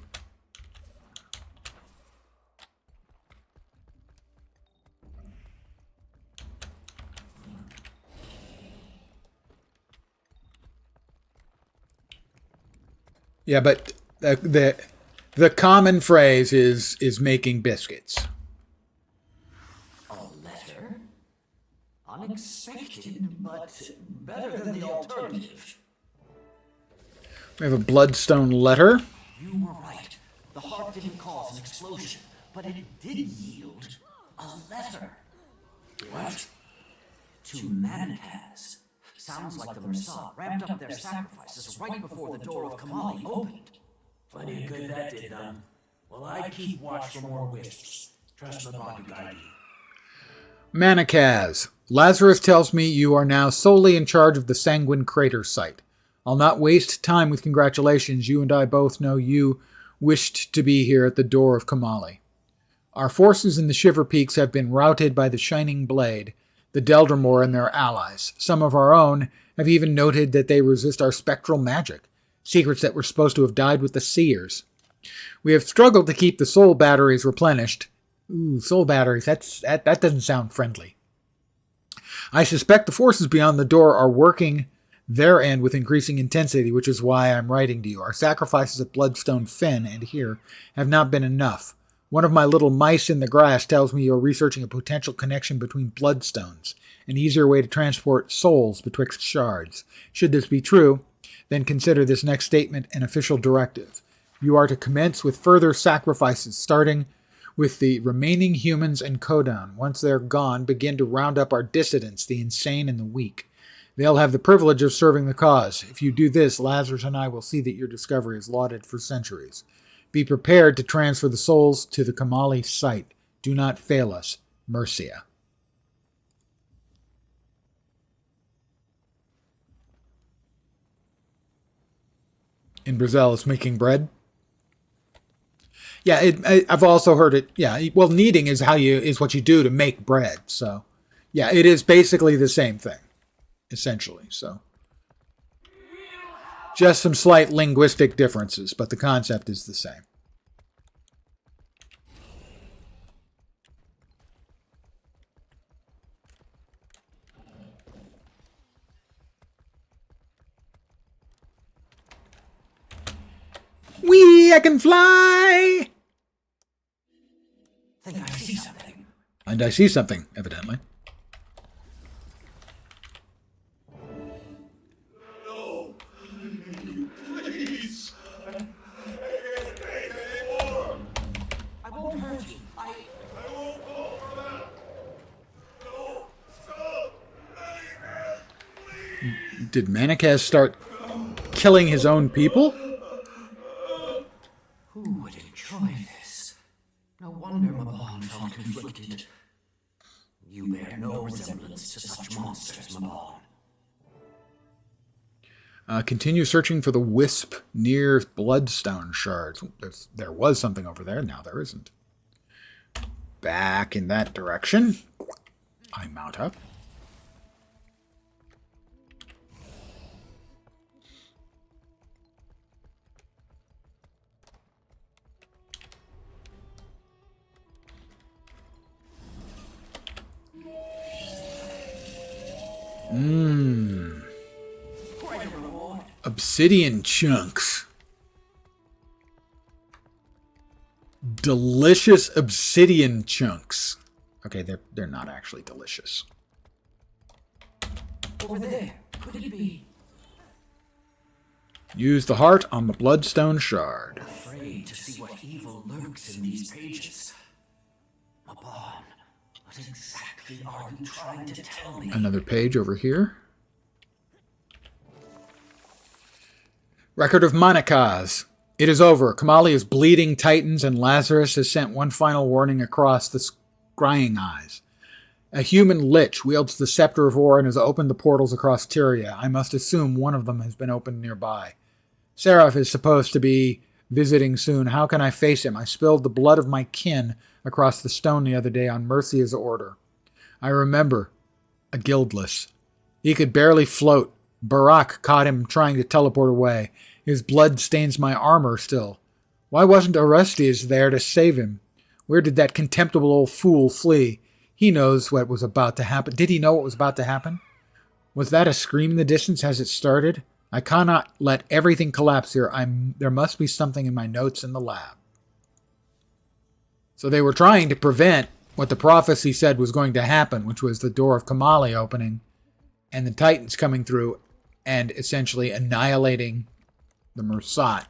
Yeah, but the common phrase is making biscuits. A letter? Unexpected, but better than the alternative. We have a bloodstone letter. You were right. The heart didn't cause an explosion, but it did yield a letter. What? To Manakaz. Sounds like the Mersat ramped up their sacrifices right before the door of Kamali opened. Plenty of good that did them. Well, I keep watch for more wisps. Trust my body guide you. Manakaz. Lazarus tells me you are now solely in charge of the Sanguine Crater site. I'll not waste time with congratulations. You and I both know you wished to be here at the door of Kamali. Our forces in the Shiver Peaks have been routed by the Shining Blade, the Deldrimor and their allies. Some of our own have even noted that they resist our spectral magic, secrets that were supposed to have died with the Seers. We have struggled to keep the soul batteries replenished. Ooh, soul batteries, that doesn't sound friendly. I suspect the forces beyond the door are working their end with increasing intensity, which is why I'm writing to you. Our sacrifices at Bloodstone Fen and here have not been enough. One of my little mice in the grass tells me you're researching a potential connection between bloodstones, an easier way to transport souls betwixt shards. Should this be true, then consider this next statement an official directive. You are to commence with further sacrifices, starting with the remaining humans and Kodan. Once they're gone, begin to round up our dissidents, the insane and the weak. They'll have the privilege of serving the cause. If you do this, Lazarus and I will see that your discovery is lauded for centuries. Be prepared to transfer the souls to the Kamali site. Do not fail us. Mercia. In Brazil, is making bread. Yeah, I've also heard it. Yeah, well, kneading is what you do to make bread. So, yeah, it is basically the same thing, essentially. So, just some slight linguistic differences, but the concept is the same. Whee! I can fly! I think I see something. And I see something, evidently. No, please. I can't take anymore. I won't hurt you. I won't fall for that. No, stop. Please. Did Manakaz start killing his own people? Who would enjoy this? No wonder Mabon felt conflicted. You bear no resemblance to such monsters, Mabon. Continue searching for the wisp near Bloodstone shards. There was something over there. Now there isn't. Back in that direction. I mount up. Obsidian chunks. Delicious obsidian chunks. Okay, they're not actually delicious. Over there, could it be? Use the heart on the Bloodstone shard. Afraid to see what evil lurks in these pages. Mabon, what exactly are you trying to tell me? Another page over here. Record of Manakaz. It is over. Kamali is bleeding titans, and Lazarus has sent one final warning across the scrying eyes. A human lich wields the Scepter of Ore and has opened the portals across Tyria. I must assume one of them has been opened nearby. Seraph is supposed to be visiting soon. How can I face him? I spilled the blood of my kin across the stone the other day on Mercia's order. I remember. A guildless. He could barely float. Barak caught him trying to teleport away. His blood stains my armor still. Why wasn't Orestes there to save him? Where did that contemptible old fool flee? He knows what was about to happen. Did he know what was about to happen? Was that a scream in the distance as it started? I cannot let everything collapse here. There must be something in my notes in the lab. So they were trying to prevent what the prophecy said was going to happen, which was the door of Kamali opening and the Titans coming through and essentially annihilating the Mursat.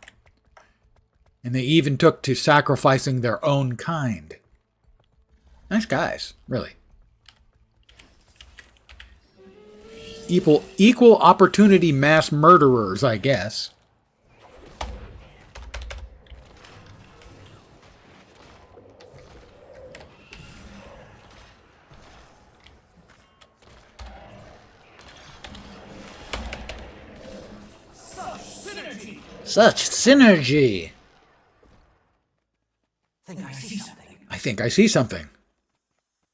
And they even took to sacrificing their own kind. Nice guys, really. Equal opportunity mass murderers, I guess. Such synergy. I think I see something. I think I see something.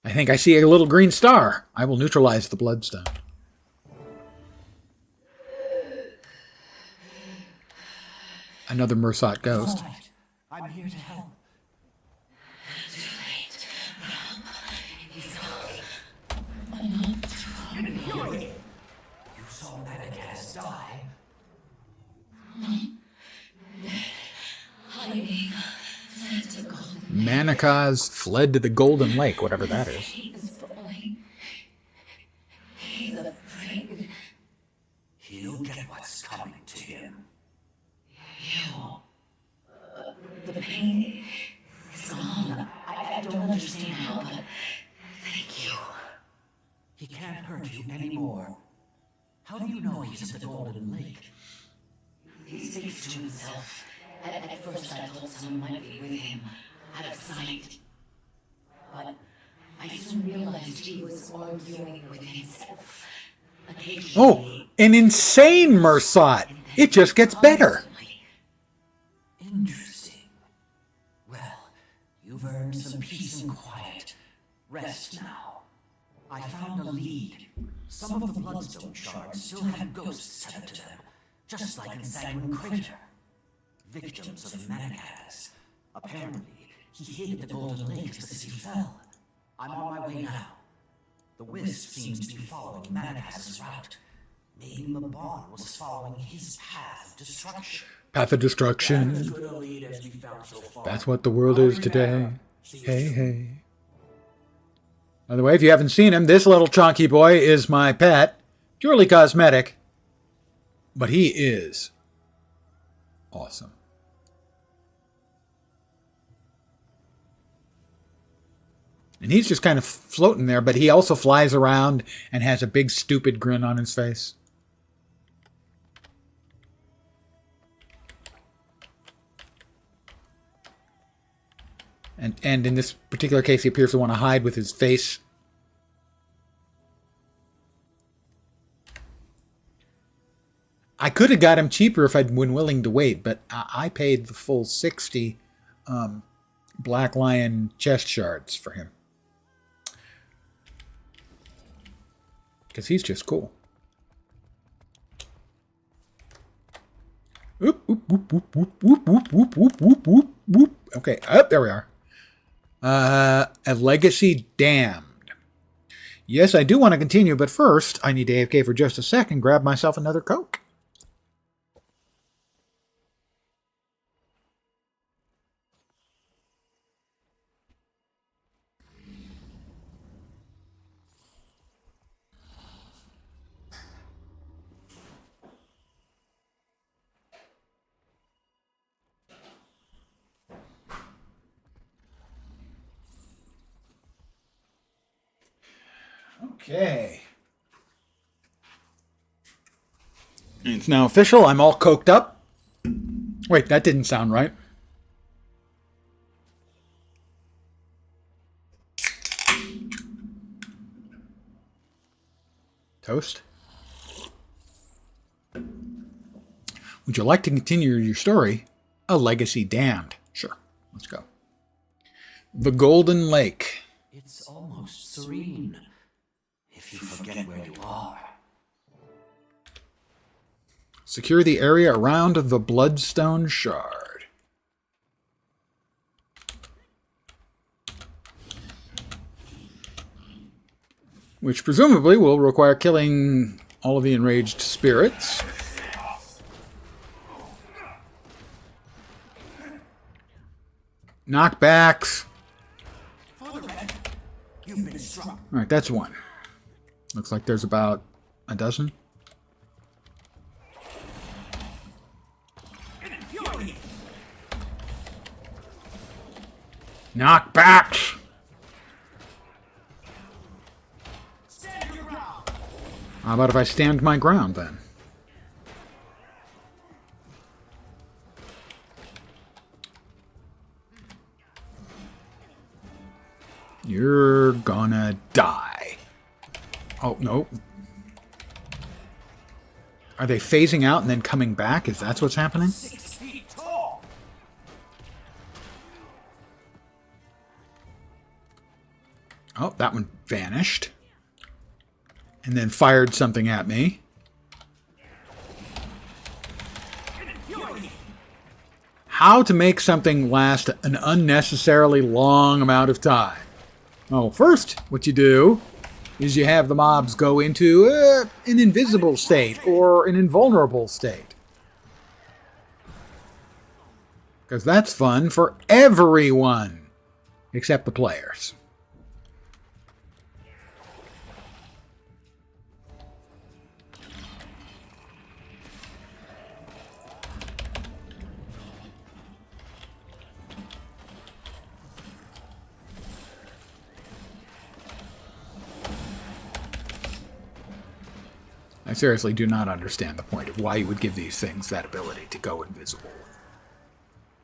I think I see a little green star. I will neutralize the bloodstone. Another Mursat ghost. All right. I'm here to help. You saw Manacast die. Manacas fled to the Golden Lake, whatever that is. He'll get what's coming to him. The pain is gone. I don't understand how, but thank you. He can't hurt you anymore. How do you know he's at the Golden Lake? He speaks to himself. At first I thought someone might be with him, out of sight. But I soon realized he was arguing with himself. Oh, an insane Mursat! It just gets better. Interesting. Well, you've earned some peace and quiet. Rest now. I found a lead. Some of the Bloodstone shards still had ghosts sent to them, just like in Sanguine Crater. Victims of Manacas. Apparently, he hid at the Golden Lake as the city fell. I'm on my way now. The Wisp seems to be following Manacas's route. Maybe Mabon was following his path of destruction. Path of destruction. That's what the world is today. Hey, hey. By the way, if you haven't seen him, this little chonky boy is my pet. Purely cosmetic. But he is awesome. And he's just kind of floating there, but he also flies around and has a big stupid grin on his face. And in this particular case, he appears to want to hide with his face. I could have got him cheaper if I'd been willing to wait, but I paid the full 60 Black Lion chest shards for him. Because he's just cool. Oop, oop, whoop, whoop, whoop, whoop, whoop, whoop, whoop, whoop, whoop, whoop. Okay, there we are. A Legacy Damned. Yes, I do want to continue, but first, I need to AFK for just a second, grab myself another Coke. Okay. It's now official. I'm all coked up. Wait, that didn't sound right. Toast. Would you like to continue your story? A Legacy Damned. Sure. Let's go. The Golden Lake. It's almost serene. If you forget where you are. Secure the area around the Bloodstone Shard. Which presumably will require killing all of the enraged spirits. Knockbacks. You've been struck. All right, that's one. Looks like there's about a dozen. Knockbacks. How about if I stand my ground then? You're gonna die. Oh, no. Are they phasing out and then coming back? Is that what's happening? 6 feet tall. Oh, that one vanished. And then fired something at me. How to make something last an unnecessarily long amount of time. Oh, first, what you do is you have the mobs go into an invisible state or an invulnerable state. Because that's fun for everyone except the players. I seriously do not understand the point of why you would give these things that ability to go invisible.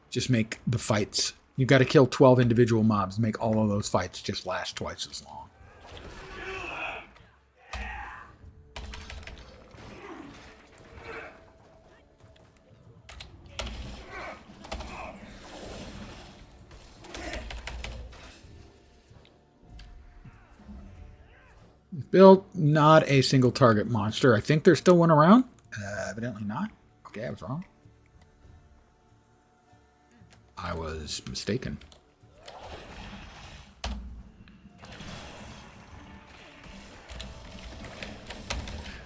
Just make the fights... You've got to kill 12 individual mobs, make all of those fights just last twice as long. Built not a single target monster. I think there's still one around. Evidently not. Okay, I was wrong. I was mistaken.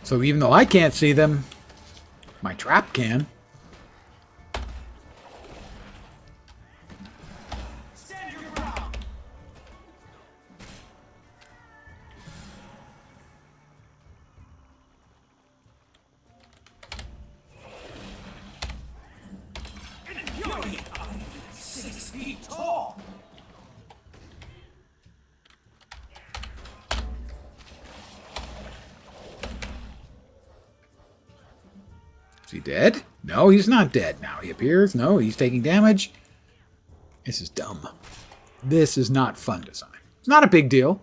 So even though I can't see them, my trap can. Is he dead? No, he's not dead now. He appears. No, he's taking damage. This is dumb. This is not fun design. It's not a big deal.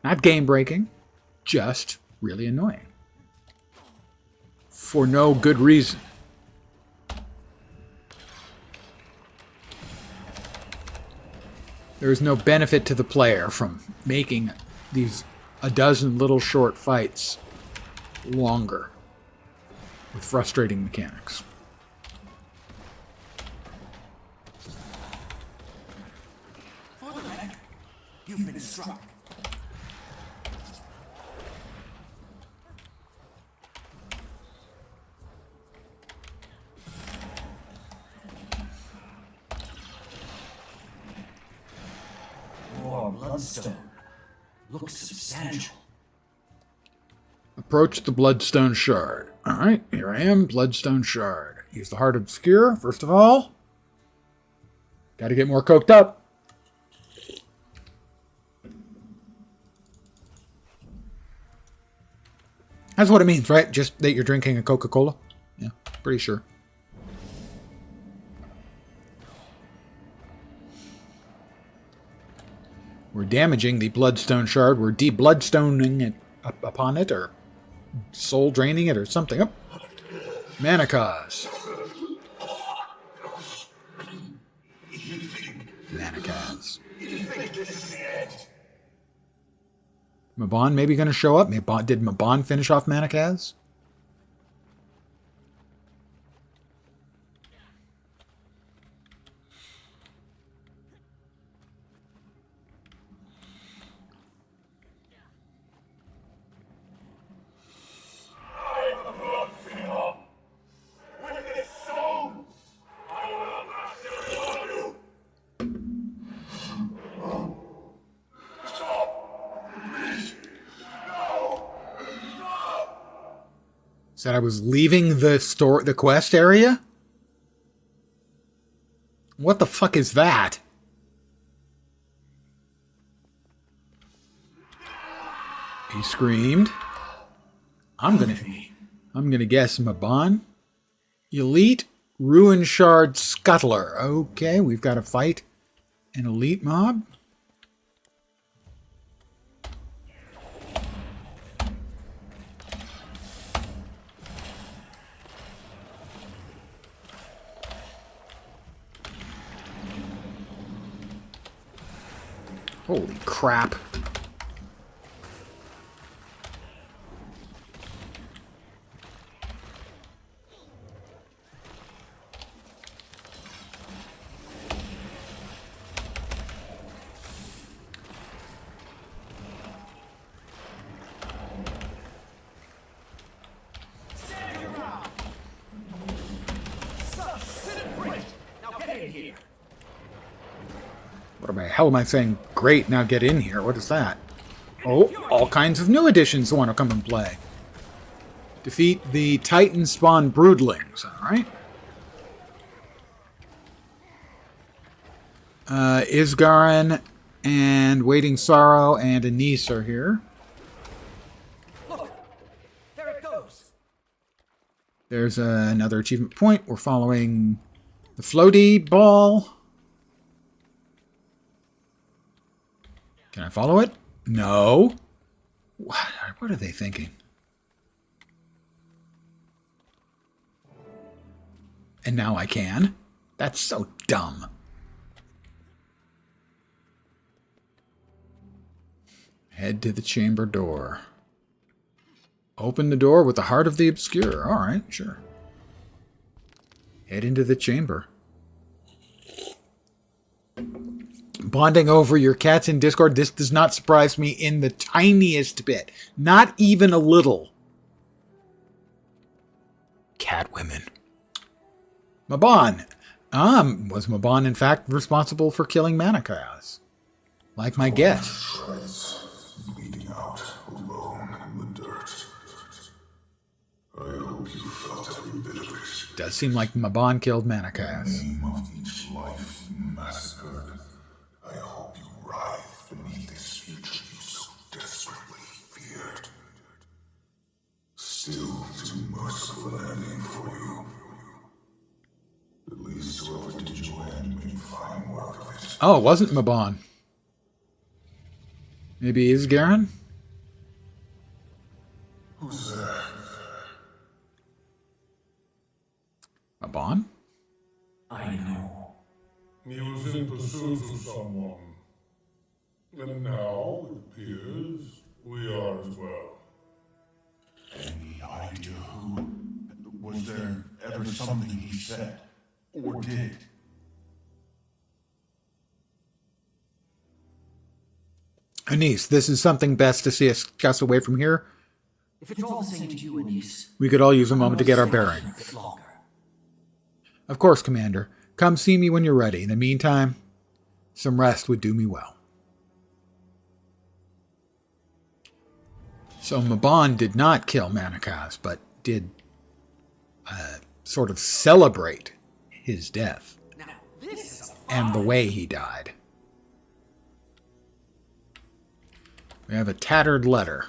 Not game-breaking. Just really annoying. For no good reason. There is no benefit to the player from making these a dozen little short fights longer with frustrating mechanics. You've been struck. More bloodstone. Looks substantial. Approach the Bloodstone Shard. Alright, here I am, Bloodstone Shard. Use the Heart Obscure, first of all. Gotta get more coked up. That's what it means, right? Just that you're drinking a Coca-Cola? Yeah, pretty sure. We're damaging the Bloodstone Shard. We're de-bloodstoning it upon it, or soul draining it, or something. Oh. Manacas. Manacas. Mabon maybe going to show up? Did Mabon finish off Manacas? Said I was leaving the quest area? What the fuck is that? He screamed. I'm gonna guess Mabon. Elite Ruin Shard Scuttler. Okay, we've got to fight an elite mob. Holy crap. What the hell am I saying? Great, now get in here. What is that? Oh, all kinds of new additions want to come and play. Defeat the Titan spawn broodlings, alright? Isgarin and Waiting Sorrow and Anise are here. Look, there it goes. There's another achievement point. We're following the floaty ball. Can I follow it? No. What are they thinking? And now I can? That's so dumb. Head to the chamber door. Open the door with the heart of the obscure. All right, sure. Head into the chamber. Bonding over your cats in Discord, this does not surprise me in the tiniest bit. Not even a little. Cat women. Mabon. Was Mabon in fact responsible for killing Manichaeus? Like my guess. Bleeding out alone in the dirt. I hope you felt every bit of it. Does seem like Mabon killed Manichaeus. In the name of each life massacred, I hope you writhe beneath this future you so desperately feared. Still too merciful an ending for you. At least whoever did your end may find work of it. Oh, it wasn't Mabon. Maybe Isgarin? Who's there? Mabon? I know. He was in pursuit of someone. And now, it appears, we are as well. Any idea who? Was there ever something he said? Or did? Anise, this is something best to see us discuss away from here. If it's all the same to you, Anise. We could all use a moment to get our Stay bearing. a bit longer. Of course, Commander. Come see me when you're ready. In the meantime, some rest would do me well. So Mabon did not kill Manichaeus, but did sort of celebrate his death Now, this is and the way he died. We have a tattered letter.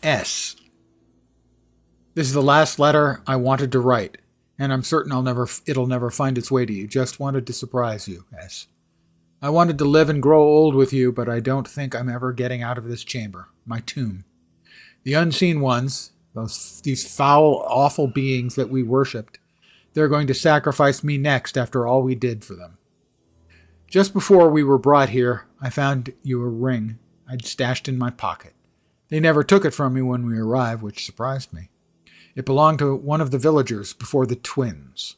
S. This is the last letter I wanted to write, and I'm certain it'll never find its way to you. Just wanted to surprise you, S. I wanted to live and grow old with you, but I don't think I'm ever getting out of this chamber, my tomb. The unseen ones, these foul, awful beings that we worshipped, they're going to sacrifice me next after all we did for them. Just before we were brought here, I found you a ring I'd stashed in my pocket. They never took it from me when we arrived, which surprised me. It belonged to one of the villagers before the twins.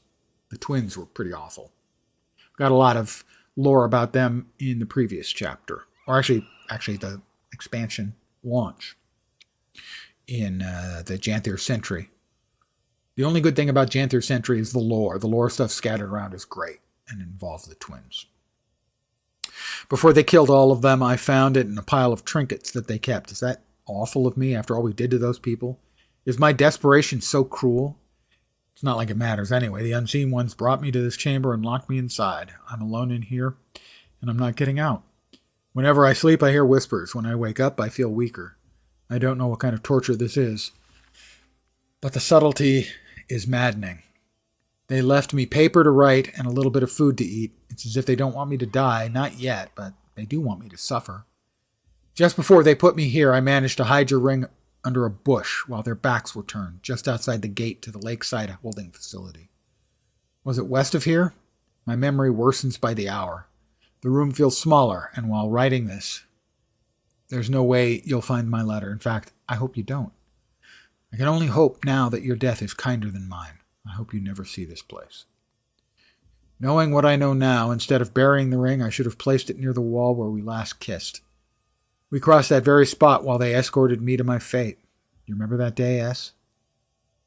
The twins were pretty awful. Got a lot of lore about them in the previous chapter. Or actually the expansion launch in the Janthir Sentry. The only good thing about Janthir Sentry is the lore. The lore stuff scattered around is great and involves the twins. Before they killed all of them, I found it in a pile of trinkets that they kept. Is that awful of me after all we did to those people? Is my desperation so cruel? It's not like it matters anyway. The unseen ones brought me to this chamber and locked me inside. I'm alone in here, and I'm not getting out. Whenever I sleep, I hear whispers. When I wake up, I feel weaker. I don't know what kind of torture this is, but the subtlety is maddening. They left me paper to write and a little bit of food to eat. It's as if they don't want me to die, not yet, but they do want me to suffer. Just before they put me here, I managed to hide your ring under a bush while their backs were turned, just outside the gate to the lakeside holding facility. Was it west of here? My memory worsens by the hour. The room feels smaller, and while writing this, there's no way you'll find my letter. In fact, I hope you don't. I can only hope now that your death is kinder than mine. I hope you never see this place. Knowing what I know now, instead of burying the ring, I should have placed it near the wall where we last kissed. We crossed that very spot while they escorted me to my fate. You remember that day, S?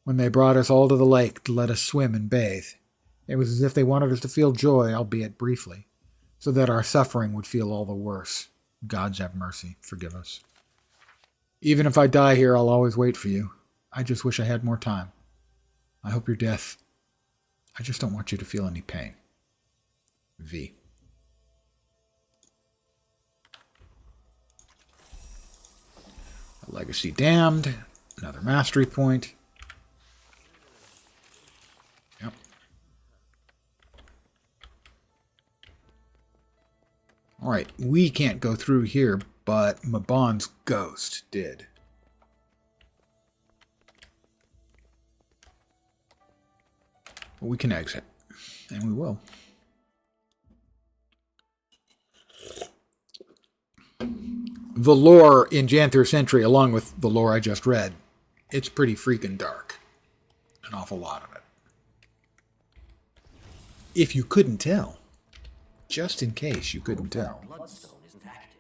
When they brought us all to the lake to let us swim and bathe. It was as if they wanted us to feel joy, albeit briefly, so that our suffering would feel all the worse. Gods have mercy. Forgive us. Even if I die here, I'll always wait for you. I just wish I had more time. I hope your death... I just don't want you to feel any pain. V. A legacy damned. Another mastery point. Yep. Alright, we can't go through here, but Mabon's ghost did. But we can exit. And we will. The lore in Janther Century, along with the lore I just read, it's pretty freaking dark. An awful lot of it. If you couldn't tell. Just in case you couldn't tell. Bloodstone isn't active.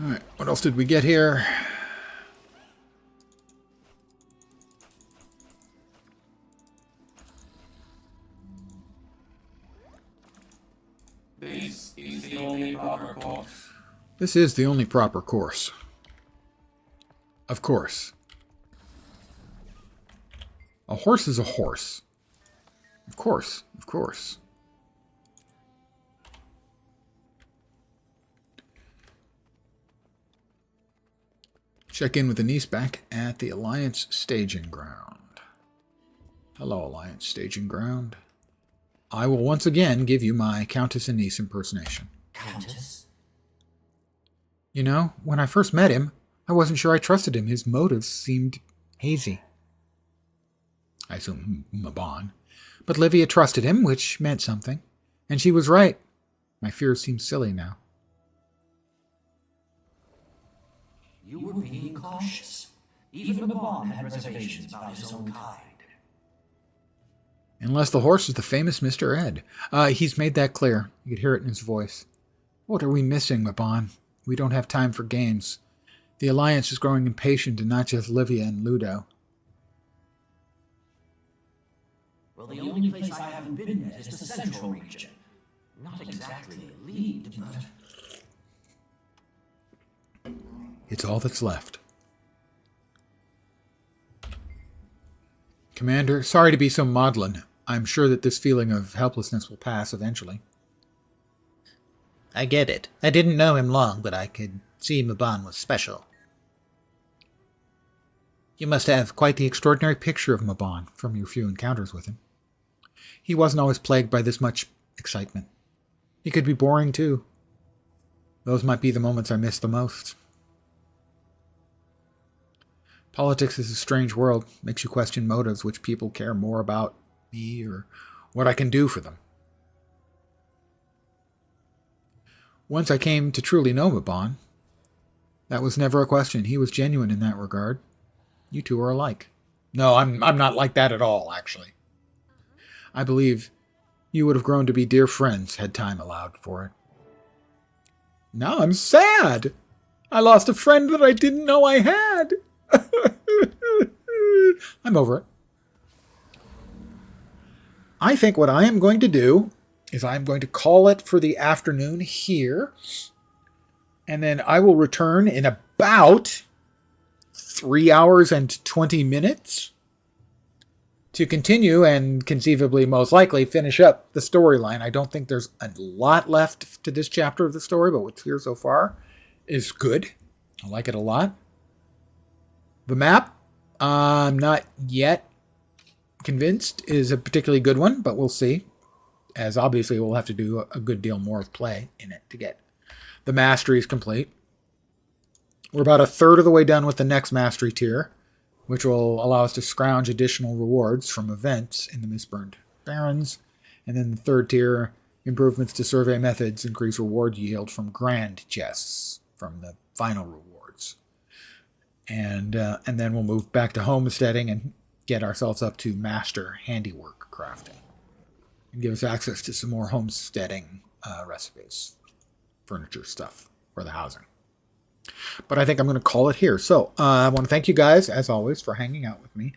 Alright, what else did we get here? This is the only proper course. This is the only proper course. Of course. A horse is a horse. Of course, of course. Check in with Anise back at the Alliance Staging Ground. Hello, Alliance Staging Ground. I will once again give you my Countess Anise impersonation. Countess? You know, when I first met him, I wasn't sure I trusted him. His motives seemed hazy. I assume Mabon. But Livia trusted him, which meant something. And she was right. My fears seem silly now. You were being cautious. Even Mabon had reservations about his own kind. Unless the horse is the famous Mr. Ed. He's made that clear. You could hear it in his voice. What are we missing, Mabon? We don't have time for games. The Alliance is growing impatient, and not just Livia and Ludo. Well, the only place I haven't been yet is the Central region. Not exactly a lead, but... It's all that's left. Commander, sorry to be so maudlin. I'm sure that this feeling of helplessness will pass eventually. I get it. I didn't know him long, but I could see Mabon was special. You must have quite the extraordinary picture of Mabon from your few encounters with him. He wasn't always plagued by this much excitement. He could be boring, too. Those might be the moments I miss the most. Politics is a strange world. Makes you question motives, which people care more about me or what I can do for them. Once I came to truly know Mabon, that was never a question. He was genuine in that regard. You two are alike. No, I'm not like that at all, actually. I believe you would have grown to be dear friends had time allowed for it. Now I'm sad. I lost a friend that I didn't know I had. I'm over it. I think what I am going to do is I'm going to call it for the afternoon here. And then I will return in about 3 hours and 20 minutes to continue and conceivably, most likely, finish up the storyline. I don't think there's a lot left to this chapter of the story, but what's here so far is good. I like it a lot. The map, I'm not yet convinced is a particularly good one, but we'll see. As obviously we'll have to do a good deal more of play in it to get the masteries complete. We're about a third of the way done with the next mastery tier, which will allow us to scrounge additional rewards from events in the Mistburned Barrens. And then the third tier, improvements to survey methods increase reward yield from grand chests from the final rewards. And then we'll move back to homesteading and get ourselves up to master handiwork crafting. And give us access to some more homesteading recipes, furniture stuff for the housing. But I think I'm going to call it here. So I want to thank you guys, as always, for hanging out with me.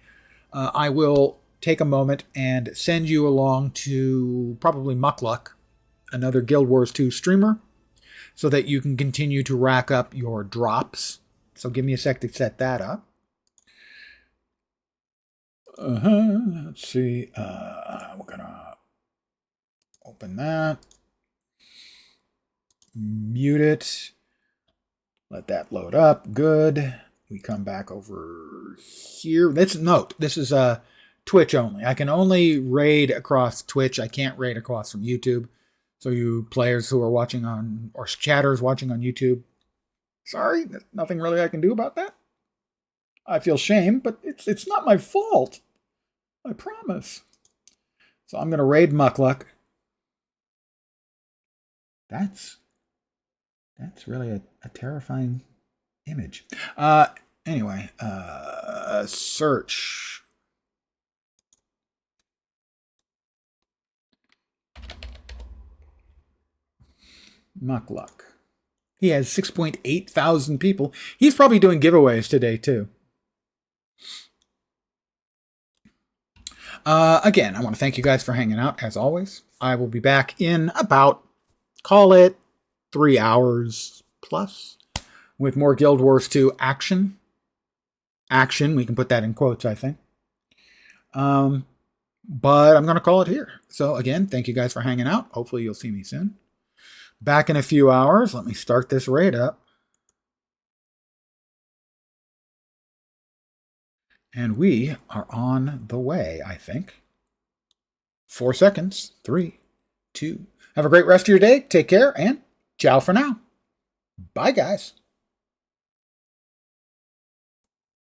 I will take a moment and send you along to probably Muckluck, another Guild Wars 2 streamer, so that you can continue to rack up your drops. So give me a sec to set that up. Let's see. We're going to open that. Mute it. Let that load up. Good. We come back over here. Let's note, this is Twitch only. I can only raid across Twitch. I can't raid across from YouTube. So you players who are watching on, or chatters watching on YouTube, sorry, there's nothing really I can do about that. I feel shame, but it's not my fault. I promise. So I'm going to raid Muckluck. That's really a terrifying image. Anyway, search. Muckluck. He has 6.8 thousand people. He's probably doing giveaways today, too. Again, I want to thank you guys for hanging out, as always. I will be back in about, call it, 3 hours plus with more Guild Wars 2 action. Action, we can put that in quotes, I think. But I'm going to call it here. So again, thank you guys for hanging out. Hopefully you'll see me soon. Back in a few hours. Let me start this raid up. And we are on the way, I think. 4 seconds. 3, 2. Have a great rest of your day. Take care and ciao for now. Bye, guys.